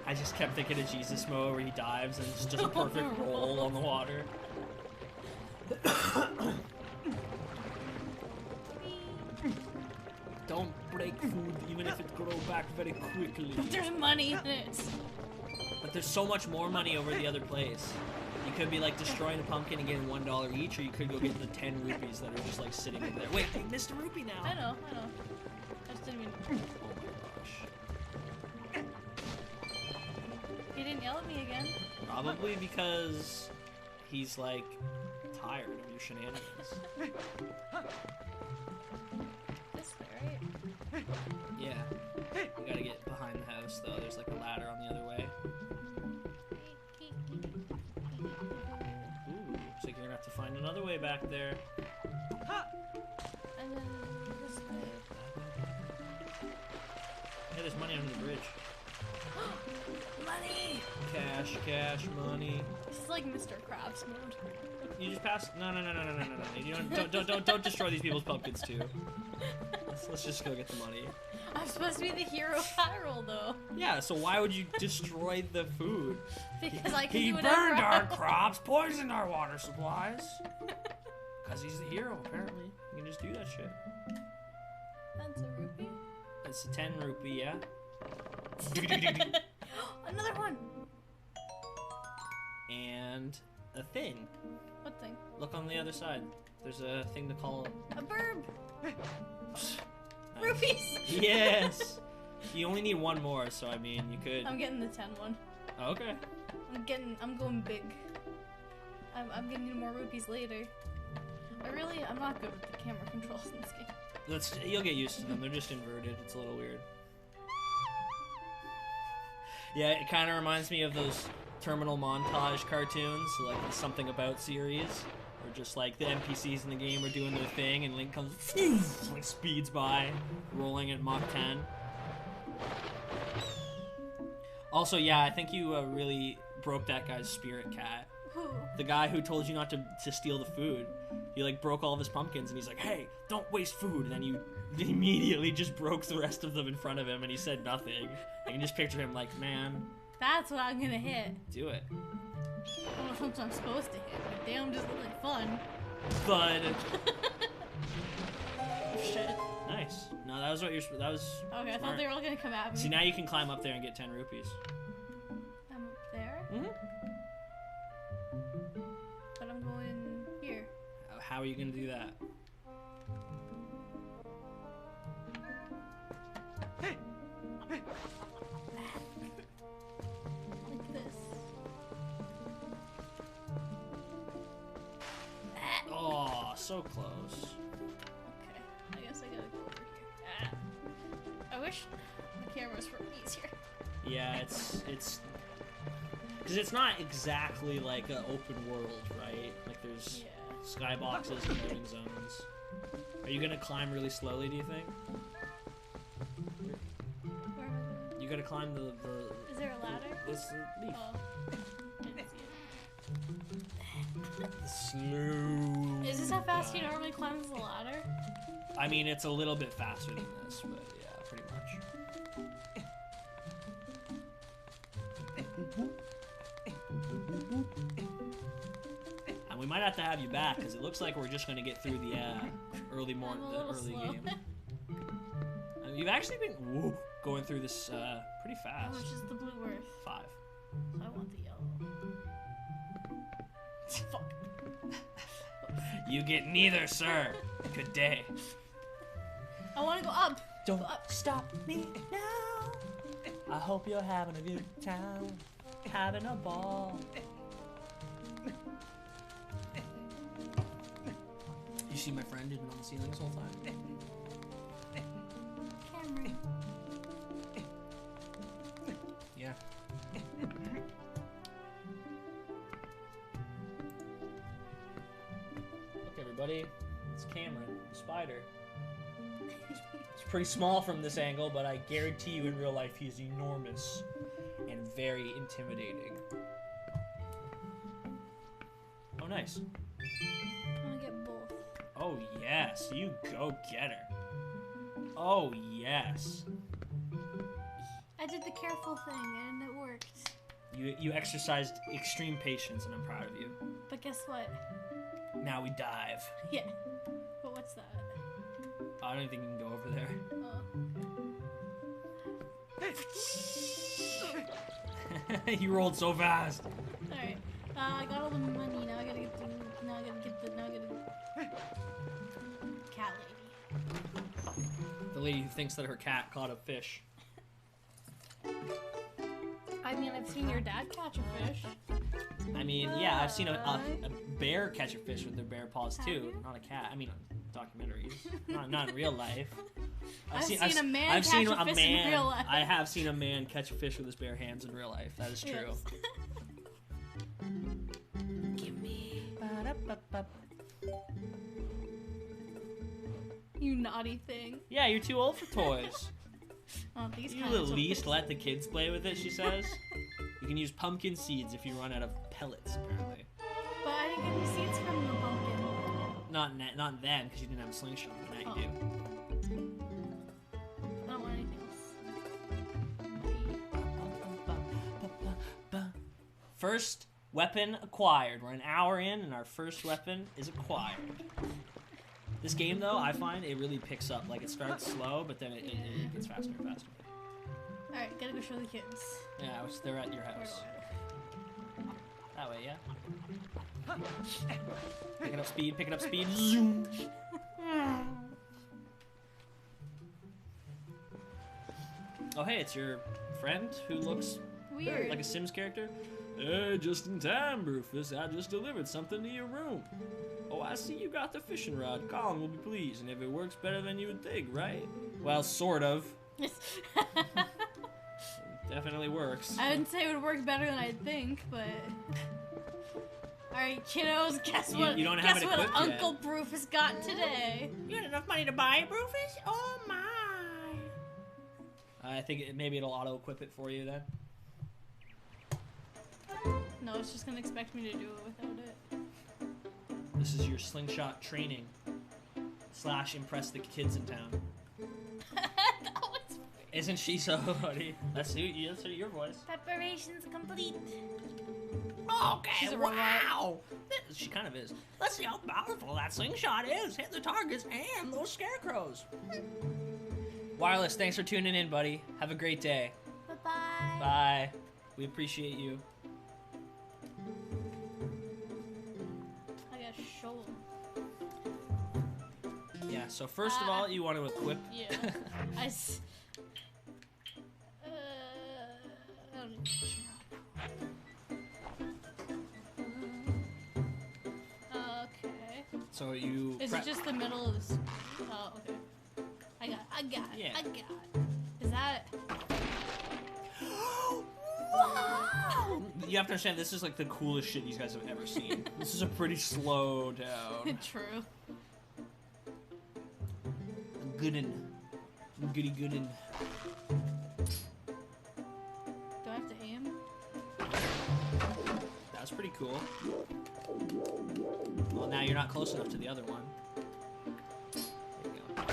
I just kept thinking of Jesus Mo where he dives and just does a perfect roll on the water. Don't break food even if it grows back very quickly. There's money in it. But there's so much more money over the other place. You could be like destroying a pumpkin and getting $1 each, or you could go get the 10 rupees that are just like sitting in there. Wait, I missed a rupee now. I know. I just didn't even... Oh my gosh. He didn't yell at me again. Probably because he's like tired of your shenanigans. This way, right? Yeah. We gotta get behind the house though. There's like a ladder on the other way. Ooh, looks like you're gonna have to find another way back there. And then this way. Hey, there's money under the bridge. Money! Cash, money. This is like Mr. Krabs mode. You just pass. No. You don't destroy these people's pumpkins too. Let's just go get the money. I'm supposed to be the hero Hyrule though. Yeah. So why would you destroy the food? Because I can He do whatever burned I our want. crops, poisoned our water supplies. Cause he's the hero, apparently. You can just do that shit. That's a rupee. It's a 10 rupee, yeah. Another one. And a thing. What thing? Look on the other side. There's a thing to call. A burb. Nice. Rupees. Yes. You only need one more, so I mean, you could. I'm getting the 10 one. Okay. I'm going big. I'm getting more rupees later. I'm not good with the camera controls in this game. You'll get used to them. They're just inverted. It's a little weird. Yeah, it kind of reminds me of those terminal montage cartoons, like the Something About series, where just like the NPCs in the game are doing their thing, and Link comes, like speeds by, rolling at Mach 10. Also, yeah, I think you really broke that guy's spirit, Kat. Who? The guy who told you not to steal the food. You like broke all of his pumpkins, and he's like, "Hey, don't waste food." And then you immediately just broke the rest of them in front of him, and he said nothing. And you just picture him like, "Man, that's what I'm gonna hit. Do it." I don't know if I'm supposed to hit, but damn, just look like fun. Bud. Oh, shit. Nice. No, that was what you're. That was. Okay, smart. I thought they were all gonna come at me. See, now you can climb up there and get 10 rupees. I'm up there. Mm-hmm. But I'm going here. How are you gonna do that? Hey! Hey! Like this. Oh, so close. Okay, I guess I gotta go over here. I wish the cameras were easier. Yeah, it's because it's not exactly like an open world, right? Like there's skyboxes and loading zones. Are you gonna climb really slowly? Do you think? Where am I going? You gotta climb the. Is there a ladder? This leaf. Oh. I didn't see it. Smooth. Is this how fast you normally climb the ladder? I mean, it's a little bit faster than this, but yeah, pretty much. And we might have to have you back because it looks like we're just gonna get through the early game. And you've actually been going through this pretty How fast. much is the blue worth? 5. I want the yellow. Fuck. You get neither, sir. Good day. I want to go up. Don't Go up. stop me now. I hope you're having a good time, having a ball. You see my friend didn't on the ceiling this whole time? Cameron. Yeah. Look, everybody, it's Cameron, the spider. He's pretty small from this angle, but I guarantee you in real life he is enormous and very intimidating. Oh, nice. I'm gonna get both. Oh, yes. You go get her. Oh, yes. I did the careful thing and it worked. You exercised extreme patience, and I'm proud of you. But guess what? Now we dive. Yeah. But what's that? I don't think you can go over there. Oh. You rolled so fast. Alright. I got all the money. Now I gotta get the cat lady. The lady who thinks that her cat caught a fish. I mean, I've seen your dad catch a fish. I mean, yeah, I've seen a bear catch a fish with their bare paws Have too. you? Not a cat. I mean, documentaries. not in real life. I've seen a man catch a fish in real life. I have seen a man catch a fish with his bare hands in real life. That is true. Yes. Give me. You naughty thing. Yeah, you're too old for toys. Oh, these You kinds at of least toys. let the kids play with it, she says. You can use pumpkin seeds if you run out of pellets, apparently. But I didn't get any seeds from the pumpkin. Not then, because you didn't have a slingshot, but now you do. I don't want anything else. First weapon acquired. We're an hour in, and our first weapon is acquired. This game, though, I find it really picks up. Like, it starts slow, but then it gets faster and faster. Alright, gotta go show the kids. Yeah, they're at your Where house. do That way, yeah. Picking up speed, picking up speed. Zoom. Oh, hey, it's your friend who looks Weird. like a Sims character. Just in time, Bruuufus. I just delivered something to your room. Oh, I see you got the fishing rod. Colin will be pleased, and if it works better than you would think, right? Well, sort of. It definitely works. I wouldn't say it would work better than I'd think, but... Alright, kiddos, guess what? You don't have it equipped yet. Uncle Bruuufus got today? You had enough money to buy it, Bruuufus? Oh my! I think maybe it'll auto-equip it for you then. No, it's just gonna expect me to do it without it. This is your slingshot training / impress the kids in town. That was Isn't she so funny? That's your voice. Preparations complete. Okay, She's a wow! She kind of is. Let's see how powerful that slingshot is. Hit the targets and those scarecrows. Wireless, thanks for tuning in, buddy. Have a great day. Bye-bye. Bye. We appreciate you. I got a shoulder. Yeah, so first of all, you want to equip. Yeah. I don't need to shut up. Okay. So you. Is it just the middle of this? Oh, okay. I got it. Yeah. I got it. Is that it? Wow! You have to understand, this is like the coolest shit you guys have ever seen. This is a pretty slow down. True. Goodin. Goody goodin. Do I have to aim? That was pretty cool. Well, now you're not close enough to the other one. There you go.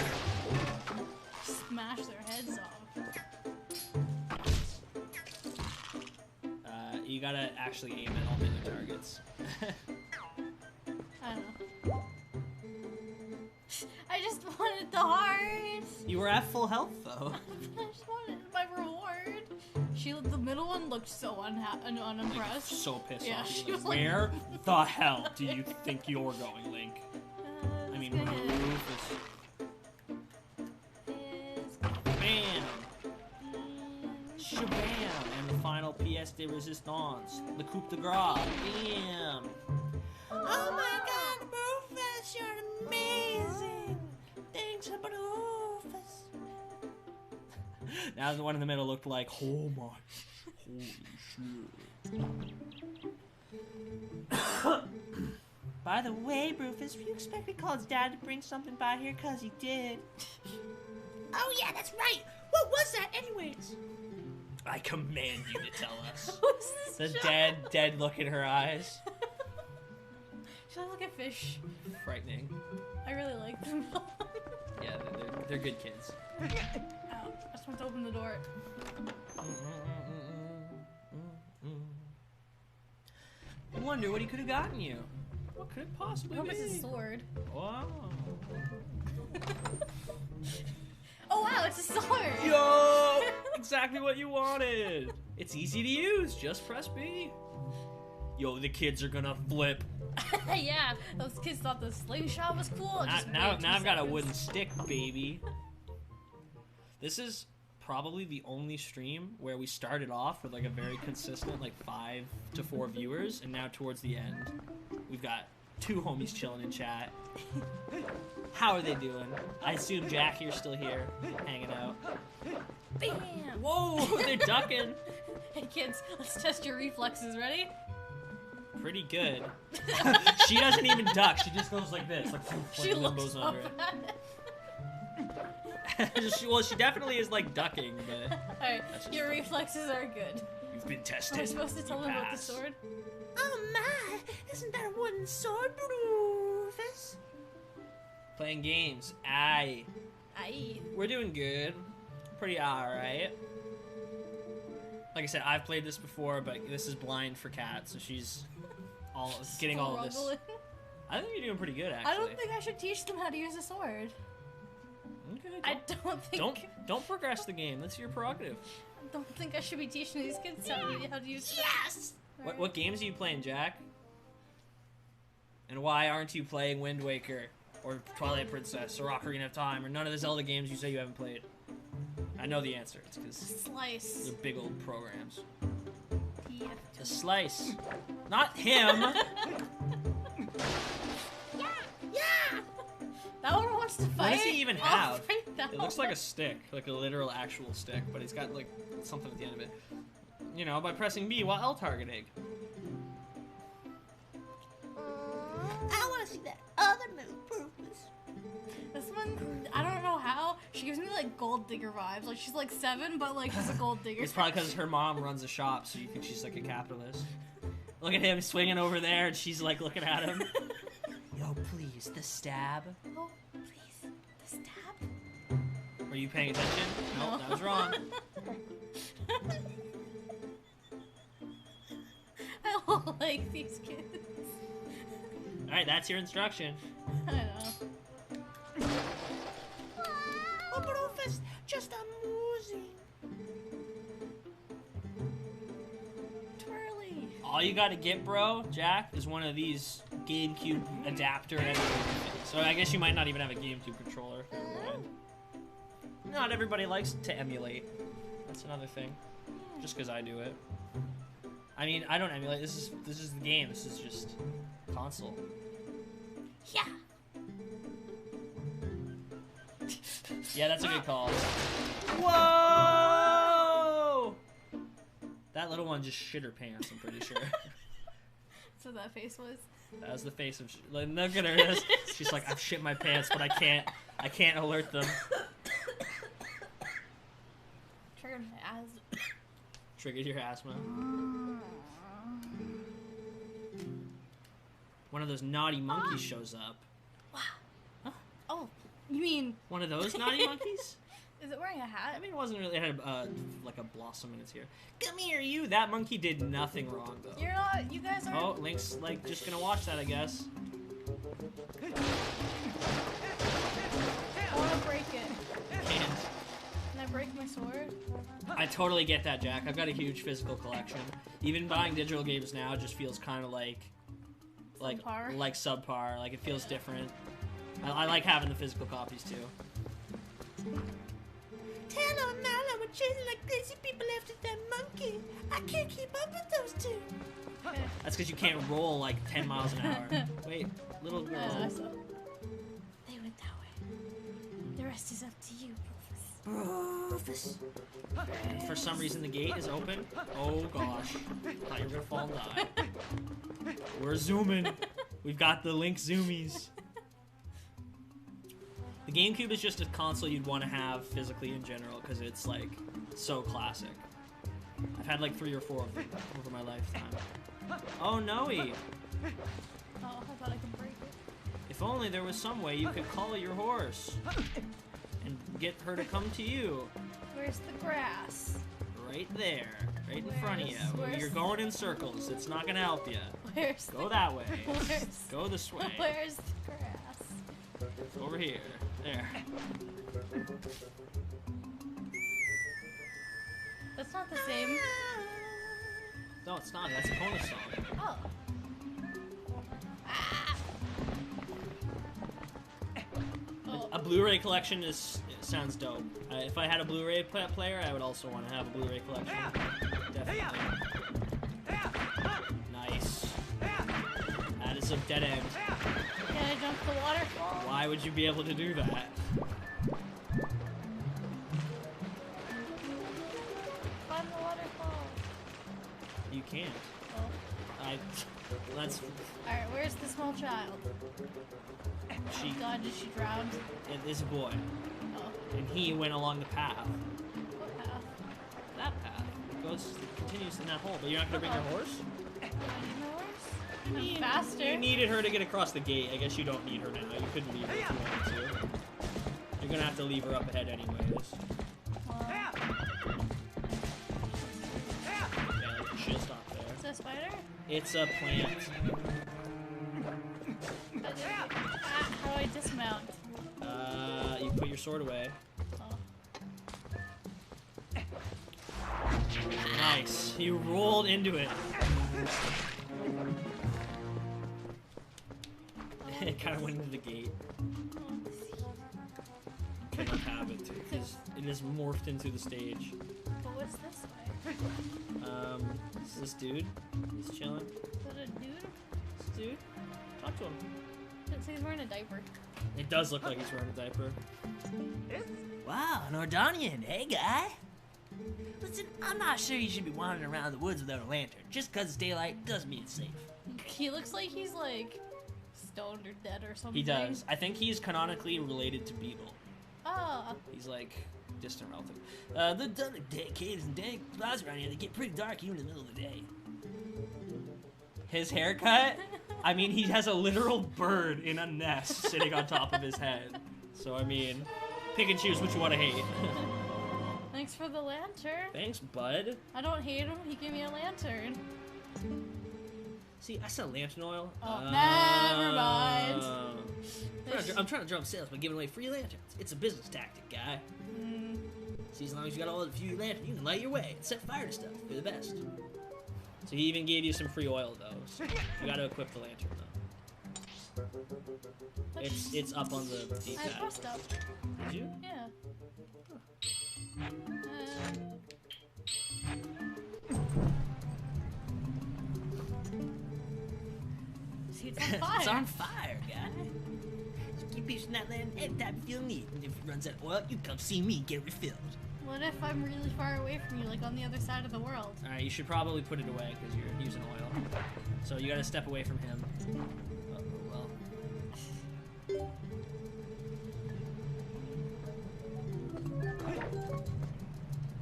Smash their heads off. You gotta actually aim at all the other targets. I don't know. I just wanted the heart. You were at full health, though. I just wanted my reward. The middle one looked so unimpressed. So pissed Yeah, off. she was like- Where the hell do you think you're going, Link? I mean, Bruuufus. Bam! Shabam! And the final pièce de résistance. The coup de grace. Bam! Oh my god, Bruuufus, you're amazing! Thanks, Bruuufus. Now the one in the middle looked like, oh my, holy shit. By the way, Bruuufus, you expect Colin's dad to bring something by here? Cause he did. Oh yeah, that's right! What was that anyways? I command you to tell us. Who's The this dead look in her eyes. She looks like a fish. Frightening. I really like them. Yeah, they're good kids. Ow. I just went to open the door. I wonder what he could have gotten you. What could it possibly I hope be? it's a sword. Wow. Oh wow, it's a sword! Yo! Exactly what you wanted. It's easy to use. Just press B. Yo, the kids are gonna flip. Yeah, those kids thought the slingshot was cool. Now I've got a wooden stick, baby. This is probably the only stream where we started off with like a very consistent like 5 to 4 viewers, and now towards the end we've got 2 homies chilling in chat. How are they doing? I assume Jack, you're still here, hanging out. Bam! Whoa, they're ducking. Hey kids, let's test your reflexes. Ready? Pretty good. She doesn't even duck. She just goes like this, like She looks limbos so under it. bad. Well, she definitely is like ducking, but Alright, That's just your funny. reflexes are good. you've been tested. Am I supposed to tell You them about the pass. sword? Oh my! Isn't that a wooden sword, Bruuufus? Playing games. Aye. Aye. We're doing good. Pretty alright. Like I said, I've played this before, but this is blind for Kat, so she's getting all of this. Struggling. I think you're doing pretty good, actually. I don't think I should teach them how to use a sword. Okay, I don't think. don't progress the game. That's your prerogative. I don't think I should be teaching these kids how to use. Yes! What games are you playing, Jack? And why aren't you playing Wind Waker or Twilight Princess or Ocarina of Time or none of the Zelda games you say you haven't played? I know the answer. It's because Slice. they're big old programs. TF2. The slice. Not him. That one wants to fight. What does he even I'll have? fight that It looks like one. a stick, like a literal actual stick, but he's got like something at the end of it. You know, by pressing B while L targeting. I want to see that other move, Bruuufus. This one, I don't know how. She gives me like gold digger vibes. Like she's like 7, but like she's a gold digger. It's probably because her mom runs a shop, so you think she's like a capitalist. Look at him swinging over there, and she's like looking at him. Yo, please, the stab. Oh, please, the stab. Were you paying attention? No. Nope, that was wrong. I don't like these kids. All right, that's your instruction. I know. Oh, Bruuufus, just amusing. Twirly. All you gotta get, bro, Jack, is one of these GameCube adapter and so I guess you might not even have a GameCube controller. Never mind. Not everybody likes to emulate. That's another thing. Just because I do it. I mean, I don't emulate. This is the game. This is just console. Yeah. Yeah, that's a good call. Whoa! That little one just shit her pants, I'm pretty sure. That's what that face was. That was the face of. Like, look at her. She's like, I've shit my pants, but I can't alert them. Triggered my asthma. Triggered your asthma. One of those naughty monkeys shows up. Oh, you mean? One of those naughty monkeys? Is it wearing a hat? I mean, it wasn't really. It had like a blossom in its ear. Come here, you. That monkey did nothing wrong, though. You're not. You guys Oh, aren't. Link's like just gonna watch that, I guess. I want to break it. Can't. Can I break my sword? I totally get that, Jack. I've got a huge physical collection. Even buying digital games now just feels kind of like Subpar. like subpar. Like it feels different. I like having the physical copies too. Tallow and Nala were chasing like crazy people after that monkey. I can't keep up with those two. That's because you can't roll like 10 miles an hour. Wait, little girl. I saw. They went that way. The rest is up to you, Bruuufus. Bruuufus. For some reason the gate is open. Oh gosh. Thought you were gonna fall and die. We're zooming. We've got the Link zoomies. The GameCube is just a console you'd want to have physically in general because it's like so classic. I've had like 3 or 4 of them over my lifetime. Oh no! Oh, I thought I could break it. If only there was some way you could call your horse and get her to come to you. Where's the grass? Right there, right in front of you. Where's- You're going in circles. It's not gonna help you. Where's Go that way. Where's Go this way. Where's the grass? Over here. There. That's not the same. No, it's not. That's a bonus song. Oh. Ah. Oh. A Blu-ray collection sounds dope. If I had a Blu-ray player, I would also want to have a Blu-ray collection. Definitely. Nice. That is a dead end. Can I jump the waterfall? Why would you be able to do that? Climb the waterfall. You can't. Oh. That's. Alright, where's the small child? She. God, did she drown? It is a boy, Oh. and he went along the path. What path? That path continues in that hole. But you're not gonna bring your horse. Do I need my horse? I'm faster. You needed her to get across the gate. I guess you don't need her now. You couldn't leave her if you wanted to. You're gonna have to leave her up ahead anyways. Yeah, she'll stop there. Is that a spider? It's a plant. How do I dismount? You put your sword away. Oh. Nice. You rolled into it. It kind of went into the gate. Could not have it because it is morphed into the stage. But what's this way? this dude? He's chilling. Is that a dude? This dude? Talk to him. Looks like he's wearing a diaper. It does look like he's wearing a diaper. Wow, an Ordonian. Hey, guy. Listen, I'm not sure you should be wandering around the woods without a lantern. Just 'cause it's daylight doesn't mean it's safe. He looks like he's like stoned or dead or something. He does. I think he's canonically related to Beetle. Ah. He's like distant relative. The dank caves and dank spots around here, they get pretty dark even in the middle of the day. His haircut, I mean, he has a literal bird in a nest sitting on top of his head. So, I mean, pick and choose what you want to hate. Thanks for the lantern. Thanks, bud. I don't hate him. He gave me a lantern. See, I sell lantern oil. Oh, never mind. I'm trying to drum sales by giving away free lanterns. It's a business tactic, guy. See, as long as you got all the few lanterns, you can light your way and set fire to stuff. You're the best. So he even gave you some free oil, though. So you got to equip the lantern, though. It's up on the I D-pad. pressed up. Did you? Yeah. See, it's on fire. It's on fire, guy. Just keep using that lantern every time you feel need. And if it runs out of oil, you come see me get refilled. What if I'm really far away from you, like on the other side of the world? Alright, you should probably put it away because you're using oil. So you got to step away from him. Oh, well.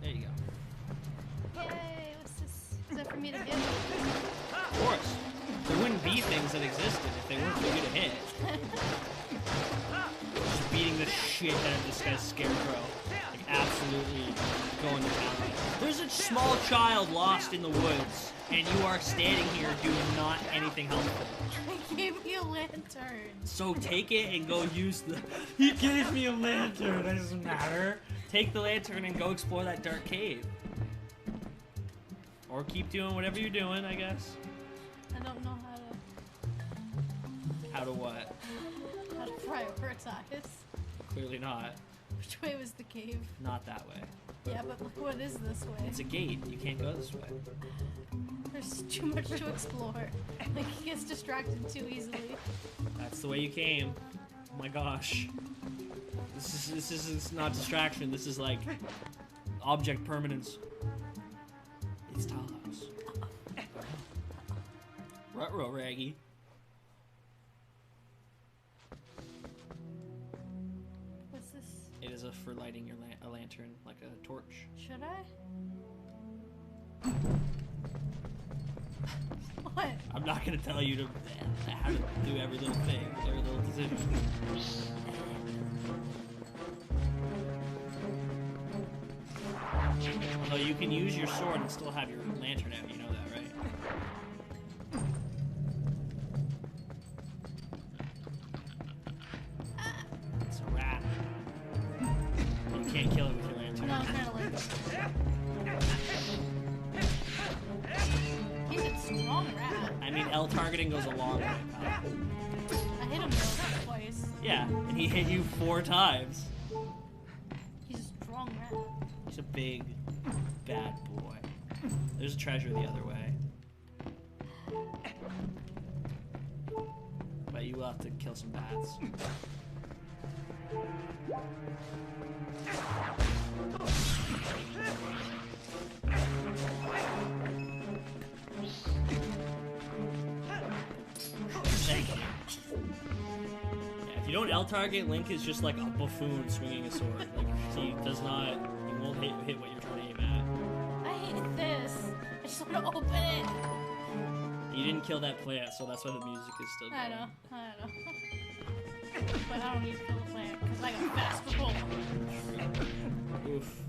There you go. Yay, what's this? Is that for me to hit? Of course. There wouldn't be things that existed if they weren't for you to hit. Just beating the shit out of this guy's scarecrow. Like, absolutely going to town. There's a small child lost in the woods, and you are standing here doing not anything helpful. He gave me a lantern. So take it and go use the... He gave me a lantern, that doesn't matter. Take the lantern and go explore that dark cave. Or keep doing whatever you're doing, I guess. I don't know how to... How to what? How to prioritize. Clearly not. Which way was the cave? Not that way. Yeah, but look what is this way. It's a gate. You can't go this way. There's too much to explore. Like, he gets distracted too easily. That's the way you came. Oh my gosh. This is not distraction. This is like object permanence. It's Talos. Ruh-roh, Raggy. What's this? It is for lighting your a lantern, like a torch. Should I? What? I'm not gonna tell you to how to do every little thing, every little decision. Although you can use your sword and still have your lantern out, you know that, right? It's a rat. You can't kill it with your lantern. No, I'm trying to like... He's a strong rat. I mean, L targeting goes a long way, pal. I hit him though, twice. Yeah, and he hit you 4 times. He's a strong rat. He's a big, bad boy. There's a treasure the other way. But you will have to kill some bats. Yeah, if you don't L target, Link is just like a buffoon swinging a sword. Like, he does not, he won't hit what you're trying to aim at. I hate this. I just want to open it. You didn't kill that plant, so that's why the music is still going. I know. But I don't need to kill the plant because I got fast roll. Oof.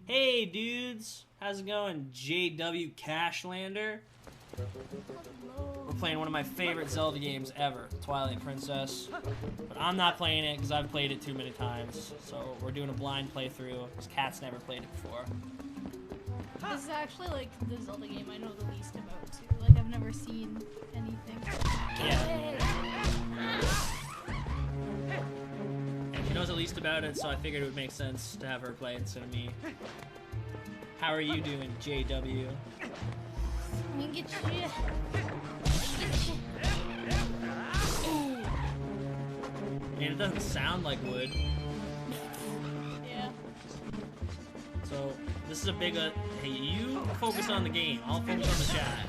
Hey dudes, how's it going? JW Cashlander. We're playing one of my favorite Zelda games ever, Twilight Princess. But I'm not playing it because I've played it too many times. So we're doing a blind playthrough because Kat's never played it before. This is actually like the Zelda game I know the least about too. Like I've never seen anything. Yeah. And she knows the least about it, so I figured it would make sense to have her play instead of me. How are you doing, JW? I'm gonna get you. Man, it doesn't sound like wood. Yeah. So, this is a big, hey, you focus on the game. I'll focus on the chat.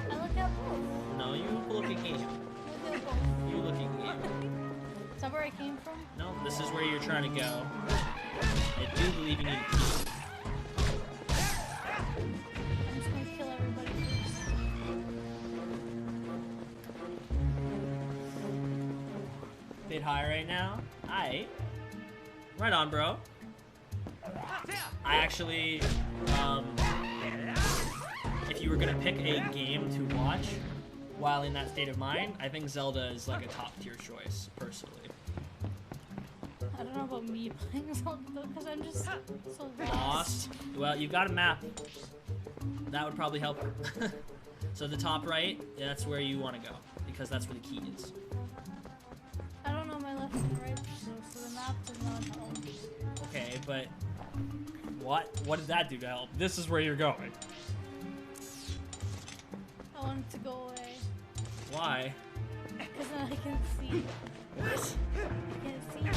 I look at both. No, you look at game. I look at both. You look at game. Is that where I came from? No, this is where you're trying to go. I do believe you need to keep. I'm just gonna kill everybody first. Bit high right now. Aight. Right on, bro. I actually, if you were gonna pick a game to watch while in that state of mind, I think Zelda is like a top tier choice, personally. I don't know about me playing Zelda though, because I'm just so Lost. Well, you've got a map. That would probably help. So the top right, yeah, that's where you want to go, because that's where the key is. I don't know my left and right, so the map does not help. Okay, but what did that do to help? This is where you're going. I want it to go away, Why? because then I can see. What? I can't see.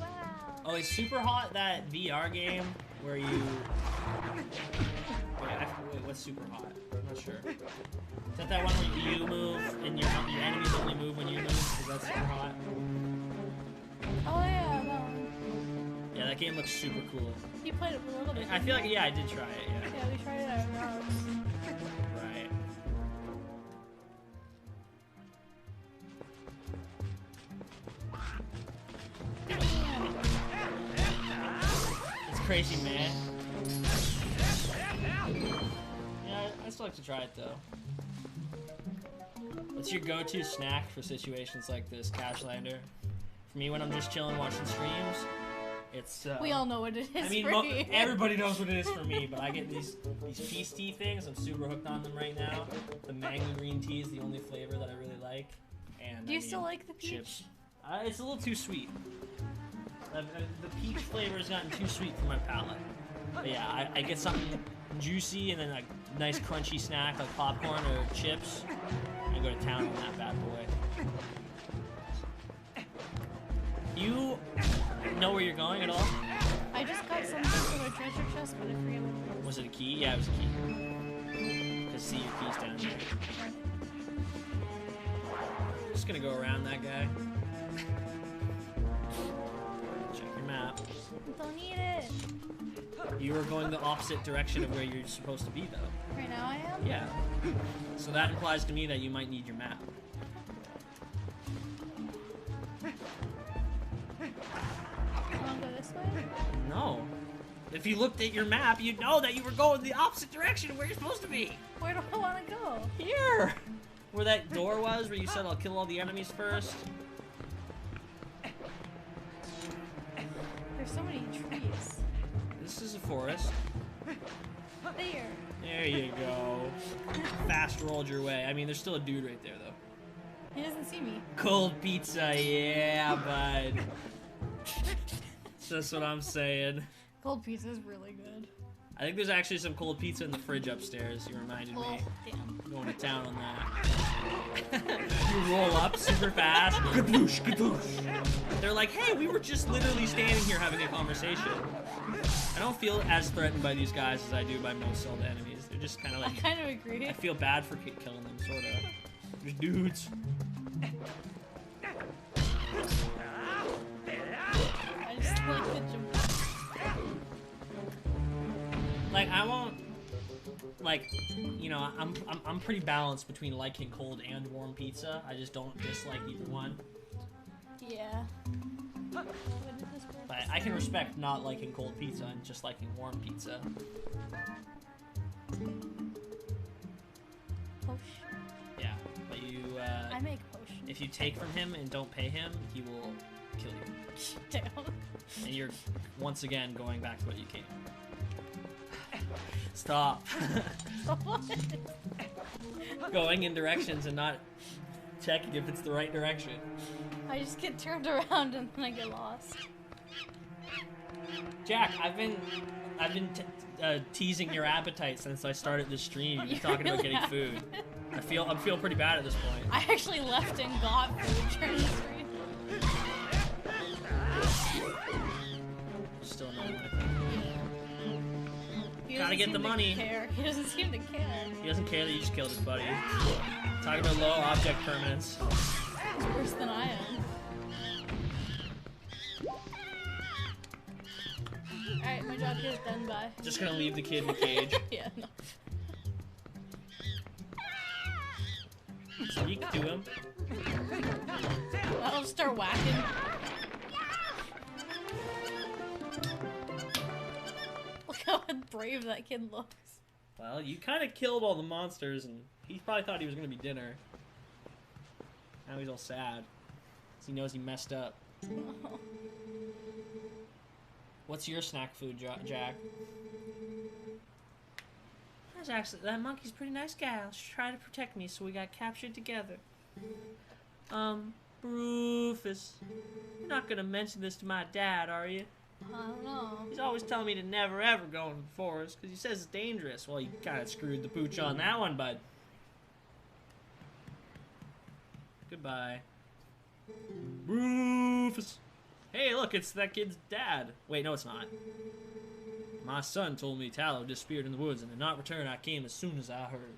Wow. Oh, it's super hot, that VR game where you... Wait, what's super hot? I'm not sure. Is that one where you move and your enemies only move when you move? Is that super hot? Oh yeah, that one. Yeah, that game looks super cool. You played it a little bit. I feel like, yeah, I did try it, yeah. Yeah, we tried it at our house. Right. It's crazy, man. Yeah, I still like to try it, though. What's your go-to snack for situations like this, Cashlander? For me, when I'm just chilling watching streams, it's... We all know what it is. I mean, for you. everybody knows what it is for me, but I get these peace tea things. I'm super hooked on them right now. The mango green tea is the only flavor that I really like. And Do you still like the peach? chips? It's a little too sweet. The peach flavor has gotten too sweet for my palate. But yeah, I get something juicy and then a nice crunchy snack like popcorn or chips. And go to town on that bad boy. You know where you're going at all? I just got something from a treasure chest, but I forget what it was. Was it a key? Yeah, it was a key. Cause see your keys down there. Just gonna go around that guy. Check your map. Don't need it. You are going the opposite direction of where you're supposed to be, though. Right now I am? Yeah. So that implies to me that you might need your map. You wanna go this way? No. If you looked at your map, you'd know that you were going the opposite direction of where you're supposed to be. Where do I wanna go? Here! Where that door was, where you said I'll kill all the enemies first. There's so many trees. This is a forest. There. There you go. Fast rolled your way. I mean, there's still a dude right there, though. He doesn't see me. Cold pizza, yeah, bud. That's what I'm saying. Cold pizza is really good. I think there's actually some cold pizza in the fridge upstairs. You reminded Oh, me. damn. I'm going to town on that. You roll up super fast. Kadoosh, kadoosh. They're like, hey, we were just literally standing here having a conversation. I don't feel as threatened by these guys as I do by most Zelda enemies. They're just kind of I like... kind of agree. I feel bad for killing them, sort of. There's dudes. I just like the jump. Like, I won't... Like, you know, I'm pretty balanced between liking cold and warm pizza. I just don't dislike either one. Yeah. What did this work? But I can respect not liking cold pizza and just liking warm pizza. Potion. Yeah, but you, I make potion. if you take from him and don't pay him, he will kill you. Damn. And you're, once again, going back to what you came. Stop. What? Going in directions and not checking if it's the right direction. I I just get turned around and then I get lost. Jack, I've been teasing your appetite since I started this stream. You've been talking about getting food. I'm feeling pretty bad at this point. I actually left and got food during the stream. Still no one. He Gotta doesn't get the seem to money. care. He doesn't seem to care. He doesn't care that you just killed his buddy. Talking about low object permanence. He's worse than I am. Alright, my job here is done. Bye. Just gonna leave the kid in the cage. Yeah, no. So you can do him. I'll start whacking. Look how brave that kid looks. Well, you kind of killed all the monsters, and he probably thought he was gonna be dinner. Now he's all sad. 'Cause he knows he messed up. What's your snack food, Jack? That's actually, that monkey's a pretty nice gal. She tried to protect me, so we got captured together. Bruuufus, you're not gonna mention this to my dad, are you? I don't know. He's always telling me to never ever go in the forest, because he says it's dangerous. Well, you kind of screwed the pooch on that one, bud. Goodbye. Bruuufus. Hey, look, it's that kid's dad. Wait, no, it's not. My son told me Tallow disappeared in the woods and did not return. I came as soon as I heard.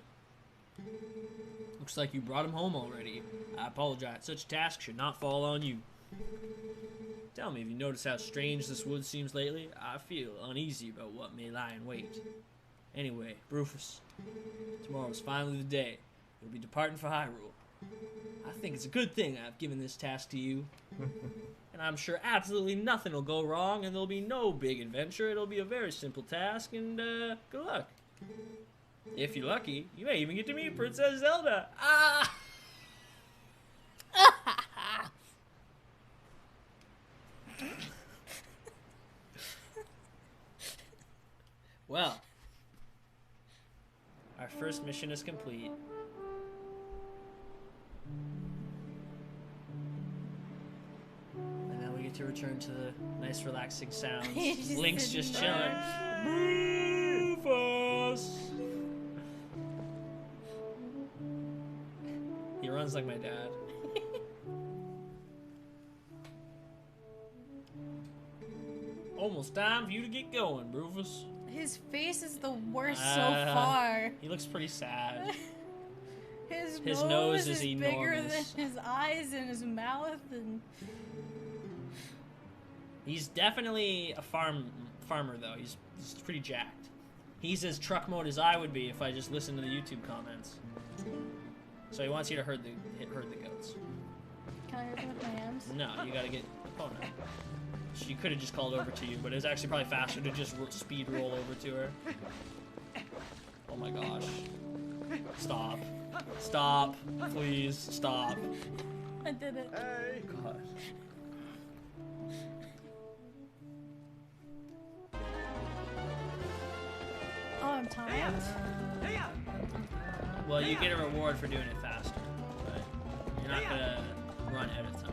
Looks like you brought him home already. I apologize. Such a task should not fall on you. Tell me, have you noticed how strange this wood seems lately? I feel uneasy about what may lie in wait. Anyway, Bruuufus, tomorrow is finally the day. You'll be departing for Hyrule. I think it's a good thing I've given this task to you. And I'm sure absolutely nothing will go wrong, and there'll be no big adventure. It'll be a very simple task, and good luck. If you're lucky, you may even get to meet Princess Zelda. Ah! Well, our first mission is complete. And now we get to return to the nice relaxing sounds. Link's just chilling. Bruuufus! He runs like my dad. Almost time for you to get going, Bruuufus. His face is the worst so far. He looks pretty sad. His nose is bigger than his eyes and his mouth, and he's definitely a farmer though. He's pretty jacked. He's as truck mode as I would be if I just listened to the YouTube comments. So he wants you to herd the goats. Can I herd them with my hands? No, you gotta get Epona. She could have just called over to you, but it was actually probably faster to just speed roll over to her. Oh my gosh. Stop. Stop. Please, stop. I did it. Hey! God. Oh, I'm tired. Well, you get a reward for doing it faster, but you're not gonna run out of time.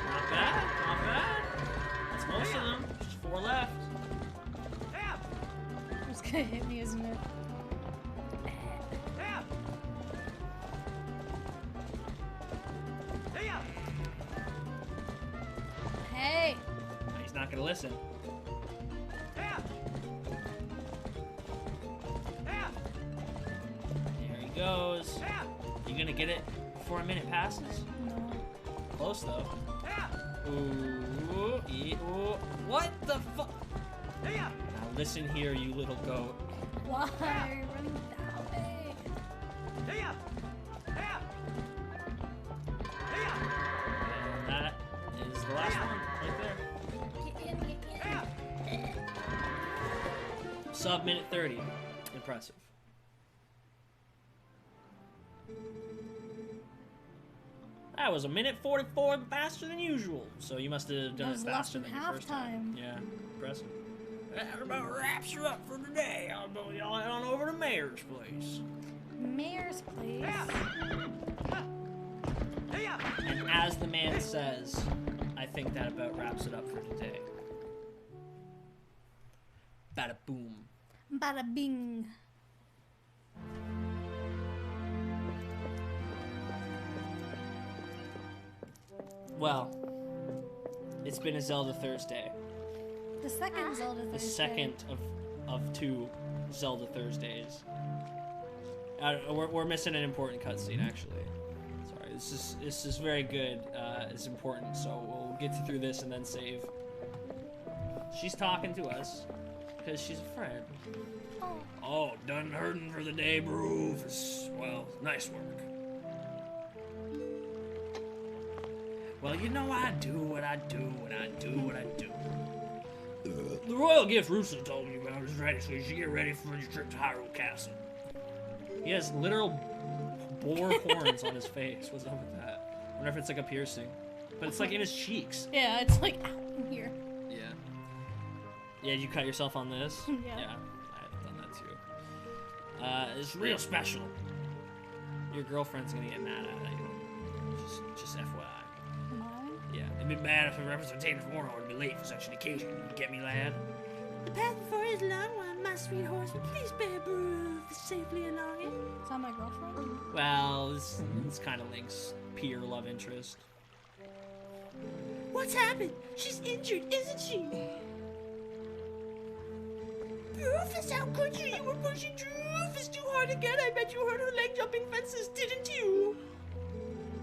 Not bad, not bad. That's most of them. Just 4 left. It's gonna hit me, isn't it? Hey! He's not gonna listen. There he goes. You gonna get it before a minute passes? No. Close though. Ooh, ooh. What the fuck? Now listen here, you little goat. Why are you running that way? And that is the last one, right there. Get in. Sub minute 30. Impressive. That was 1:44 faster than usual. So you must have done That it was less faster than than your first time. halftime. Yeah, impressive. That about wraps her up for today. I'll go y'all on over to Mayor's place. Mayor's place. And as the man says, I think that about wraps it up for today. Bada boom. Bada bing. Well, it's been a Zelda Thursday. The second Zelda Thursday. The second of 2 Zelda Thursdays. We're missing an important cutscene, actually. Sorry, this is very good. It's important, so we'll get through this and then save. She's talking to us because she's a friend. Oh, done herding for the day, Bruuufus. Well, nice work. Well, you know I do what I do when I do what I do. The royal gift Rooster told me about is ready, so you should get ready for your trip to Hyrule Castle. He has literal boar horns on his face. What's up with that? I wonder if it's like a piercing. But it's like in his cheeks. Yeah, it's like out in here. Yeah. Yeah, you cut yourself on this? Yeah. Yeah, I've done that too. It's real special. Your girlfriend's gonna get mad at you. Just FYI. Am I? Yeah, it'd be bad if a representative warlord would be late for such an occasion. You get me, lad? The path before is long one, my sweet horse, but please bear Bruuufus safely along it. Is that my girlfriend? Well, this kind of links peer love interest. What's happened? She's injured, isn't she? Bruuufus, how could you? You were pushing Druuufus too hard again. I bet you hurt her leg jumping fences, didn't you?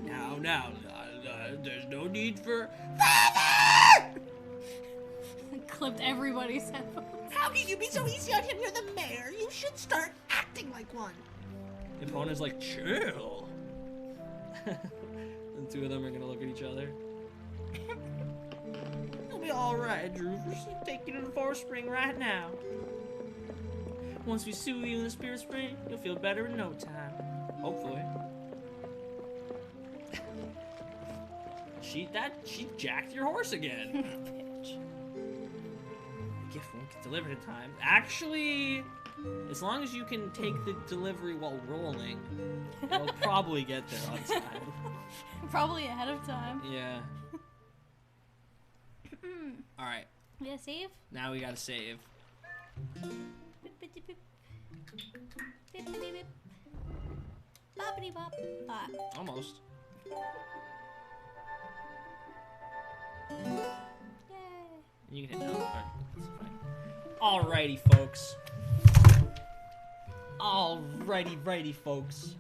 Now, there's no need for... Father! Clipped everybody's headphones. How can you be so easy on him? You're the mayor. You should start acting like one. Eppona's like, chill. The two of them are gonna look at each other. It'll be alright, Druuufus. I'll take you to the Forest Spring right now. Once we soothe you in the Spirit Spring, you'll feel better in no time. Hopefully. She jacked your horse again. Bitch. The gift won't get delivered in time. Actually, as long as you can take the delivery while rolling, it'll probably get there on time. Probably ahead of time. Yeah. Alright, Yeah, save? now we gotta save. Bip, bip, bip, bip. Bip, bip, bip. Boppity bop. Bop. Almost. Yay. You can hit no. Alright, that's fine. Alrighty, folks. Alrighty, folks.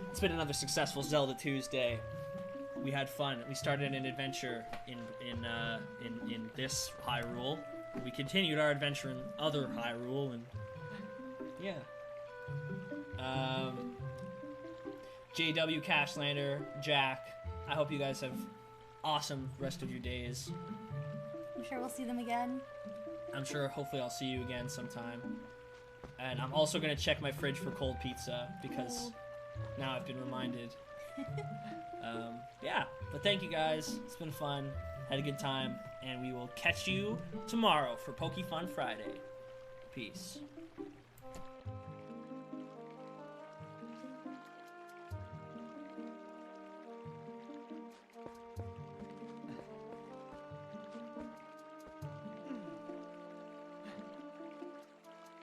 It's been another successful Zelda Tuesday. We had fun. We started an adventure in this Hyrule. We continued our adventure in other Hyrule, and yeah. JW, Cashlander, Jack. I hope you guys have awesome rest of your days. I'm sure we'll see them again. I'm sure hopefully I'll see you again sometime. And I'm also gonna check my fridge for cold pizza because now I've been reminded. Yeah, but thank you guys. It's been fun. Had a good time. And we will catch you tomorrow for Poke Fun Friday. Peace.